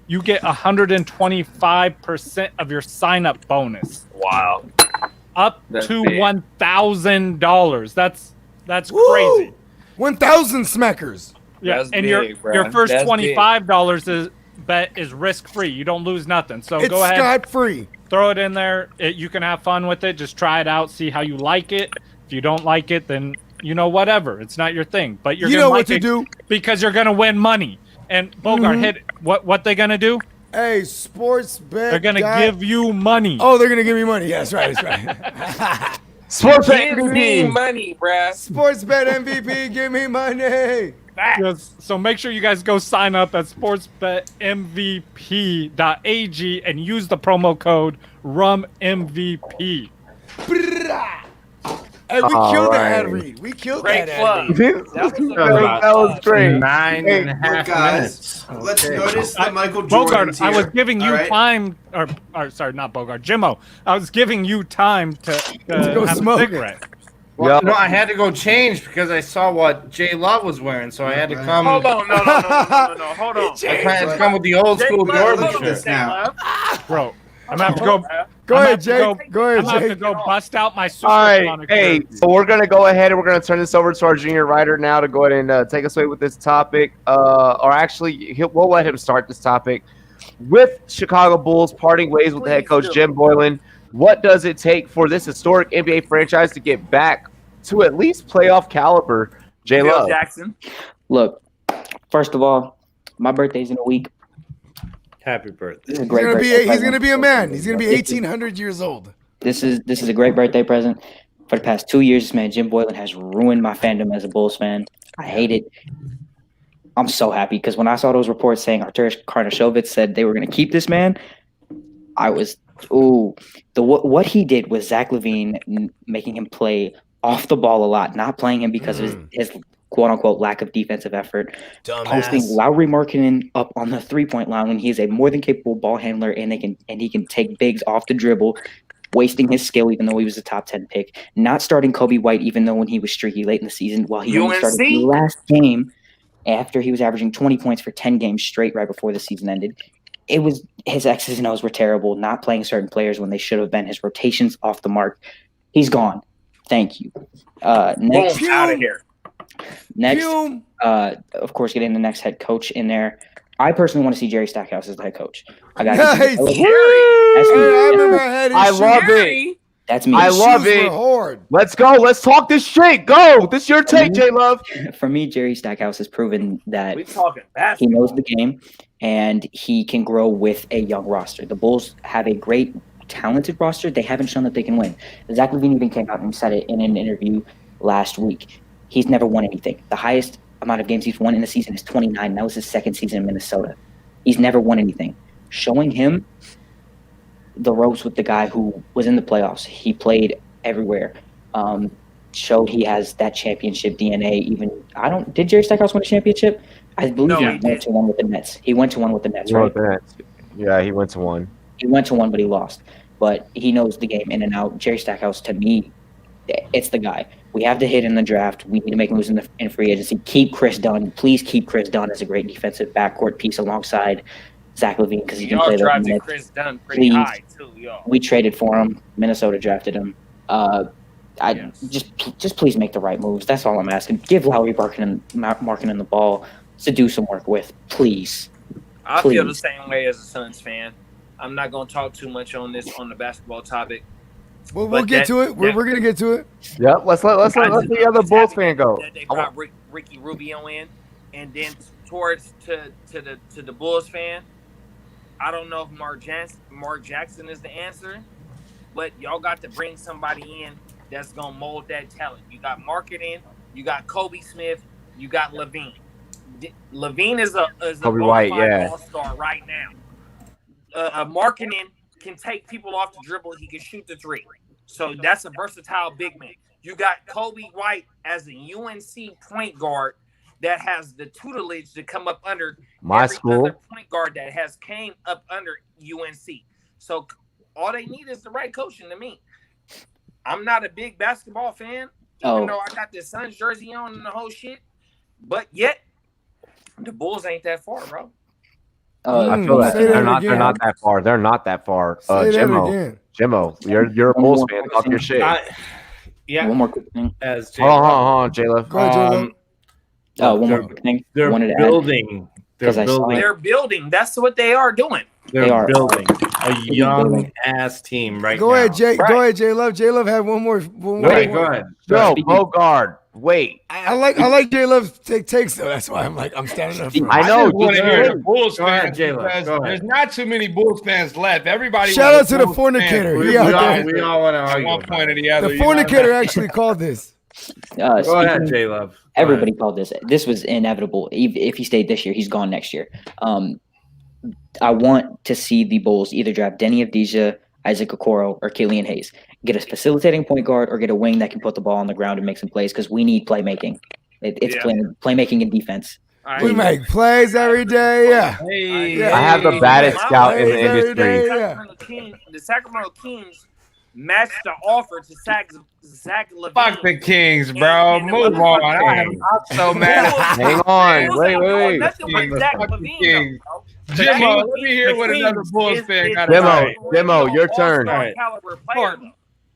you get 125% of your sign-up bonus. Wow. Up That's to big. $1,000. That's Woo! crazy. 1,000 smackers. Yeah, That's and big, your bruh. first That's $25 bet is risk-free. You don't lose nothing. So It's go ahead, scot-free. throw it in there. You can have fun with it. Just try it out, see how you like it. If you don't like it, then whatever. It's not your thing. But you're You gonna know like what to it do. because you're gonna win money. And Bogart Mhm. hit it. What they gonna do? Hey, sports bet. They're gonna guy- give you money. Oh, they're gonna give me money. Yes, right. That's right. Sports Give me MVP. money, bruh. Sports bet MVP. Give me money. So make sure you guys go sign up at sportsbetmvp.ag and use the promo code RUMMVP. Hey, we All killed right. that ad read. We killed Great that plug. ad read. That was great. 9.5 guys, minutes. let's Okay. notice the Michael Bogart, Jordan's I here. was giving you all right? time, or sorry, not Bogart, Jimmo. I was giving you time to go have smoke. a cigarette. Well, Yep. no, I had to go change because I saw what J Love was wearing, so I had to come. Hold on, no, hold on. I had to come with the old school Jordan Look at this shirt. now. Bro, I'm gonna have to go. Go I'm ahead, gonna have to Jake. Go ahead, I'm gonna have to Jake. go bust out my All supersonic. right, hey, so we're gonna go ahead and we're gonna turn this over to our junior writer now to go ahead and take us away with this topic. Or actually, we'll let him start this topic with Chicago Bulls parting ways with the head coach Jim Boylan. What does it take for this historic NBA franchise to get back to at least playoff caliber? J Bill Love. Jackson. Look, first of all, my birthday's in a week. Happy birthday. This is a He's great gonna be. birthday He's present. gonna be a man. He's gonna be 1,800 years old. This is a great birthday present. For the past 2 years, man, Jim Boylan has ruined my fandom as a Bulls fan. I hate it. I'm so happy because when I saw those reports saying Arturas Karnisovas said they were going to keep this man, I was what he did with Zach LaVine, making him play off the ball a lot, not playing him because of his quote unquote lack of defensive effort. Posting Lowry Markkinen up on the 3-point line when he's a more than capable ball handler and he can take bigs off the dribble, wasting his skill even though he was a top 10 pick. Not starting Kobe White even though when he was streaky late in the season, while he only started the last game after he was averaging 20 points for 10 games straight right before the season ended. It was his X's and O's were terrible, not playing certain players when they should have been. His rotations off the mark. He's gone. Thank you. Next, Out of here. Next, of course, getting the next head coach in there. I personally want to see Jerry Stackhouse as the head coach. I got Nice. That's Hey, I remember I had his I shoe. love it. That's me. I love Shoes were it. hard. Let's go. Let's talk this shit. Go. This is your take, J Love. For me, Jerry Stackhouse has proven that We talking he basketball. knows the game and he can grow with a young roster. The Bulls have a great, talented roster. They haven't shown that they can win. Zach LaVine even came out and said it in an interview last week. He's never won anything. The highest amount of games he's won in a season is 29. That was his second season in Minnesota. He's never won anything. Showing him the ropes with the guy who was in the playoffs. He played everywhere. Showed he has that championship DNA. Did Jerry Stackhouse win a championship? I believe he went to one with the Nets. He went to one with the Nets, right? Yeah, he went to one. He went to one, but he lost. But he knows the game in and out. Jerry Stackhouse, to me, it's the guy. We have to hit in the draft. We need to make moves in free agency. Keep Chris Dunn. Please keep Chris Dunn as a great defensive backcourt piece alongside Zach LaVine because he can play those minutes. Chris Dunn pretty high too, y'all. We traded for him. Minnesota drafted him. Just please make the right moves. That's all I'm asking. Give Lowry Markkanen the ball to do some work with, please. I feel the same way as a Suns fan. I'm not going to talk too much on the basketball topic. Well, we'll get to it. We're gonna get to it. Yep. Let's let the other Bulls fan go. That they brought Ricky Rubio in, and then towards to the Bulls fan. I don't know if Mark Jackson is the answer, but y'all got to bring somebody in that's gonna mold that talent. You got Markkanen, you got Kobe Smith, you got LaVine. LaVine is a Kobe White, all-star right now. Markkanen can take people off the dribble. He can shoot the three. So that's a versatile big man. You got Kobe White as a UNC point guard that has the tutelage to come up under my school. Other point guard that has came up under UNC. So all they need is the right coaching to me. I'm not a big basketball fan, even though I got the Suns jersey on and the whole shit. But yet, the Bulls ain't that far, bro. I feel that they're not that far. They're not that far. Jimmo, you're a Bulls fan. Talk your shit. One more quick thing. Hold on, J-Lo. One more quick thing. They're building. They're building. That's what they are doing. They're building a young ass team right now. Go ahead, J Love. J Love had one more. Go ahead. No, Bogard. Wait. I like J Love's takes though. That's why I'm standing up for him. I know. I want to hear the Bulls Go ahead, fans J-Lo. because Go ahead. there's not too many Bulls fans left. Everybody. Shout was out to a the Bulls fornicator. fan. We all want to At argue. one point or the other. The fornicator actually called this. Go ahead, J Love. Everybody called this. This was inevitable. If he stayed this year, he's gone next year. I want to see the Bulls either draft Denny Avdija, Isaac Okoro, or Killian Hayes. Get a facilitating point guard or get a wing that can put the ball on the ground and make some plays because we need playmaking. It's playmaking and defense. We make plays every day. Yeah. I have the baddest scout in the industry. The Sacramento Kings matched the offer to Zach LaVine. Fuck the Kings, bro. Move on. I'm so mad. Hang on. Wait. Nothing with Zach LaVine, though. Jimmo, let me hear what another Bulls fan got to say. Demo, your turn.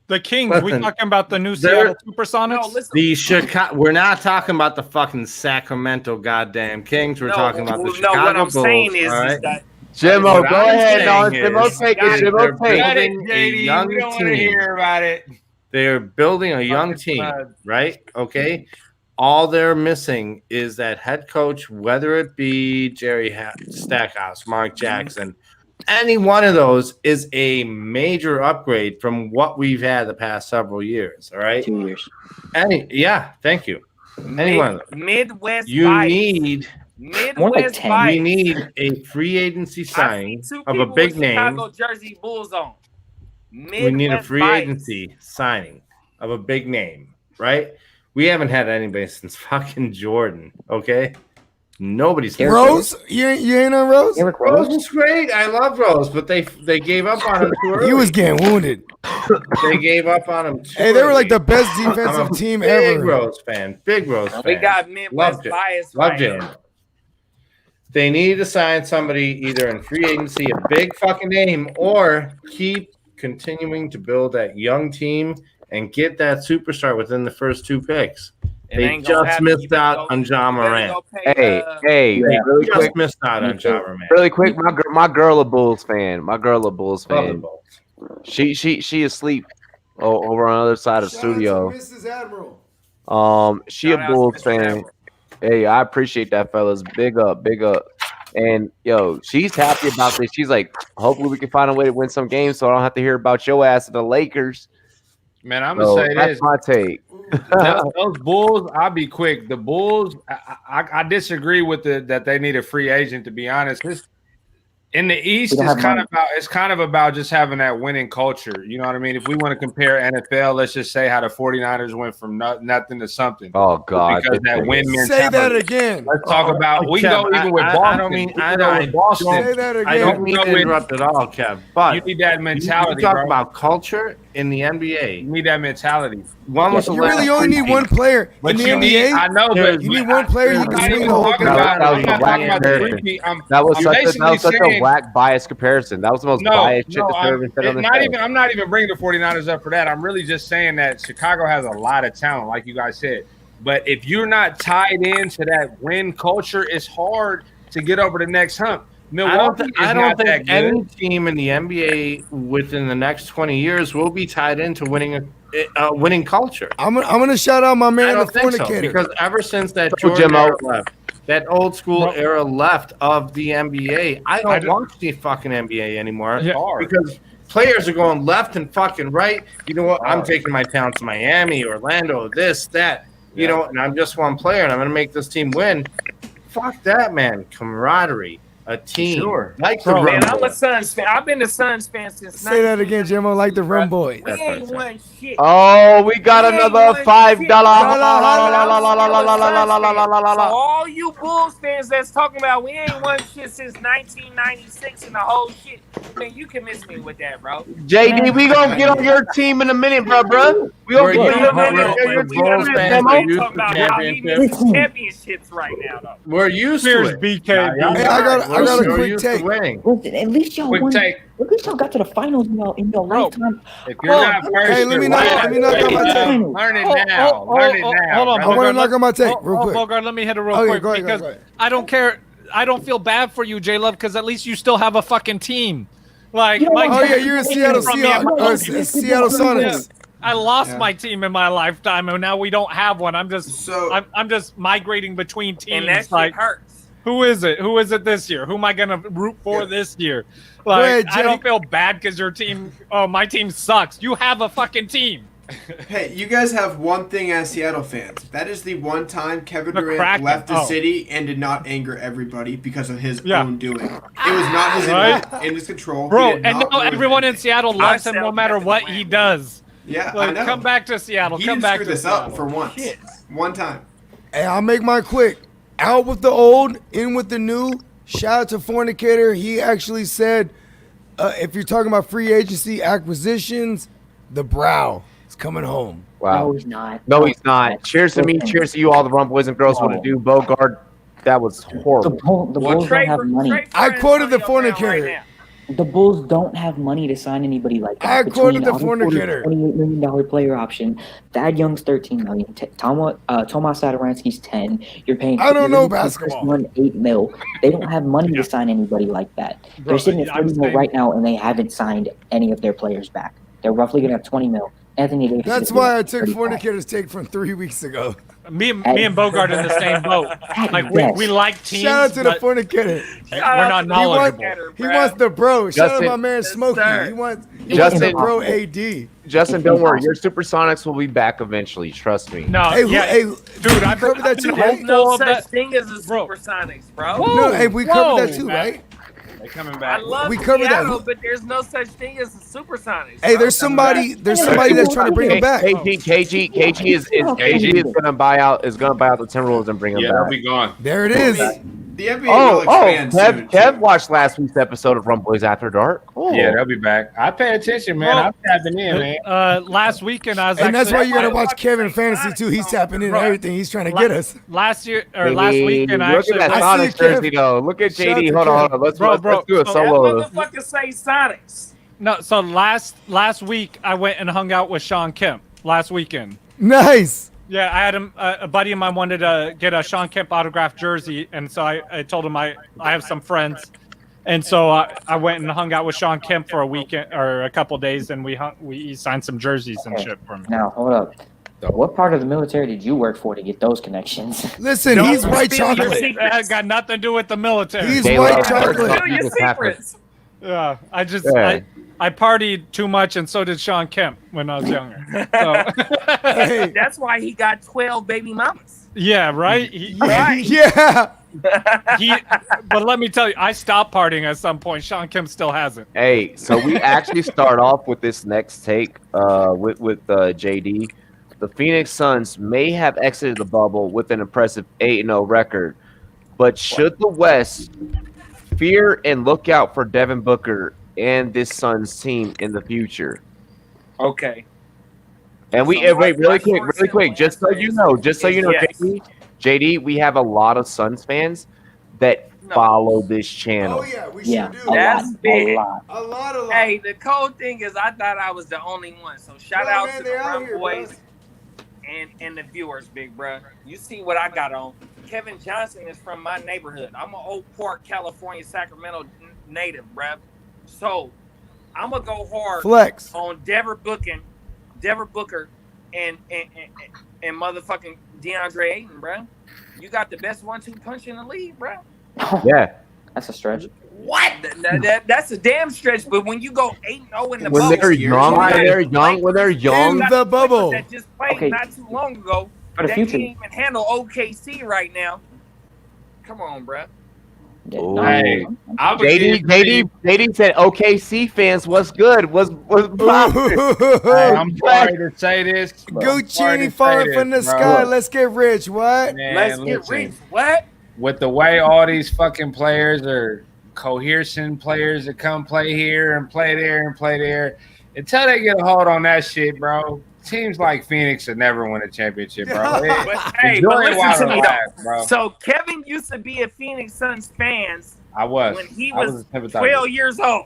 The Kings, we talking about the new Seattle Supersonics? The Chicago. We're not talking about the fucking Sacramento goddamn Kings. We're talking about the Chicago what I'm Bulls. saying is that Jimmo, go ahead. No, Jimmo, take it. Jimmo, take Building a young We don't want to hear team. about it. They're building a young team, right? Okay. All they're missing is that head coach, whether it be Jerry Stackhouse, Mark Jackson, any one of those is a major upgrade from what we've had the past several years. All right. 2 years. Thank you. Any one of them. Midwest. You bias. need More like Midwest. 10. bias. we need a free agency signing of a big name. Chicago jersey Bulls on. We need a free agency signing of a big name, right? We haven't had anybody since fucking Jordan. Okay. Nobody's Rose. You ain't on Rose. Rose was great. I love Rose, but they gave up on him too early. He was getting wounded. They gave up on him too Hey, they were like the early. best I'm defensive a team big ever. Rose fan. Big Rose fan. We got Midwest bias. Love right Jalen. now. They need to sign somebody either in free agency, a big fucking name, or keep continuing to build that young team and get that superstar within the first 2 picks. They just missed out on John Morant. Hey, They really just quick. missed out on John Morant. Really quick, my girl a Bulls fan. She asleep. over on the other side of the Shout out studio. to Mrs. Admiral. She a Bulls fan. Hey, I appreciate that, fellas. Big up, big up. And yo, she's happy about this. She's like, hopefully we can find a way to win some games, so I don't have to hear about your ass and the Lakers. Man, I'm gonna say that's this. my take. Those Bulls, I'll be quick. The Bulls, I disagree with that they need a free agent. To be honest, in the East, it's kind of about just having that winning culture. You know what I mean? If we want to compare NFL, let's just say how the 49ers went from nothing to something. Oh God! Because that win mentality. Say that again. Let's talk about. We can go even with Boston. I don't mean Boston. Say that again. I don't mean to interrupt at all, Kev. But you need that mentality. You talk bro. about culture in the NBA. You need that mentality. You really only need one player in the NBA. I know, but you need one player. You can swing the whole thing. That was such a whack biased comparison. That was the most biased shit that's ever been said on the show. I'm not even bringing the 49ers up for that. I'm really just saying that Chicago has a lot of talent, like you guys said. But if you're not tied into that win culture, it's hard to get over the next hump. I don't think any team in the NBA within the next 20 years will be tied into winning culture. I'm gonna shout out my man, the think so, fornicator. because ever since that Jordan era left, that old school era left of the NBA, I don't watch the fucking NBA anymore because players are going left and fucking right. You know what? I'm taking my town to Miami, Orlando, this, that. You know, and I'm just one player, and I'm gonna make this team win. Fuck that, man. Camaraderie. A team. Sure. Like the man, Rumboyz. I'm a Suns fan. I've been a Suns fan since. Say that again, Jimmo. Like the Rumboyz. We ain't won shit. Oh, we got another $5. So all you Bulls fans that's talking about we ain't won shit since 1996 and the whole shit, man, you can miss me with that, bro. JD, we gonna get on your team in a minute, bro. We gonna get on your team in a minute, I'm talking about how he misses championships right now, though. We're used to it. BK. Hey, I got a quick take. Listen, at least y'all won. take. At least y'all got to the finals in your lifetime. If you're not first, Hey, let me knock on my take. Learn it now. Learn it now. Hold on, I want to knock on my take real quick. Bogart, let me hit it real Okay, quick go ahead, because go ahead. I don't care. I don't feel bad for you, J Love, because at least you still have a fucking team. Like, Oh yeah, you're in Seattle Sonics. I lost my team in my lifetime, and now we don't have one. I'm just migrating between teams. And that shit like, hurts. who is it? Who is it this year? Who am I gonna root for this year? Like, ahead, I don't feel bad because your team. Oh, my team sucks. You have a fucking team. Hey, you guys have one thing as Seattle fans. That is the one time Kevin Durant Kraken. left the Oh. city and did not anger everybody because of his Yeah. own doing. It was not his in his control. He Bro, did and not now ruin everyone in anything. Seattle loves him no matter what he does. Yeah, I Like, know. come back to Seattle. He Come didn't back screw to this Seattle. up for once. One time. Hey, I'll make mine quick. Out with the old, in with the new. Shout out to Fornicator. He actually said, if you're talking about free agency acquisitions, the Brow is coming home. Wow. No, he's not. No, he's not. Cheers to me. Cheers to you, all the Rumboyz and girls. What to do, Bogart? That was horrible. The Bulls don't have money. I quoted the Fornicator. The Bulls don't have money to sign anybody like that. I quoted the Between Otto Porter's Fornicator. $28 million player option. Thad Young's $13 million. Tomas Satoransky's 10. You're paying. I don't know you're paying basketball. Chris Dunn $8 million. They don't have money to sign anybody like that. They're sitting at $30 million right now, and they haven't signed any of their players back. They're roughly going to have $20 million. Anthony Davis. That's is why I getting took 35. Fornicator's take from 3 weeks ago. Me and Bogart in the same boat. Like we like teams. Shout out to the but Fornicator. we're not knowledgeable. He wants the bro. Shout out Justin- to my man Smokey. He wants Justin- the bro AD. Justin, don't worry. Your Supersonics will be back eventually. Trust me. No, Hey, dude, I I've covered that too, There's right? no such thing as a Supersonics, bro. No, hey, we covered that too, right? They coming I back. love We covered that. Seattle, but there's no such thing as a Supersonics. Hey, bro. there's somebody that's trying to bring him back. KG is gonna buy out the Timberwolves and bring him Yeah, back. they'll be gone. There it is. The NBA will expand soon. Kev watched last week's episode of Rumboyz After Dark. Oh. Yeah, they'll be back. I pay attention, man. I'm tapping in, man. Last weekend I was. And that's why actually- you gotta watch Kevin Fantasy too. He's tapping in everything. He's trying to get us. Last weekend I Look actually. at that I see Sonics it, Kev. jersey though. Look at Shout out JD. to Hold on. Let's do a That solo. motherfucker say Sonics. No, so last week I went and hung out with Sean Kemp last weekend. Nice. Yeah, I had him. A buddy of mine wanted to get a Sean Kemp autographed jersey, and so I told him I have some friends, And so I went and hung out with Sean Kemp for a weekend or a couple days, and we signed some jerseys and shit for me. Now hold up. What part of the military did you work for to get those connections? Listen, he's white chocolate. That got nothing to do with the military. He's white chocolate. Spill your secrets. Yeah, I partied too much, and so did Sean Kemp when I was younger. So. That's why he got 12 baby mamas. Yeah, right? Yeah. But let me tell you, I stopped partying at some point. Sean Kemp still hasn't. Hey, so we actually start off with this next take with JD. The Phoenix Suns may have exited the bubble with an impressive 8-0 record, but should the West fear and look out for Devin Booker and this Suns team in the future? Okay. And wait, really quick, just so you know, yes. JD, we have a lot of Suns fans that follow this channel. Oh yeah, we sure do. That's big. A lot. Hey, the cold thing is I thought I was the only one. So shout out to the Rumboyz and the viewers, big bruh. You see what I got on. Kevin Johnson is from my neighborhood. I'm an Oak Park, California, Sacramento native, bruh. So I'm gonna go hard Flex on Devin Booker and motherfucking DeAndre Ayton, bruh. You got the best 1-2 punch in the league, bruh. Yeah. That's a stretch. What? That's a damn stretch. But when you go 8-0 in the When bubble, they're young, in the bubble. That just played not too long ago. For the that future. can't even handle OKC right now. Come on, bruh. Hey, JD said OKC fans, what's good? Was Hey, I'm sorry to say this. Gucci falling from the sky. Let's get rich. What? Man, Let's get rich. What? With the way all these fucking players are coercing players to come play here and play there and play there, until they get a hold on that shit, bro. Teams like Phoenix would never win a championship, bro. But listen to me though. So Kevin used to be a Phoenix Suns fan when he was 12 years old.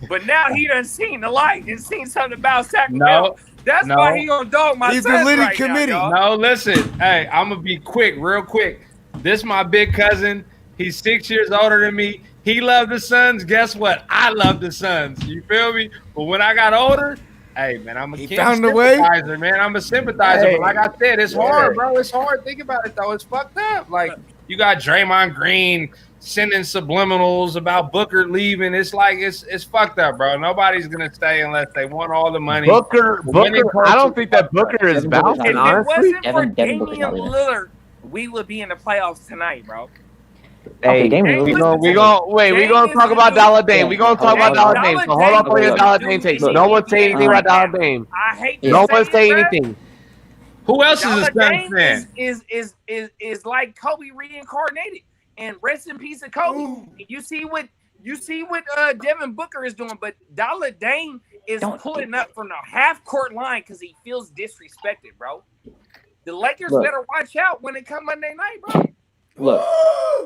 But now he done seen the light and seen something about Sacramento. That's why he gonna dog my Suns right committee. now, No, listen. Hey, I'm gonna be real quick. This my big cousin. He's 6 years older than me. He loved the Suns. Guess what? I love the Suns. You feel me? But when I got older, hey, man, I'm a sympathizer, man. I'm a sympathizer. But like I said, it's hard, bro. It's hard. Think about it, though. It's fucked up. Like, you got Draymond Green sending subliminals about Booker leaving. It's like, it's fucked up, bro. Nobody's going to stay unless they want all the money. Booker, I don't think that Booker is bouncing, honestly. If it wasn't for Damian Lillard, we would be in the playoffs tonight, bro. Hey, we gonna talk about Dollar Dame. We gonna talk about Dollar Dame. So hold on for your Dollar Dame takes. No one say anything about Dollar Dame. I hate. No one say anything. Who else is a Suns fan? Is like Kobe reincarnated. And rest in peace of Kobe. You see what Devin Booker is doing, but Dollar Dame is pulling up from the half court line because he feels disrespected, bro. The Lakers better watch out when it come Monday night, bro. Look,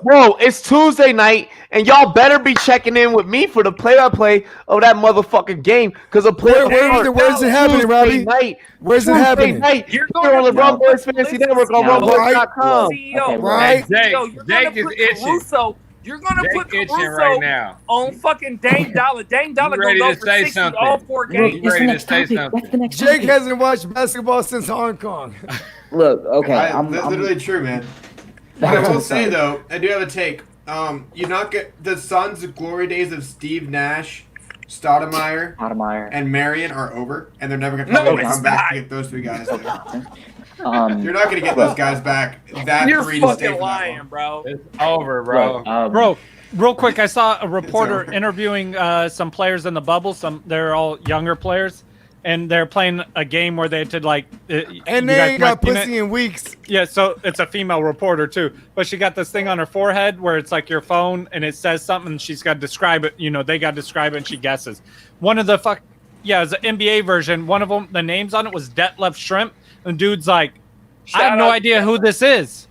bro, it's Tuesday night, and y'all better be checking in with me for the play-by-play of that motherfucking game. Because a player, where's it happening, Robbie? Where's it happening? Night, you're on the Rumboyz Fantasy Network on Rumboyz.com. Right? Jake is itching. You're gonna put Caruso right now on fucking Dame Dollar. Dame Dollar gonna go for 60 all 4 games. Ready to say something? Jake hasn't watched basketball since Hong Kong. Look, okay, that's literally true, man. What I will say though, I do have a take. You not get the Suns' glory days of Steve Nash, Stoudemire, and Marion are over, and they're never gonna come back to get those 3 guys. You're not gonna get those guys back. You're fucking lying, bro. It's over, bro. Bro, real quick, I saw a reporter interviewing some players in the bubble. They're all younger players, and they're playing a game where they had to and they ain't got pussy in weeks. Yeah, so it's a female reporter too, but she got this thing on her forehead where it's like your phone, and it says something. And she's got to describe it. They got to describe it, and she guesses. One of the it's an NBA version. One of them, the names on it was Detlef Shrimp. And dude's like, I have no idea who this is.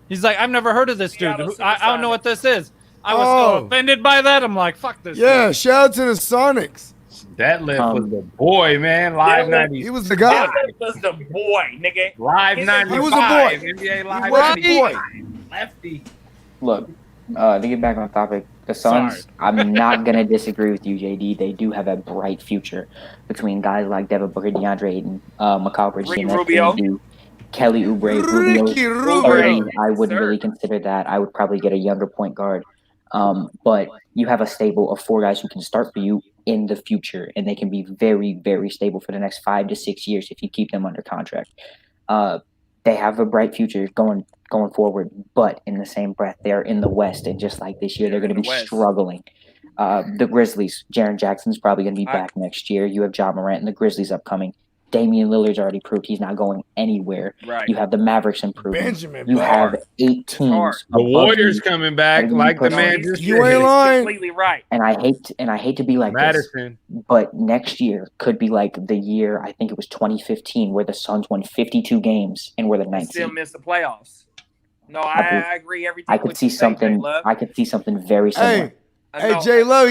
He's like, I've never heard of this dude. I don't know what this is. I was so offended by that. I'm like, fuck this. Yeah, shout out to the Sonics. Detlef was the boy, man. Live 90s. He was the guy. Detlef was the boy, nigga. Live 95. He was a boy. NBA Live he was a boy. Lefty. Look, to get back on topic, The Suns, I'm not going to disagree with you, JD. They do have a bright future between guys like Devin Booker, DeAndre Ayton, Mikal Bridges, Rubio, Kelly Oubre, Rubio. 30, I wouldn't really consider that. I would probably get a younger point guard. But you have a stable of 4 guys who can start for you in the future, and they can be very, very stable for the next 5 to 6 years if you keep them under contract. They have a bright future going forward, but in the same breath, they're in the West, and just like this year, they're going to be struggling. The Grizzlies, Jaren Jackson's probably going to be back next year. You have Ja Morant and the Grizzlies upcoming. Damian Lillard's already proved he's not going anywhere. Right. You have the Mavericks improving. Benjamin, you have 8 teams. The Warriors coming back, like the man just you ain't lying. Completely right. And I hate to be like Madison. this, but next year could be like the year, I think it was 2015, where the Suns won 52 games and were the 19th. Still missed the playoffs. No, I agree. Everything. I could see something. I could see something very similar. Hey, J Lo,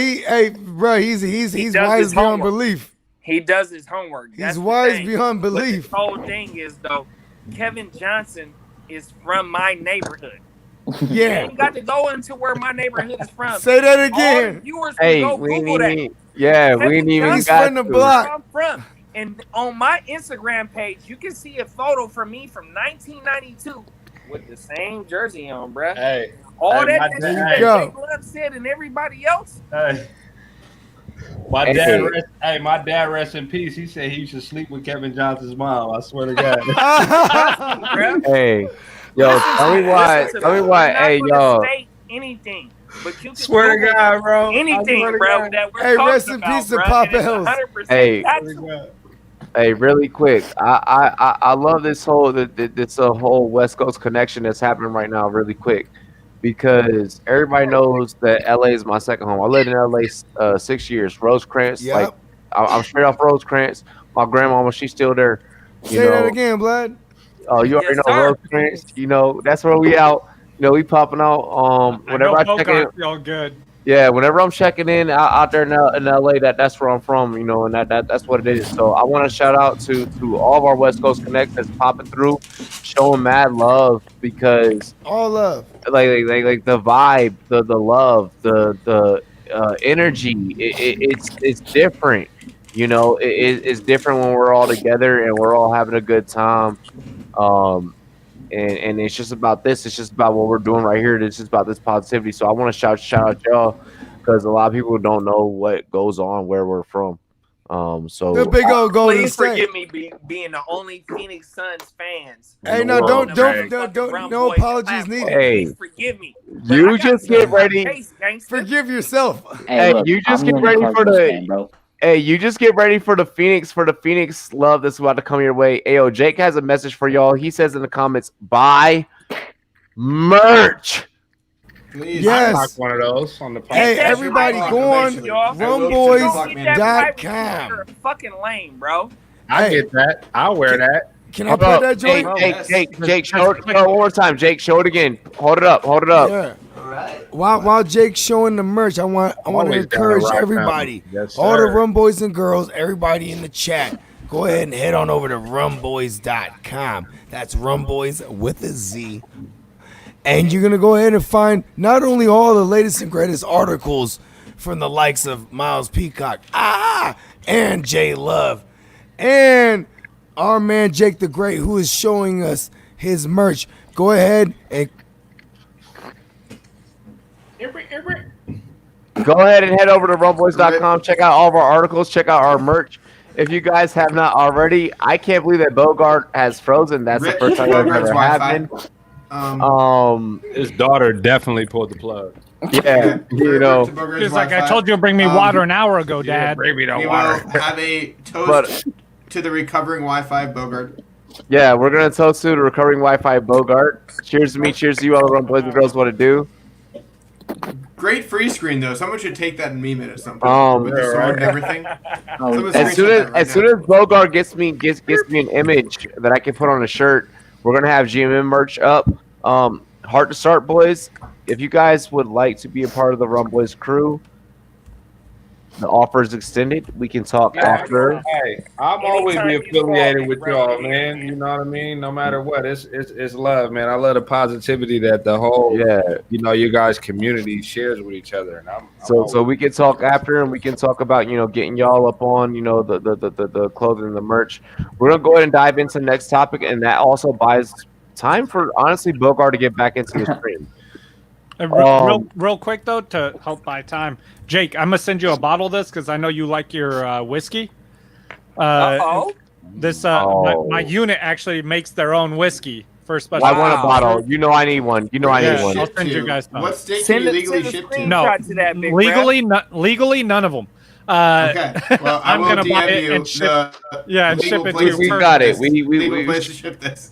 bro, he's wise beyond belief. He does his homework. He's wise beyond belief. But the whole thing is, though, Kevin Johnson is from my neighborhood. Yeah. You ain't got to go into where my neighborhood is from. Say that again. All the viewers can go Google that. Yeah, we ain't even got from the block. I'm from. And on my Instagram page, you can see a photo from me from 1992 with the same jersey on, bruh. Hey. All hey, that shit that Jay Love said and everybody else. Hey. My dad rest in peace. He said he should sleep with Kevin Johnson's mom. I swear to God. Hey, yo, tell me why. Hey, yo. Anything, but you can swear to God, bro. Anything, bro. That we're hey, talking rest in about, peace to bro, Papa Hills. Hey, really quick. I love this whole whole West Coast connection that's happening right now. Really quick. Because everybody knows that LA is my second home. I lived in LA 6 years. Rosecrans, like I'm straight off Rosecrans. My grandmama, she's still there. Say that again, blood. Oh, you already know Rosecrans. You know that's where we out. You know we popping out. Whenever I check in, feel good. yeah, whenever I'm checking in out there in LA, that's where I'm from. You know, and that's what it is. So I want to shout out to all of our West Coast connects that's popping through, showing mad love because all love. Like the vibe, the love, the energy. It's different, you know. It's different when we're all together and we're all having a good time. And it's just about this. It's just about what we're doing right here. It's just about this positivity. So I want to shout out y'all because a lot of people don't know what goes on where we're from. So the big old Golden Please State. forgive me being the only Phoenix Suns fans. Hey, no, don't, no apologies needed. Hey, please forgive me. You just get ready. Forgive yourself. Hey, look, you just get ready for the. Hey, you just get ready for the Phoenix love that's about to come your way. Ayo, Jake has a message for y'all. He says in the comments, buy merch. Please. Yes. I'll one of those on the podcast. Hey, everybody go on Rumboyz.com. Fucking lame, bro. I get that. I'll wear that. Can I play that joint? Jake, show it one more time. Jake, show it again. Hold it up. Yeah. While Jake's showing the merch, I want to encourage everybody, all the Rumboyz and girls, everybody in the chat, go ahead and head on over to Rumboyz.com. That's Rumboyz with a Z. And you're going to go ahead and find not only all the latest and greatest articles from the likes of Miles Peacock, and Jay Love, and our man Jake the Great, who is showing us his merch. Go ahead and go ahead and head over to Rumboyz.com. Check out all of our articles. Check out our merch. If you guys have not already, I can't believe that Bogart has frozen. That's the first time that's ever happened. His daughter definitely pulled the plug. Yeah, you know. She's like, I told you to bring me water an hour ago, Dad. Bring me no We water. will have a toast to the recovering Wi-Fi Bogart. Yeah, we're gonna toast to the recovering Wi-Fi Bogart. Cheers to me. Cheers to you, all the Rumboyz and girls. What it do? Great free screen though. Someone should take that and meme it at some point with the sword and everything. As soon as Bogart gets me an image that I can put on a shirt, we're gonna have GMM merch up. Heart to start, boys. If you guys would like to be a part of the Rumboyz crew, the offer is extended. We can talk after. Hey, I'm always be affiliated with y'all, man. You know what I mean? No matter what, it's love, man. I love the positivity that the whole, you guys community shares with each other. And I'm So we can talk after, and we can talk about getting y'all up on the clothing and the merch. We're gonna go ahead and dive into the next topic, and that also buys time for honestly Bogart to get back into the stream. Real quick though, to help buy time, Jake, I'm gonna send you a bottle of this because I know you like your whiskey. This my unit actually makes their own whiskey for special. I want a bottle. I need one. I need one. I'll send you guys some. What state can you legally ship to? No, legally none of them. Okay. Well, I'm gonna buy it and ship. And ship it to you. We got it. We place to ship this.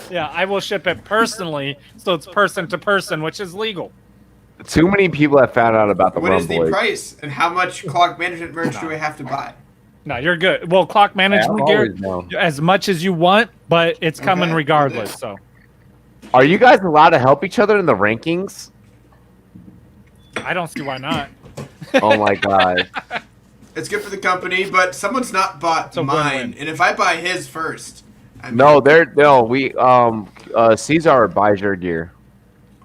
Yeah, I will ship it personally, so it's person to person, which is legal. Too many people have found out about the What is the Rumboyz. price, and how much clock management merch do we have to buy? No, you're good. Well, clock management gear, as much as you want, but it's coming regardless. So, are you guys allowed to help each other in the rankings? I don't see why not. Oh my god. It's good for the company, but someone's not bought mine, and if I buy his first. Caesar buys your gear.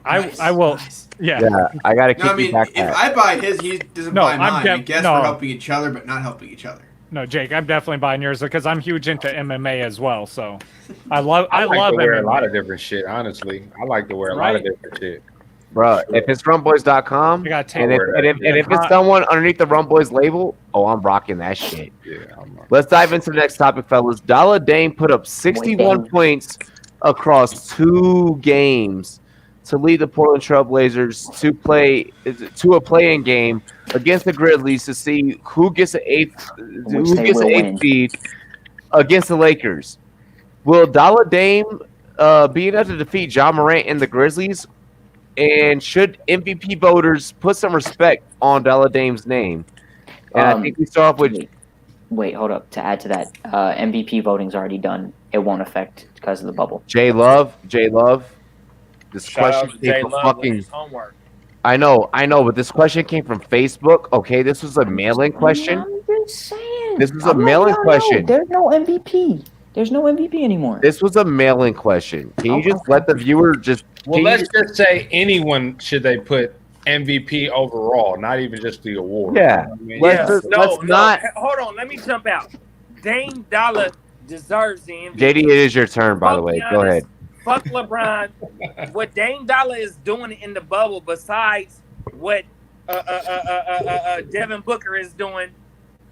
I will. Yeah, I gotta keep you back. If I buy his, he doesn't buy mine. I guess we're helping each other, but not helping each other. No, Jake, I'm definitely buying yours because I'm huge into MMA as well. So I love to wear MMA. a lot of different shit. Honestly, I like to wear a lot of different shit. Bro, if it's Rumboyz.com, and if it's someone underneath the Rumboyz label, I'm rocking that shit. Yeah, let's dive into the next topic, fellas. Dalla Dame put up 61 points across 2 games to lead the Portland Trailblazers to a play-in game against the Grizzlies to see who gets an eighth seed against the Lakers. Will Dalla Dame be enough to defeat Ja Morant and the Grizzlies? And should MVP voters put some respect on Dalla Dame's name? And I think we start off with. Wait, hold up. To add to that, MVP voting's already done. It won't affect because of the bubble. J Love. This question came from fucking. I know, but this question came from Facebook. Okay, this was a mail-in question. I'm just saying. This was a mail-in question. There's no MVP. There's no MVP anymore. This was a mail-in question. Can you just let the viewer just? Well, let's just say anyone should they put MVP overall, not even just the award. Yeah. Let's not. Hold on, let me jump out. Dame Dollar deserves the MVP. JD, it is your turn, by the way. Go ahead. Fuck LeBron. What Dame Dollar is doing in the bubble, besides what Devin Booker is doing,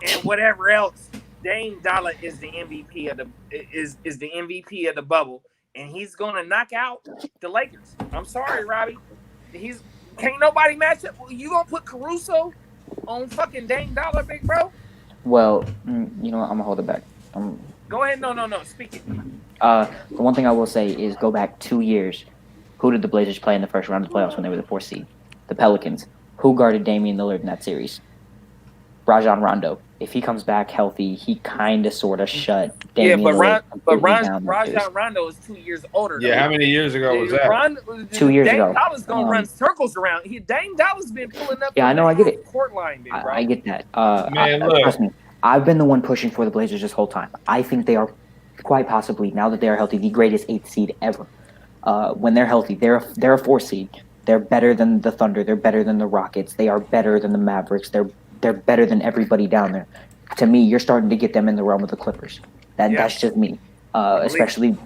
and whatever else, Dame Dollar is the MVP of the MVP of the bubble, and he's gonna knock out the Lakers. I'm sorry, Robbie. Can't nobody match it. You gonna put Caruso on fucking Dame Dollar, big bro? Well, you know what? I'm gonna hold it back. Go ahead. No. Speak it. The one thing I will say is go back 2 years. Who did the Blazers play in the first round of the playoffs when they were the 4th seed? The Pelicans. Who guarded Damian Lillard in that series? Rajon Rondo. If he comes back healthy, he kind of sort of shut Damian Lillard Rajon Rondo is 2 years older. Yeah, how many years ago was that? 2 years ago. Dame Dollar's gonna run circles around. Dame Dollar's been pulling up. Yeah, I know. I get it. Court line, big bro. I get that. Look. Trust me. I've been the one pushing for the Blazers this whole time. I think they are quite possibly, now that they are healthy, the greatest 8th seed ever. When they're healthy, they're a 4th seed. They're better than the Thunder. They're better than the Rockets. They are better than the Mavericks. They're better than everybody down there. To me, you're starting to get them in the realm of the Clippers. That's just me. Especially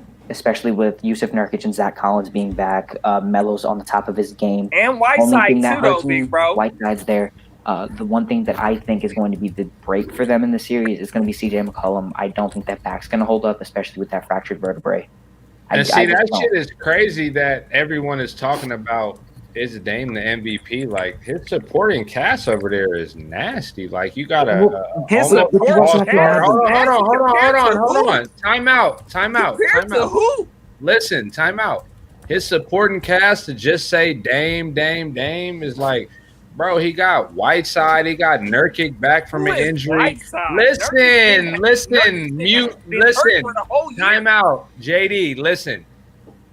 with Yusuf Nurkic and Zach Collins being back. Melo's on the top of his game. And Whiteside too, though, big bro. Whiteside's there. The one thing that I think is going to be the break for them in the series is going to be CJ McCollum. I don't think that back's going to hold up, especially with that fractured vertebrae. And that shit is crazy that everyone is talking about. Is Dame the MVP? Like, his supporting cast over there is nasty. Like, you gotta hold on. Time out. Listen, time out. His supporting cast to just say Dame is like, bro, he got Whiteside, he got Nurkic back from an injury. Listen. Time out. JD, listen.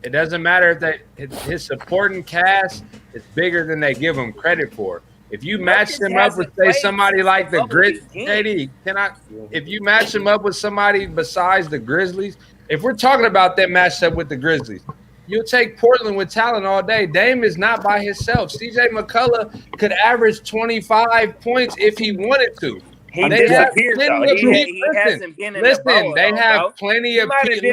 It doesn't matter if his supporting cast is bigger than they give him credit for. If you match him up with say somebody like the JD, if you match him up with somebody besides the Grizzlies, if we're talking about that matchup with the Grizzlies, you'll take Portland with talent all day. Dame is not by himself. CJ McCullough could average 25 points if he wanted to. He disappeared though. He hasn't been in the ball. They have plenty of people.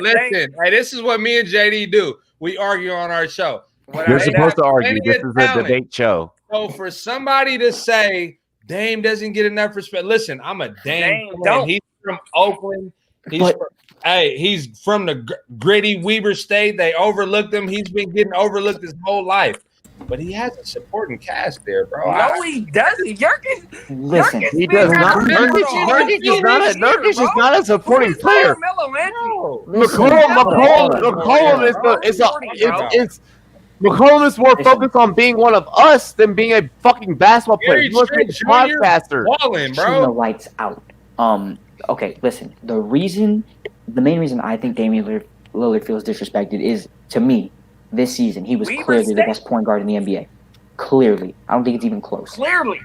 Listen. Hey, this is what me and JD do. We argue on our show. You're supposed to argue. This is a debate show. So for somebody to say Dame doesn't get enough respect, listen, I'm a Dame fan. He's from Oakland. He's from the gritty Weber State. They overlooked him. He's been getting overlooked his whole life. But he has a supporting cast there, bro. No, he doesn't. Listen, he does not. Nurkic is not a supporting player. McCollum is more focused on being one of us than being a fucking basketball player. He wants to be a podcaster. Turn the lights out. Okay, listen. The main reason I think Damian Lillard feels disrespected is, to me, this season he was clearly the best point guard in the NBA. Clearly, I don't think it's even close. Clearly.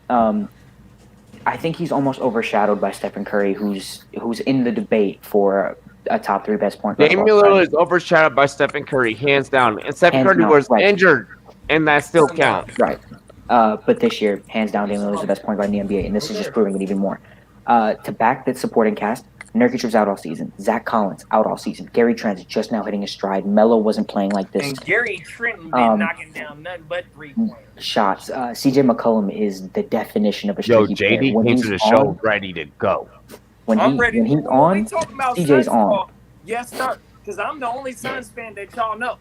I think he's almost overshadowed by Stephen Curry, who's in the debate for a top 3 best point guard. Damian Lillard is overshadowed by Stephen Curry, hands down. And Stephen Curry was injured, and that still counts. Right. But this year, hands down, Damian Lillard is the best point guard in the NBA, and this is just proving it even more. To back that supporting cast, Nurkic was out all season. Zach Collins out all season. Gary Trent's just now hitting his stride. Melo wasn't playing like this. And Gary Trent been knocking down nothing but 3 shots. CJ McCollum is the definition of a streaky player. JD came to the show ready to go. When he's on, CJ's on. Yes, sir. Because I'm the only Suns fan that y'all know.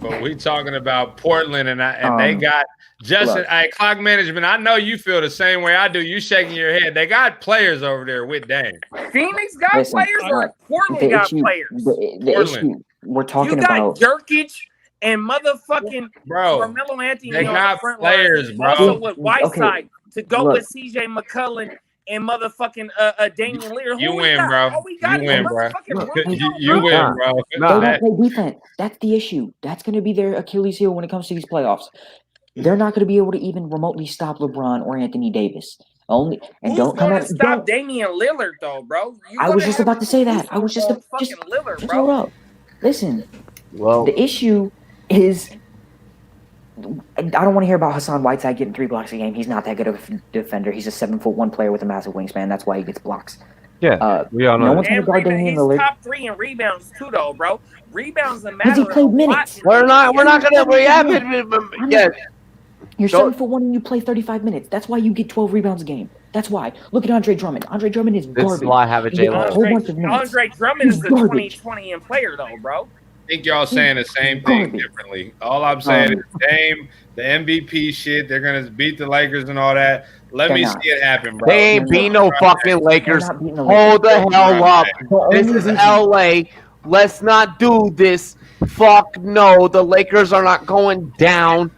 But we talking about Portland, and they got Justin. Clock management. I know you feel the same way I do. You shaking your head. They got players over there with Dame. Phoenix got players, or Portland got players. The issue we're talking about. You got Jurkic and motherfucking Carmelo Anthony. They got players, bro. Also with Whiteside to go with CJ McCollum and motherfucking Damian Lillard. You win, bro. You win, bro. You win, bro. They don't play defense. That's the issue. That's going to be their Achilles heel when it comes to these playoffs. They're not going to be able to even remotely stop LeBron or Anthony Davis. Don't come at stop Damian Lillard though, bro. I was just about to say that. I was just Lillard, hold up. Listen. Well, the issue is, I don't want to hear about Hassan Whiteside getting 3 blocks a game. He's not that good of a defender. He's a 7'1" player with a massive wingspan. That's why he gets blocks. Yeah, we all know. No one's going to guard Damian Lillard. He's top 3 in rebounds too, though, bro. Rebounds a matter. Because he played minutes. We're not going to. Yeah. You're 7'1" and you play 35 minutes. That's why you get 12 rebounds a game. That's why. Look at Andre Drummond. Andre Drummond is garbage. This is why I have a Andre Drummond is the 2020 player, though, bro. I think y'all saying the same thing differently. All I'm saying is Dame, the MVP shit. They're gonna beat the Lakers and all that. Let me see it happen, bro. They ain't beat no fucking Lakers. Hold the hell up. This is LA. Let's not do this. Fuck no. The Lakers are not going down.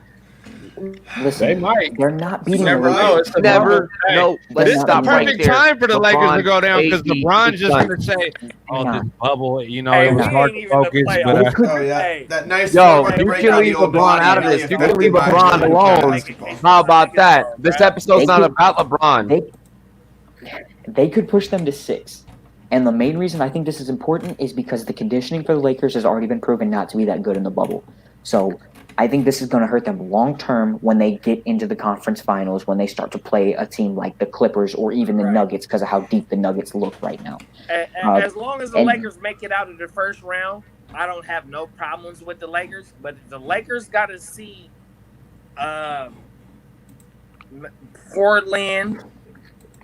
Listen, they might. They're not beating never the know. Lakers. It's never. No. This is the perfect time for the Lakers to go down because AD, LeBron's just going to say, "Oh, this bubble, it was hard to focus." But Oh yeah, that nice. you can leave LeBron out of this. You can leave LeBron alone. How about that? This episode's not about LeBron. They could push them to 6. And the main reason I think this is important is because the conditioning for the Lakers has already been proven not to be that good in the bubble. So I think this is going to hurt them long term when they get into the conference finals, when they start to play a team like the Clippers or even the Nuggets because of how deep the Nuggets look right now. As long as the Lakers make it out of the first round, I don't have no problems with the Lakers. But the Lakers got to see Portland.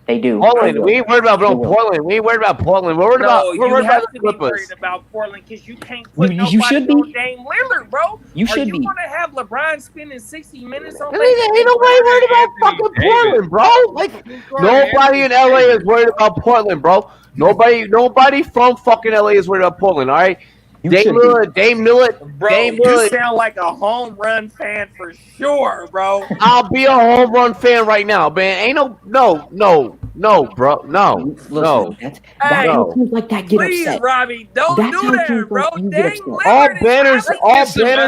They do. Portland. We ain't worried about Portland. We ain't worried about Portland. We're worried about the Clippers. Worried about Portland because you can't put nobody on Dame Lillard, bro. You should be. Are you going to have LeBron spending 60 minutes on? Ain't nobody worried about fucking Portland, bro. Like nobody in LA is worried about Portland, bro. Nobody from fucking LA is worried about Portland. All right. Dame Lillard. Bro, you sound like a home run fan for sure, bro. I'll be a home run fan right now, man. Ain't no, bro, no. That's how teams like that get Please, upset. Robbie, don't That's do how that, teams bro. like you get Dang, upset. All banners,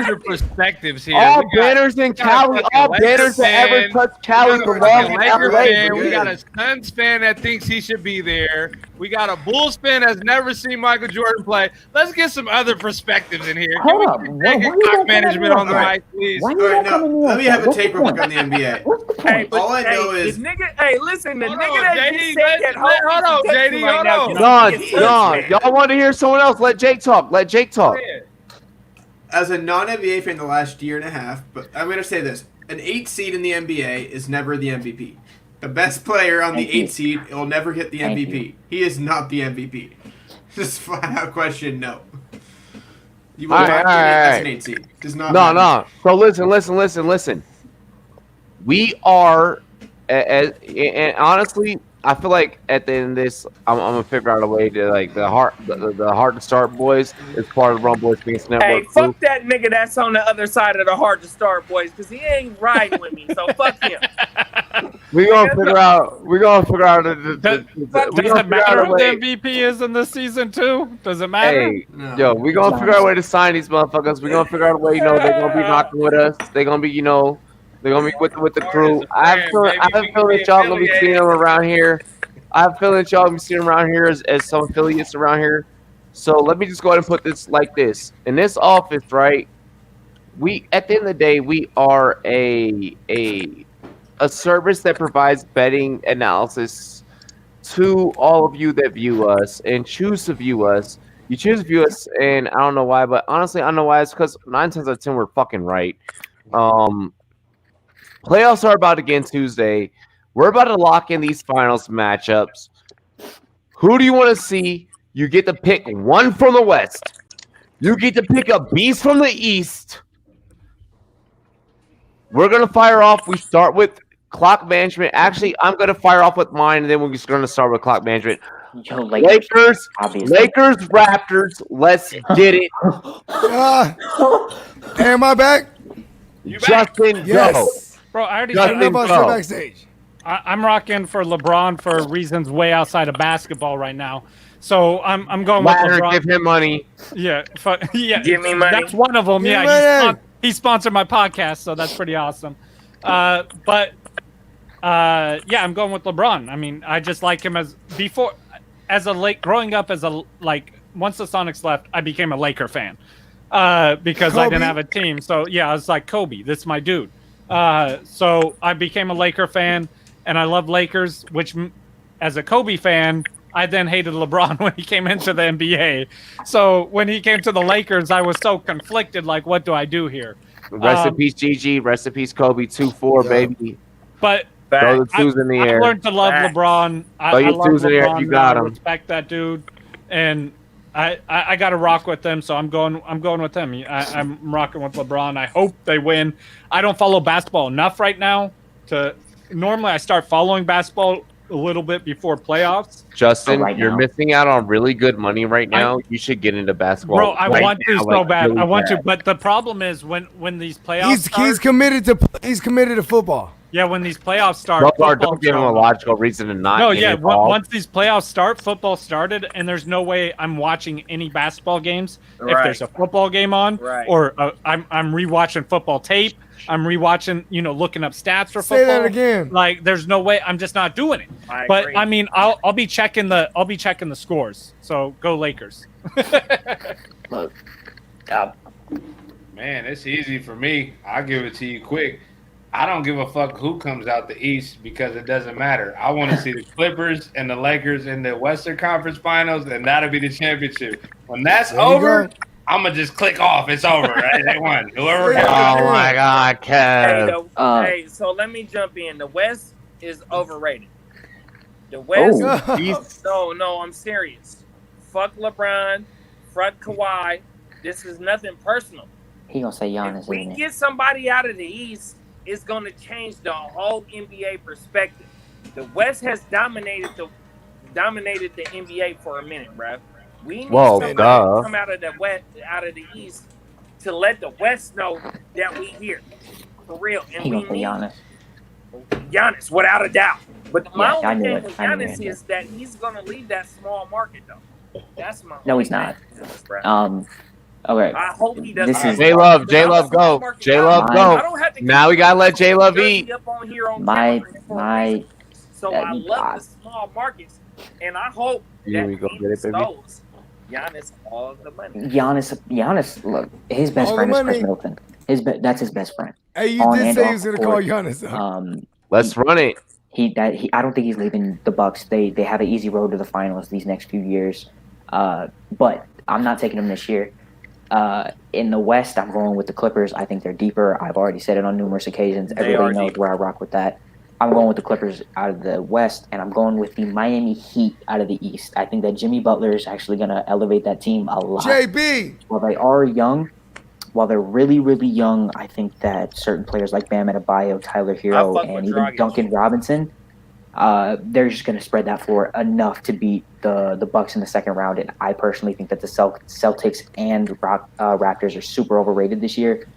Other perspectives here. all We got- banners in we got a Cali, fucking all Lakers banners that ever fan. touched Cali We got a belong fucking in Lakers LA. fan. We got a Suns fan that thinks he should be there. We got a Bulls fan that's never seen Michael Jordan play. Let's get some other perspectives in here. Can we take clock management on the mic, please? All right, now, let me have a take real quick on the NBA. Hey, but, All I know is listen, the nigga on, that JD, just said that hold on, JD, hold on. John, y'all want to hear someone else? Let Jake talk. Let Jake talk. as a non-NBA fan the last year and a half, but I'm going to say this. An 8 seed in the NBA is never the MVP. The best player on the 8 seed will never hit the MVP. He is not the MVP. Just flat out question, no. You will not get it as an 8 seed. Does not matter. No. So listen. We are, and honestly, I feel like at the end of this, I'm gonna figure out a way to like the hard to start boys is part of Rumboyz Phoenix Network. Hey, fuck that nigga that's on the other side of the hard to start, boys, because he ain't riding with me. So fuck him. We're gonna figure out. Does it matter who the MVP is in this season too? Does it matter? Hey, yo, we're gonna figure out a way to sign these motherfuckers. We're gonna figure out a way. They're gonna be rocking with us. They're gonna be, they're gonna be with the crew. I have a feeling that y'all gonna be seeing them around here. I have a feeling that y'all gonna be seeing them around here as some affiliates around here. So let me just go ahead and put this like this. In this office, right? We at the end of the day, we are a service that provides betting analysis to all of you that view us and choose to view us. You choose to view us, and I don't know why, but honestly, I know why. It's because 9 times out of 10 we're fucking right. Playoffs are about to begin Tuesday. We're about to lock in these finals matchups. Who do you want to see? You get to pick one from the West. You get to pick a beast from the East. We're going to fire off. We start with clock management. Actually, I'm going to fire off with mine, and then we're just going to start with clock management. Lakers, Raptors. Let's get it. Am I back? Justin, go. Bro, I already I know about shit backstage. I'm rocking for LeBron for reasons way outside of basketball right now. So I'm going with LeBron. Give him money. Yeah, yeah. Give me money. That's one of them. Give Yeah, he sponsored my podcast, so that's pretty awesome. Yeah, I'm going with LeBron. I mean, I just like him growing up as a once the Sonics left, I became a Laker fan because I didn't have a team. So yeah, I was like, Kobe, this is my dude. So I became a Laker fan, and I love Lakers, which as a Kobe fan, I then hated LeBron when he came into the NBA. So when he came to the Lakers, I was so conflicted, like, what do I do here? Rest in peace, Gigi. Rest in peace, Kobe. 2-4, baby. But throw the twos in the air. I learned to love LeBron. I love twos in the air if you got him. I respect that dude, and I got to rock with them. So I'm going with him. I'm rocking with LeBron. I hope they win. I don't follow basketball enough right now to. Normally, I start following basketball a little bit before playoffs. Justin, you're missing out on really good money right now. You should get into basketball. Bro, I want to so bad. Really I want to, but the problem is when these playoffs he's committed to football. Yeah, when these playoffs start, don't give him a logical reason to not. No, yeah. Once these playoffs start, football started, and there's no way I'm watching any basketball games if there's a football game on, or I'm rewatching football tape. I'm rewatching, looking up stats for football. Say that again. Like, there's no way. I'm just not doing it. But I mean, I'll be checking the scores. So go Lakers. Man, it's easy for me. I'll give it to you quick. I don't give a fuck who comes out the East because it doesn't matter. I want to see the Clippers and the Lakers in the Western Conference Finals, and that'll be the championship. When that's over, I'm going to just click off. It's over, right? They won. Whoever Oh, my God, Kev. Hey, so let me jump in. The West is overrated. The West? No, I'm serious. Fuck LeBron. Fuck Kawhi. This is nothing personal. He going to say Giannis, If we get somebody out of the East, it's going to change the whole NBA perspective. The West has dominated the NBA for a minute, bruh. We need Well, somebody duh. to come out of the West, out of the East, to let the West know that we here for real, and we need Giannis without a doubt. But my only thing with Giannis is that he's gonna leave that small market though. That's my No, only he's not. thing, Okay. I hope he doesn't. J Love go. J Love go. Now we gotta let J Love eat. So I love the small markets, and I hope Here we go, get it, baby. Stoles Giannis all the money. Giannis, look, his best All friend the is Chris money. Middleton. That's his best friend. Hey, you On did and say off he was gonna the call court. Giannis up. Let's run it. I don't think he's leaving the Bucks. They have an easy road to the finals these next few years. But I'm not taking them this year. In the West, I'm going with the Clippers. I think they're deeper. I've already said it on numerous occasions. Everybody knows where I rock with that. I'm going with the Clippers out of the West, and I'm going with the Miami Heat out of the East. I think that Jimmy Butler is actually going to elevate that team a lot. JB. While they are young, while they're really, really young, I think that certain players like Bam Adebayo, Tyler Hero, and even Duncan Robinson, they're just going to spread that floor enough to beat the Bucks in the second round. And I personally think that the Celtics and Raptors are super overrated this year.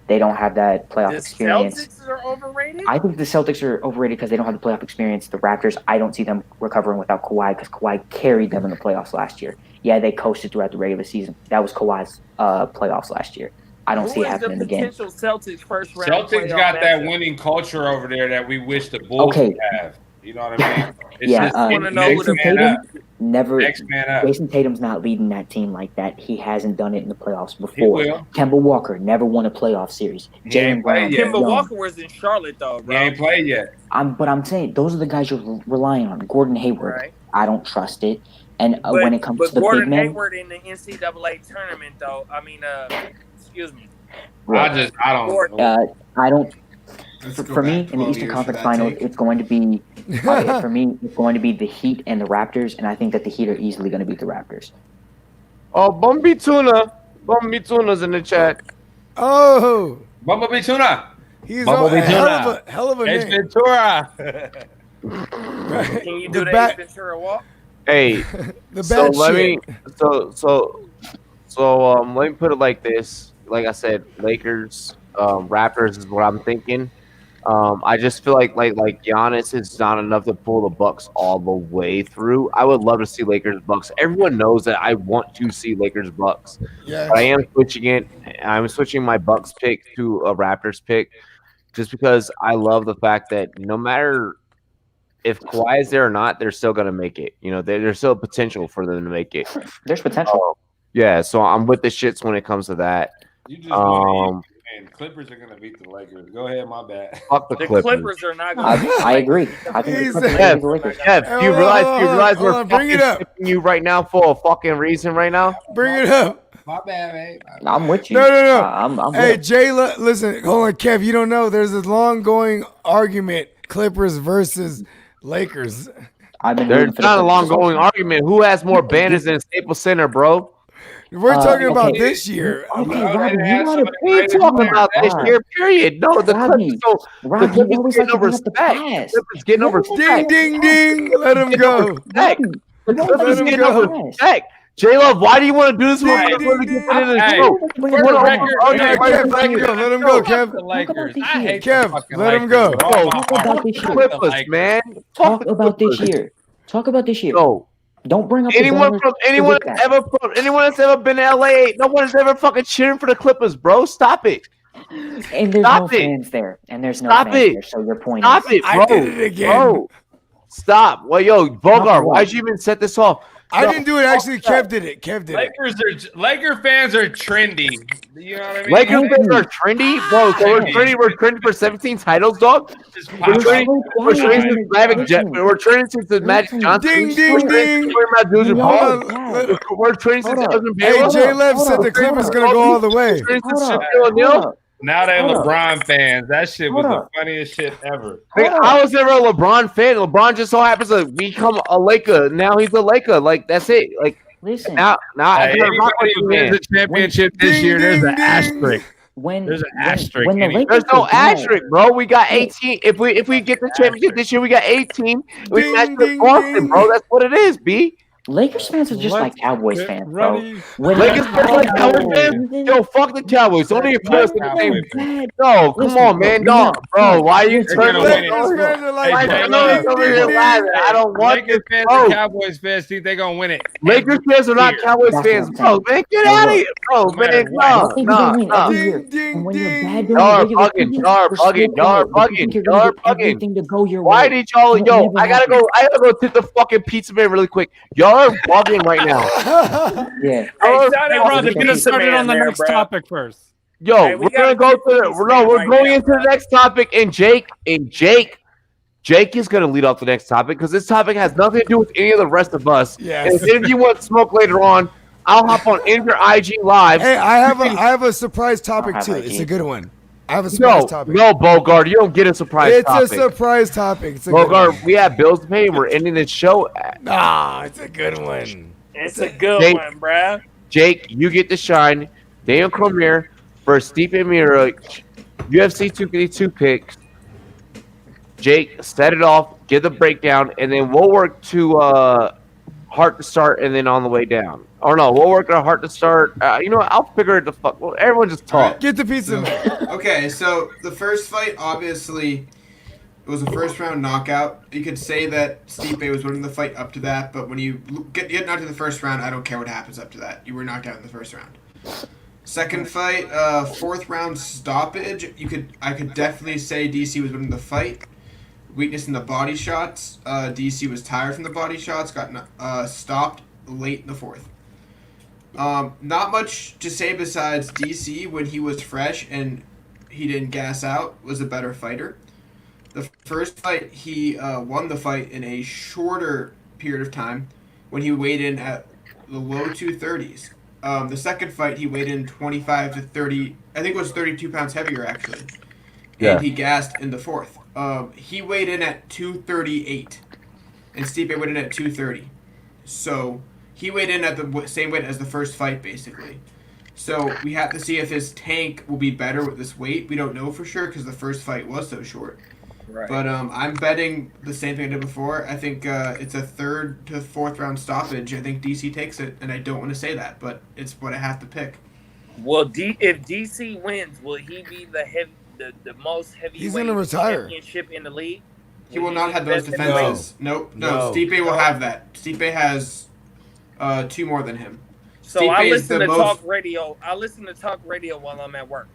They don't have that playoff experience. Celtics are overrated? I think the Celtics are overrated because they don't have the playoff experience. The Raptors, I don't see them recovering without Kawhi because Kawhi carried them in the playoffs last year. Yeah, they coasted throughout the regular season. That was Kawhi's playoffs last year. I don't see it happening again. Celtics first round. Celtics got that winning culture over there that we wish the Bulls would have. You know what I mean? It's Jason Tatum never. Next man up. Jason Tatum's not leading that team like that. He hasn't done it in the playoffs before. He will. Kemba Walker never won a playoff series. Jaylen Brown. Kemba Walker was in Charlotte though, bro. He ain't played yet. But I'm saying those are the guys you're relying on. Gordon Hayward. Right. I don't trust it. And when it comes to the Gordon big men, Hayward in the NCAA tournament though. I mean, excuse me. I don't. For me, in the Eastern Conference Finals, it's going to be for me. It's going to be the Heat and the Raptors, and I think that the Heat are easily going to beat the Raptors. Oh, Bumby Tuna's in the chat. Oh, Bumblebee Tuna. He's Bumblebee a hell of a Ace name. Ventura. Can you do the back- Ace Ventura walk? Hey, The so bad let shit. me let me put it like this. Like I said, Lakers, Raptors is what I'm thinking. I just feel like Giannis is not enough to pull the Bucks all the way through. I would love to see Lakers Bucks. Everyone knows that I want to see Lakers Bucks. Yes. But I am switching it. I'm switching my Bucks pick to a Raptors pick, just because I love the fact that no matter if Kawhi is there or not, they're still gonna make it. You know, there's still potential for them to make it. There's potential. Yeah, so I'm with the shits when it comes to that. You just and Clippers are gonna beat the Lakers. Go ahead, my bad. Fuck the Clippers. Clippers are not going to I agree. I think the Clippers are Kev, the Lakers. Kev, do you realize hold we're on, bring it fucking up. skipping you right now for a fucking reason right now? Bring it up. My bad, man. I'm with you. No. I'm Hey, with Jay, listen, hold on, Kev. You don't know. There's a long-going argument: Clippers versus Lakers. I've been There's rooting for the not a Clippers long this whole going time. argument. Who has more banners than Staples Center, bro? We're talking about okay. this year. Okay, Robbie, you want to We ain't talking about this year, period. No, the Robbie, Clippers, Robbie, the you Clippers always getting like to over bring up the respect. past. Clippers getting over Ding, respect. ding, ding. Let him go. Respect. The Let Clippers him getting go. over respect. J-Love, why do you want to do this when Ding, we're ding, going to ding. get into the Hey, show? for the record, Oh, Yeah, yeah, Kev, let him go. Let him go, Kev. the Lakers. I hate Kev, the fucking let him Lakers go. with all Yo, my Talk about heart. this year. Clippers, man. Talk the about this Clippers. year. Talk about this year. No. Don't bring up Anyone the from banners. anyone Forget that's ever been to LA, no one's ever fucking cheering for the Clippers, bro. Stop it. that. And there's Stop no it. fans there. And there's no Stop fans it. there. So your point Stop is. it, bro. I did it again. Bro. Stop. Well, yo, Bogart, why'd you even set this off? I didn't do it. Actually, Kev did it. Kev did it. Laker fans are trendy. You know what I mean? Lakers fans are trendy, bro. So we're trendy for 17 titles, dog. We're trending since the Magic Johnson. Ding, ding, ding. Hold on. We're trending since Elgin Hey, Baylor. Jay Lev said the Clippers gonna go all the way. Trending since Hold up. Shaquille O'Neal. Now they Hold up. LeBron fans. That shit was Hold the up. funniest shit ever. Like, I was never a LeBron fan. LeBron just so happens to become a Laker. Now he's a Laker. Like, that's it. Like, Listen. now Hey, I'm not anybody who wins fan. the championship this Ding, year, there's ding, an ding. asterisk. When There's an asterisk when the in it. Lakers There's no were bad, asterisk, bro. We got 18. If we get the championship this year, we got 18. We Ding, matched with ding, Boston, ding. bro. That's what it is, B. Lakers fans are just like Cowboys fans, bro. Lakers fans like Cowboys fans? Yo, fuck the Cowboys. Don't even put us in the same. No, come on, man. No, bro. Why are you turning Lakers fans are like I don't want this. Lakers fans and Cowboys fans think they're gonna win it. Lakers fans are not Cowboys fans, bro. Man, get out of here, bro. Man, no. Y'all bugging. Why did y'all? Yo, I gotta go tip the fucking pizza man really quick. Y'all are bugging right now. Yeah. Get us started on the next topic first. Yo, we're gonna go to we're going into the next topic, and Jake is gonna lead off the next topic because this topic has nothing to do with any of the rest of us. Yes. And if any of you want smoke later on, I'll hop on in your IG live. Hey, I have a surprise topic too. It's a good one. I have a surprise topic. No, Bogart, you don't get a surprise topic. It's a surprise topic. Bogart, we have bills to pay, and we're ending this show. Nah, it's a good one. It's a good one, bruh. Jake, you get to shine. Daniel Cormier versus Stipe Miocic, UFC 252 picks. Jake, set it off, give the breakdown, and then we'll work to Heart to start, and then on the way down. Or no, we'll work on Heart to start. You know what? I'll figure it the fuck. Well, everyone just talk. Get the pizza man. Okay, so the first fight, obviously, it was a first round knockout. You could say that Stipe was winning the fight up to that, but when you get knocked in the first round, I don't care what happens up to that. You were knocked out in the first round. Second fight, fourth round stoppage. I could definitely say DC was winning the fight. Weakness in the body shots. DC was tired from the body shots. Got stopped late in the fourth. Not much to say besides DC when he was fresh and he didn't gas out was a better fighter. The first fight he won the fight in a shorter period of time when he weighed in at the low 230s. The second fight he weighed in 25 to 30. I think it was 32 pounds heavier actually. And he gassed in the fourth. He weighed in at 238, and Stipe weighed in at 230. So he weighed in at the same weight as the first fight, basically. So we have to see if his tank will be better with this weight. We don't know for sure because the first fight was so short. Right. But I'm betting the same thing I did before. I think it's a third to fourth round stoppage. I think DC takes it, and I don't want to say that, but it's what I have to pick. Well, if DC wins, will he be the most heavyweight He's gonna retire. championship in the league? He will not have those defenses. No. Stipe will have that. Stipe has 2 more than him. So Stipe I is listen the to most... talk radio. I listen to talk radio while I'm at work,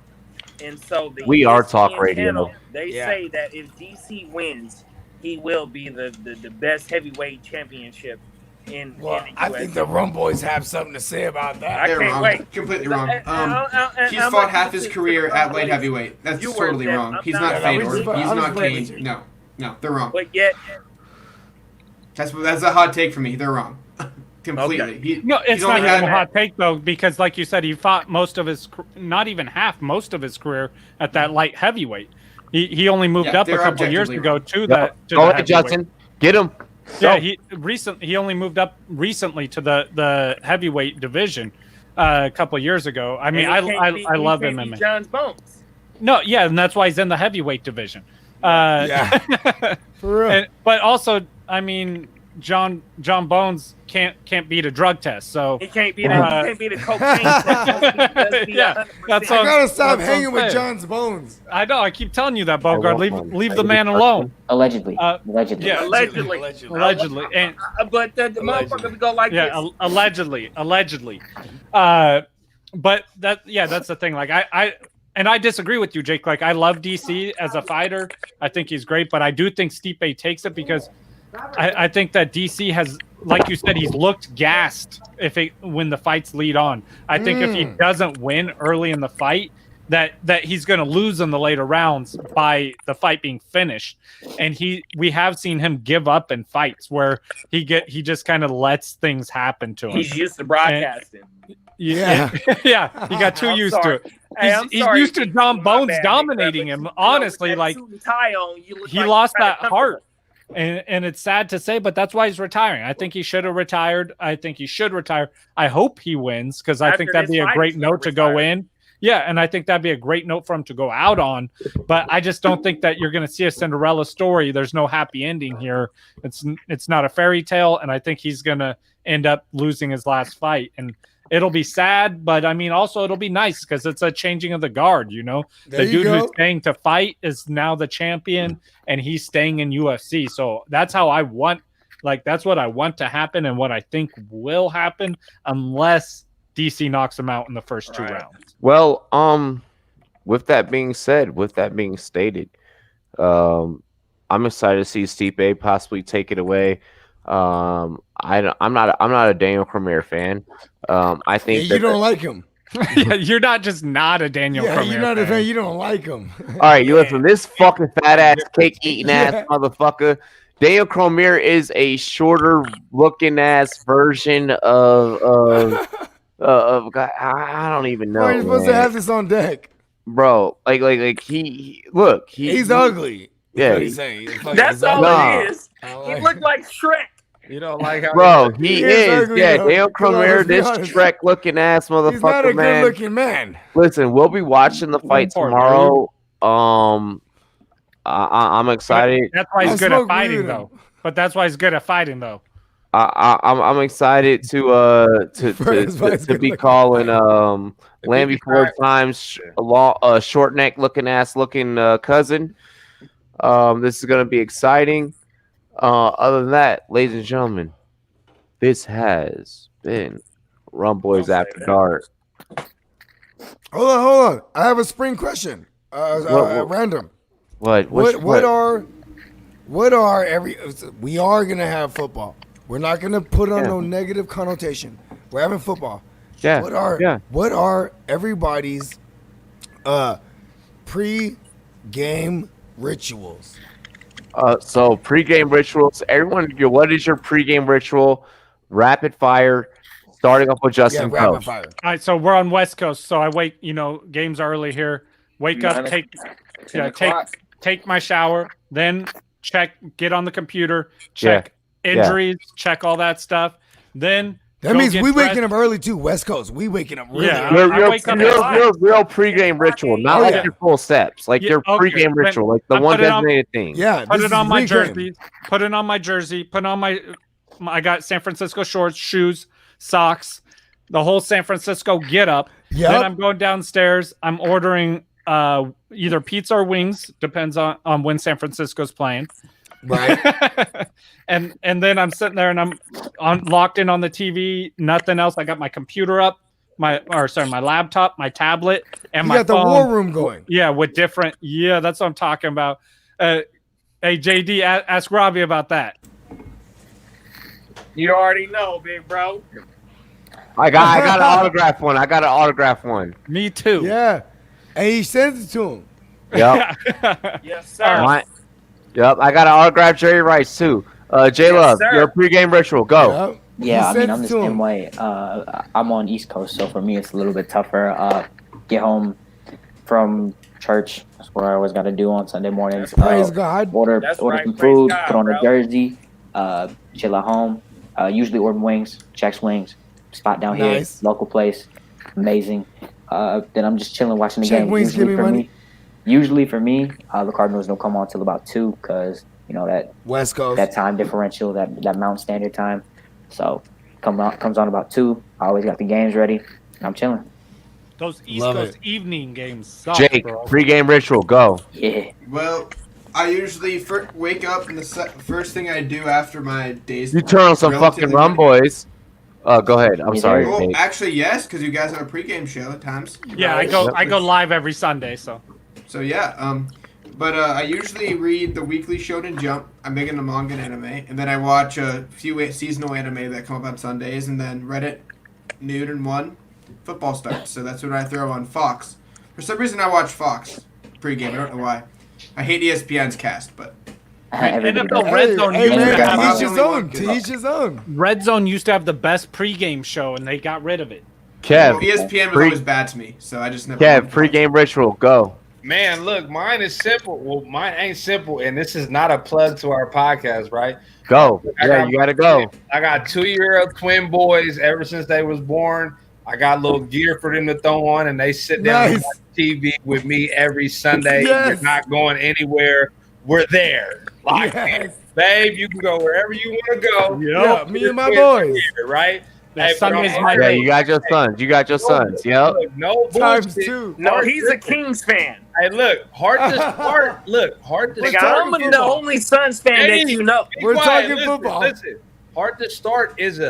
and so We are talk ESPN radio. channel, they say that if DC wins, he will be the best heavyweight championship in. Well, in the I think the Rumboyz have something to say about that. They're can't wrong. wait. Completely wrong. He's I'm fought half his career at light heavyweight. That's You were totally there. wrong. I'm He's not- not Yeah, Fedor. He's I'm not just playing with Kane. you. No, they're wrong. But yet, That's a hot take for me. They're wrong. Completely. No, it's he's not only even had- a hot take though, because like you said, he fought most of his, not even half, most of his career at that light heavyweight. He only moved up a they're couple years objectively ago wrong. to that. To Go the ahead, heavyweight. Justin. Get him. Yeah, he only moved up recently to the heavyweight division a couple of years ago. I mean, I love MMA. John's Bones. No, yeah, and that's why he's in the heavyweight division. For real. But also, I mean, John Bones can't beat a drug test, so He can't beat a cocaine test. yeah, that's I all. gotta stop that's all hanging I'm with saying. John's Bones. I know. I keep telling you that, Bogart. Leave the man alone. Allegedly. Yeah, Allegedly. and But the motherfuckers go like yeah, this. allegedly. But that's the thing. Like I disagree with you, Jake. Like I love DC as a fighter. I think he's great, but I do think Stipe takes it because I think that DC has, like you said, he's looked gassed when the fights lead on. I think if he doesn't win early in the fight, that he's going to lose in the later rounds by the fight being finished. And we have seen him give up in fights where he just kind of lets things happen to him. He's used to broadcasting. Yeah, yeah, he got too used to it. He's used to John Bones dominating him. Honestly, like he lost that heart. And it's sad to say, but that's why he's retiring. I think he should have retired. I think he should retire. I hope he wins because I think that'd be a great note to go in Yeah, and I think that'd be a great note for him to go out on. But I just don't think that you're going to see a Cinderella story. There's no happy ending here. It's not a fairy tale, and I think he's going to end up losing his last fight. And it'll be sad, but I mean, also it'll be nice because it's a changing of the guard. You know, the dude who's staying to fight is now the champion, and he's staying in UFC. So that's how I want. Like, that's what I want to happen, and what I think will happen, unless DC knocks him out in the first 2 rounds. Well, with that being said, with that being stated, I'm excited to see Stipe possibly take it away. I'm not a Daniel Cormier fan. I think you don't like him. Yeah, you're not just not a Daniel Cormier you're not fan. a fan. You don't like him. All right, you listen. This fucking fat ass cake eating ass motherfucker. Daniel Cormier is a shorter looking ass version of I don't even know. Why are you supposed to have this on deck, bro? Like he's ugly. Yeah, what he's saying. That's all it is. He looked like Shrek. You don't like how bro, he is. ugly, Yeah, though. Daniel Cormier, this honest. Shrek looking ass motherfucker, He's not a man. good looking man. Listen, we'll be watching the fight tomorrow. I'm excited. That's why he's good at fighting, though. But that's why he's good at fighting, though. I'm excited to be calling Lambie 4 times short neck looking cousin. This is gonna be exciting. Other than that, ladies and gentlemen, this has been Rumboyz After Dark. Hold on. I have a spring question. Random. What are we are gonna have football. We're not gonna put on no negative connotation. We're having football. Yeah. What are everybody's pre-game rituals? So pregame rituals. Everyone, what is your pregame ritual? Rapid fire. Starting off with Justin. Rapid fire. All right, so we're on West Coast. So I wake. Games early here. Wake up. Take my shower. Then get on the computer. Check injuries. Check all that stuff. Then that means we waking up early too. West Coast. We waking up really early. Your real pregame ritual, not like your full steps, like your pregame ritual, like the one designated thing. Yeah, put it on my jersey. Put it on my jersey. Put on my. I got San Francisco shorts, shoes, socks, the whole San Francisco get up. Yep. Then I'm going downstairs. I'm ordering either pizza or wings, depends on when San Francisco's playing. Right. and then I'm sitting there and I'm locked in on the TV, nothing else. I got my computer up, my laptop, my tablet, and my phone. You got the war room going. Yeah, with different. Yeah, that's what I'm talking about. Hey, JD, ask Robbie about that. You already know, big bro. I got an autograph one. Me too. Yeah. And he sends it to him. Yep. Yes, sir. Yep. I got an autograph Jerry Rice too. J Love, your pregame ritual. Go. Yep. Yeah, I mean, I'm the same way. I'm on East Coast, so for me, it's a little bit tougher. Get home from church. That's what I always got to do on Sunday mornings. Praise God. Order some food, put on a jersey, chill at home. Usually order wings, Jack's Wings, spot down here, local place, amazing. Then I'm just chilling, watching the game. Wings, give me money. Usually for me, the Cardinals don't come on till about 2 because that West Coast, that time differential, that Mountain Standard Time. So comes on about 2. I always got the games ready, and I'm chilling. Those East Coast evening games suck, Jake, bro. pregame ritual. Go. Yeah. Well, I usually wake up and the first thing I do after my day's. You turn on some fucking Rumboyz. Go ahead. I'm sorry. Well, actually, yes, because you guys have a pregame show at times. Yeah, I go live every Sunday, so. So yeah, but I usually read the weekly Shonen Jump. I'm big into manga and anime, and then I watch a few seasonal anime that come up on Sundays, and then Reddit, noon and 1, football starts. So that's what I throw on Fox. For some reason, I watch Fox pregame. I don't know why. I hate ESPN's cast, but. NFL Red Zone used to have to each his own. Red Zone used to have the best pregame show, and they got rid of it. Kev, well, ESPN was always bad to me, so I just never. Kev, pregame ritual. Go. Man, look, mine is simple. Well, mine ain't simple, and this is not a plug to our podcast, right? Go. You gotta go. I got 2-year-old twin boys ever since they was born. I got a little gear for them to throw on, and they sit down and watch TV with me every Sunday. Yes. We're not going anywhere. We're there. Like, babe, you can go wherever you want to go. Yeah, me and my boys. Here, right? Hey, Sunday's bro, my Yeah, you got your sons. You got your sons. Yep. Look, no Times bullshit. two. No, he's a Kings fan. Hey, look, hard to start. Look, hard to Nigga, start. I'm the only Suns fan that you know. We're talking listen, football. Listen, hard to start is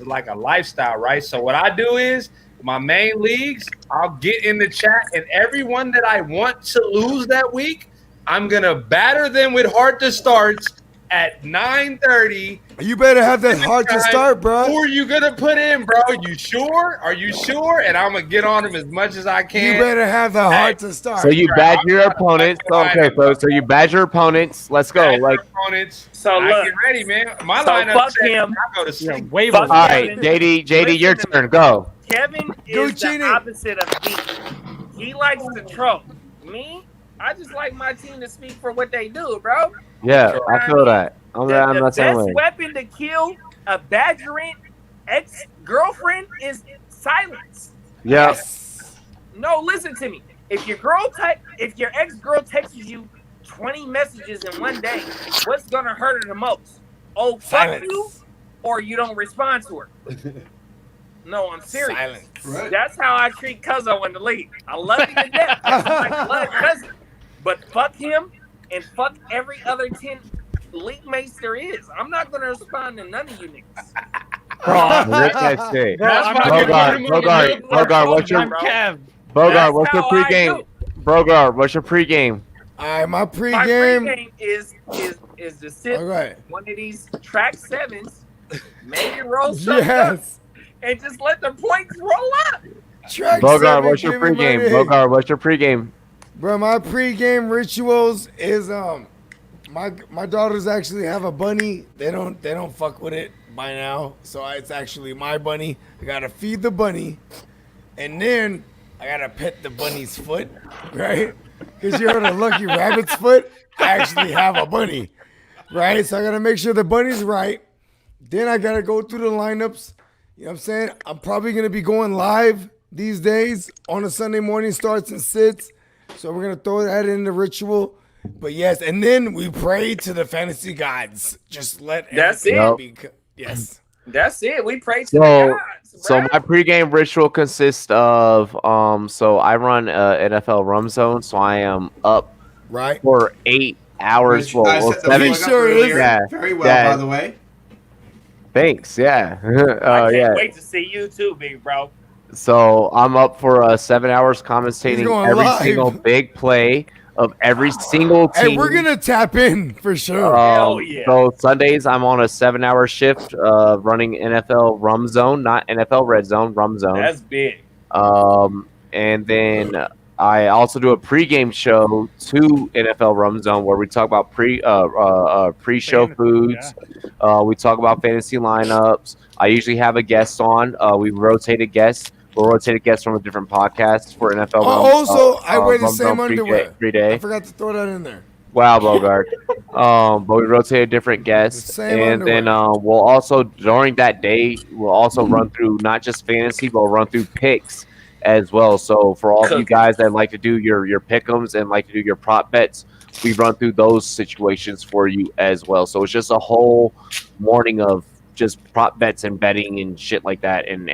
like a lifestyle, right? So what I do is my main leagues, I'll get in the chat, and everyone that I want to lose that week, I'm gonna batter them with hard to starts at 9:30. You better have that hard to start, bro. Who are you gonna put in, bro? You sure? Are you sure? And I'm gonna get on them as much as I can. You better have the hard to start. So you badge your opponents. Okay, so you badge your opponents. Let's go. Like, opponents. So I look, get ready, man. My so lineup fuck says him. I go to sleep. all right, JD, your turn. Go. Kevin is the opposite of me. He likes to troll. Me, I just like my team to speak for what they do, bro. Yeah, I feel that. I'm The not saying best like. weapon to kill a badgerant ex-girlfriend is silence. Yeah. No, listen to me. If your ex-girl texts you 20 messages in one day, what's gonna hurt her the most? Oh, fuck you, or you don't respond to her. No, I'm serious. Silence. Right. That's how I treat Cuzzo in the league. I love him to death. That's my blood cousin. But fuck him and fuck every other 10 league mates there is. I'm not gonna respond to none of you niggas. This guy's sick. Bogart, what's your That's what's your how I pregame? do. Bogart, what's your pregame? All right, my My pregame. pregame is to sit All right. one of these track sevens, make it roll something Yes. up, and just let the points roll up. Track Bogart, seven, what's your give me pregame? money. Bogart, what's your pregame? Bro, my pregame rituals is my daughters actually have a bunny. They don't fuck with it by now, so it's actually my bunny. I gotta feed the bunny, and then I gotta pet the bunny's foot, right? Because you heard a lucky rabbit's foot. I actually have a bunny, right? So I gotta make sure the bunny's right. Then I gotta go through the lineups. You know what I'm saying? I'm probably gonna be going live these days on a Sunday morning, starts and sits. So we're gonna throw that in the ritual. But yes, and then we pray to the fantasy gods. Just let That's everything it. be. Yes. That's it. We pray to the So, gods. so my pregame ritual consists of so I run NFL Rum Zone, so I am up right for 8 hours. Which Well, I well, set the 7. plug up earlier. Yeah, Very well, yeah. by the way. Thanks. Yeah. I can't yeah. wait to see you too, big bro. So I'm up for 7 hours He's commentating going every live. single big play of every single team. Hey, we're gonna tap in for sure. Hell yeah. So Sundays I'm on a 7-hour shift running NFL Rum Zone, not NFL Red Zone, Rum Zone. That's big. And then I also do a pregame show to NFL Rum Zone where we talk about pre-show foods. We talk about fantasy lineups. I usually have a guest on. We rotated guests. We'll rotate guests from a different podcast for NFL. Also, I wear the Rum same Zone underwear. every day. I forgot to throw that in there. Wow, Bogart. But we rotated different guests, same and then we'll also during that day we'll also run through not just fantasy, but we'll run through picks as well. So for all of you guys that like to do your pick'ems and like to do your prop bets, we run through those situations for you as well. So it's just a whole morning of just prop bets and betting and shit like that, and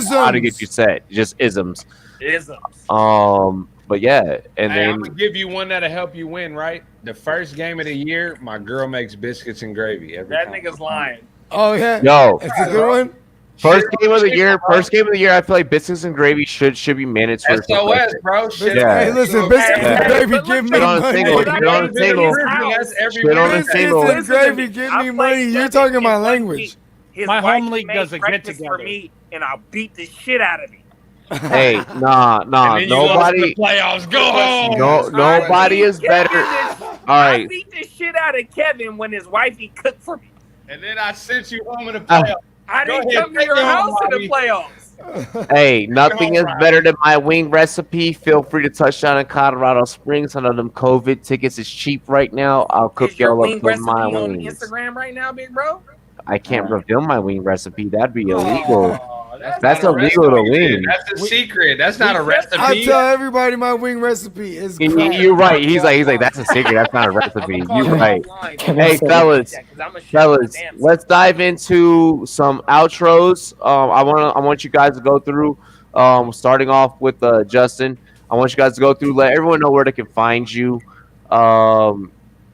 how to get you set, just isms. But yeah, and Hey, I'm then gonna give you one that'll help you win, right? The first game of the year, my girl makes biscuits and gravy every That time. nigga's lying. Oh yeah. Yo. It's a good one. First game of the year, I feel like biscuits and gravy should be mandatory. SOS, bro. Shit. Yeah. Hey, listen, biscuits and gravy, give me Shit on a money. single. Shit on a single. Shit on a single. Biscuits and gravy, give me money. You're talking my language. His My wife home league made doesn't get breakfast together. for me, and I'll beat the shit out of him. Hey, nah, And then you lost nobody. the playoffs. Go home. Nobody is better. All I right. beat the shit out of Kevin when his wifey cooked for me. And then I sent you home in the playoffs. I Go didn't ahead, come to take your it home, house in Bobby. the playoffs. Hey, nothing is better than my wing recipe. Feel free to touch down in Colorado Springs. I know them COVID tickets is cheap right now. I'll cook Is your y'all wing up with recipe my on wings. Instagram right now, big bro? I can't reveal my wing recipe. That'd be illegal. That's not a illegal to recipe, wing. That's a secret. That's not a recipe. I tell everybody my wing recipe is crap. You're right. He's like, that's a secret. That's not a recipe. You're right. Hey, fellas, let's dive into some outros. I want you guys to go through. Starting off with Justin. I want you guys to go through. Let everyone know where they can find you.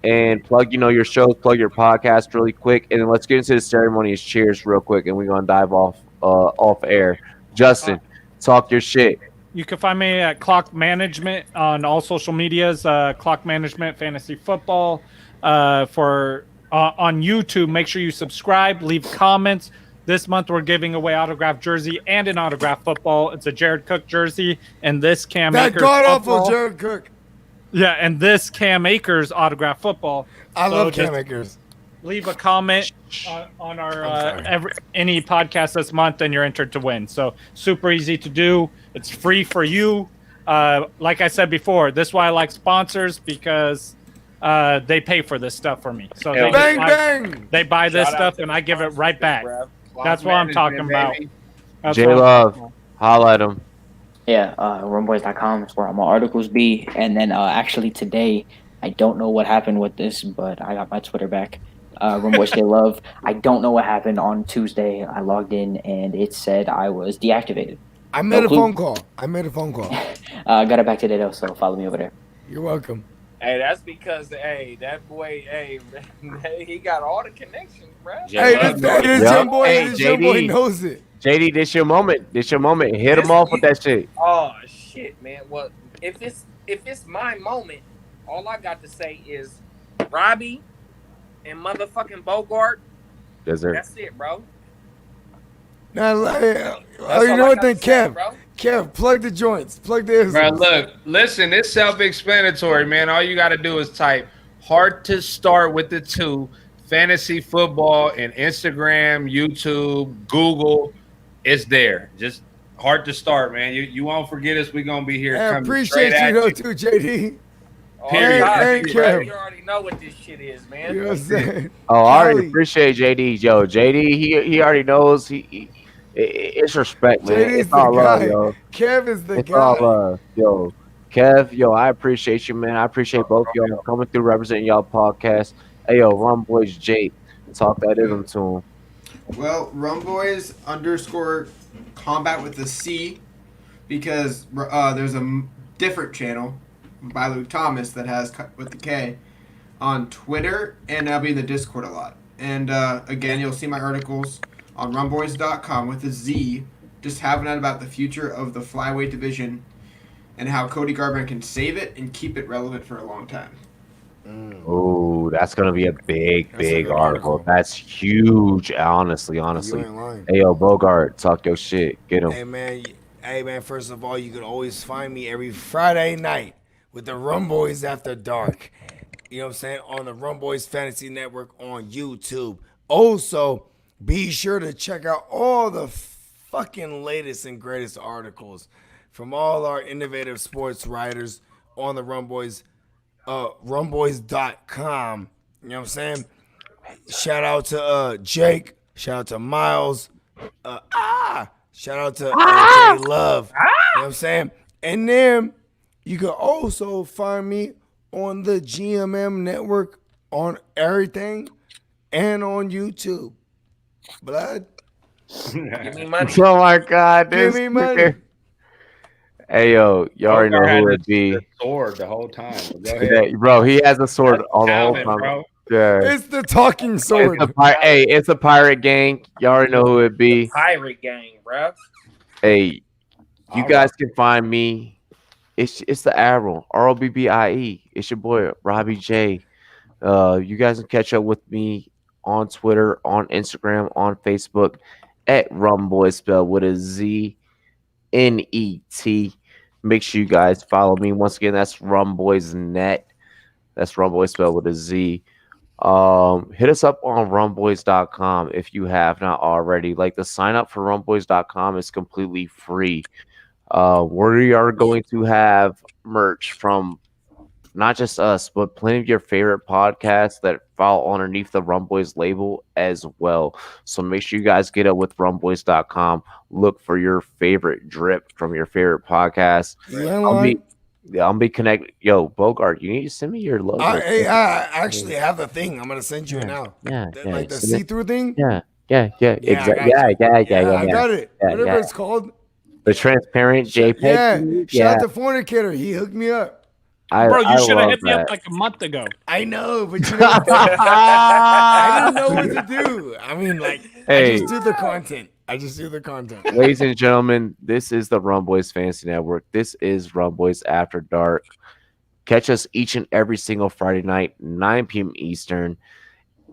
And plug, your shows, plug your podcast really quick, and then let's get into the ceremonious cheers real quick, and we're gonna dive off air. Justin, talk your shit. You can find me at Clock Management on all social medias. Clock Management Fantasy Football. On YouTube, make sure you subscribe, leave comments. This month we're giving away autographed jersey and an autographed football. It's a Jared Cook jersey and this Cam Akers god football. awful Jared Cook. Yeah, and this Cam Akers autographed football. I love Cam Akers. Leave a comment on our any podcast this month, and you're entered to win. So super easy to do. It's free for you. Like I said before, this is why I like sponsors, because they pay for this stuff for me. So they buy this stuff, and I give it right back. That's what I'm talking about. J-Love, holla at him. Yeah, Rumboyz.com is where all my articles be. And then actually today, I don't know what happened with this, but I got my Twitter back. Rumboyz J-Love. I don't know what happened on Tuesday. I logged in and it said I was deactivated. I made a phone call. I got it back today though, so follow me over there. You're welcome. Hey, that's because that boy, he got all the connections, bro. This young boy knows it. JD, this your moment. Hit him off with that shit. Oh shit, man. Well, if it's my moment, all I got to say is Robbie and motherfucking Bogart. Yes, sir. That's it, bro. Now, you know what? Then Kev, plug the joints, plug the. Bro, look, listen. It's self-explanatory, man. All you got to do is type "hard to start with the 2 fantasy football" in Instagram, YouTube, Google. It's there. Just hard to start, man. You won't forget us. We're gonna be here. I appreciate you though, too, JD. Period. You already know what this shit is, man. You know what I'm saying? Oh, I already appreciate JD. Yo, JD, he already knows. It's respect, man. JD's it's all love, yo. Kev is the it's guy. All love, yo. Kev, I appreciate you, man. I appreciate both y'all coming through representing y'all podcast. Hey, yo, Rumboyz Jake, talk that ism to him. Well, Rumboyz _combat with a C, because there's a different channel by Luke Thomas that has with the K on Twitter, and I'll be in the Discord a lot. And again, you'll see my articles on rumboyz.com with a Z, just having it about the future of the flyweight division and how Cody Garbrandt can save it and keep it relevant for a long time. Oh, that's gonna be a big article. That's huge, honestly. Hey, yo, Bogart, talk your shit. Get him. Hey man. First of all, you can always find me every Friday night with the Rumboyz After Dark. You know what I'm saying? On the Rumboyz Fantasy Network on YouTube. Also, be sure to check out all the fucking latest and greatest articles from all our innovative sports writers on the Rumboyz. Rumboyz.com. You know what I'm saying? Shout out to Jake. Shout out to Miles. Shout out to J Love. You know what I'm saying? And then you can also find me on the GMM network on everything and on YouTube. Blood. Give me money. Oh my God. Give me money. Hey, yo, you already know who it be. Sword the whole time. Go ahead. Yeah, bro, he has a sword all the whole time. Bro. Yeah. It's the talking sword. It's a pirate gang. You already know who it be. Pirate gang, bro. Hey, you guys can find me. It's the Arrow, ROBBIE. It's your boy Robbie J. You guys can catch up with me on Twitter, on Instagram, on Facebook at Rumboyz, spelled with a Z NET. Make sure you guys follow me. Once again, that's Rumboyz.net. That's Rumboyz spelled with a Z. Hit us up on rumboyz.com if you have not already. Like, the sign up for rumboyz.com is completely free. We are going to have merch from not just us, but plenty of your favorite podcasts that fall underneath the Rumboyz label as well. So make sure you guys get up with rumboyz.com. Look for your favorite drip from your favorite podcast. I'll be connected. Yo, Bogart, you need to send me your logo. I actually have the thing. I'm gonna send you it now. Like the see-through thing. Yeah, exactly. I got it. Whatever it's called. The transparent JPEG. Shout out to Fornicator. He hooked me up. Bro, you should have hit me up like a month ago. I know, but you know, I didn't know what to do. I mean, like, I just do the content. Ladies and gentlemen, this is the Rumboyz Fantasy Network. This is Rumboyz After Dark. Catch us each and every single Friday night, 9 p.m. Eastern,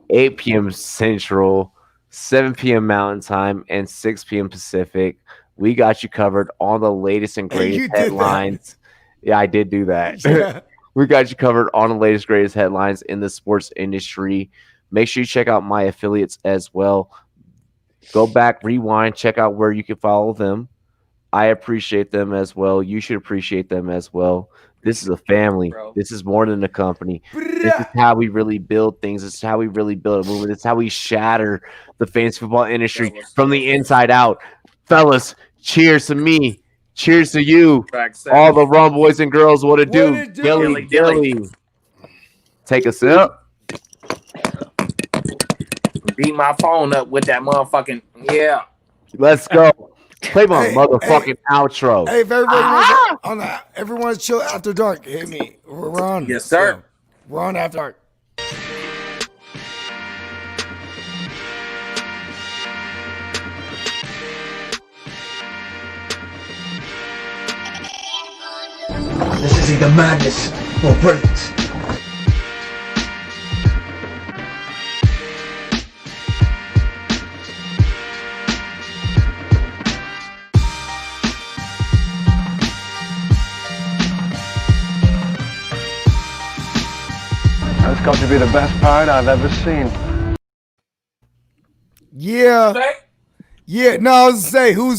8 p.m. Central, 7 p.m. Mountain Time, and 6 p.m. Pacific. We got you covered on the latest and greatest headlines. Yeah, I did do that. Yeah. We got you covered on the latest, greatest headlines in the sports industry. Make sure you check out my affiliates as well. Go back, rewind, check out where you can follow them. I appreciate them as well. You should appreciate them as well. This is a family. This is more than a company. This is how we really build things. This is how we really build a movement. This is how we shatter the fantasy football industry from the inside out. Fellas, cheers to me. Cheers to you. All the rum boys and girls. What it do? Gilly. Take a sip. Beat my phone up with that motherfucking Let's go. Play my motherfucking outro. Hey, if everybody wants on that, everyone's chill after dark. Hit me. We're on. Yes, sir. We're on after dark. This is either madness or brilliance. That's got to be the best part I've ever seen. Yeah. No, I was gonna say, who's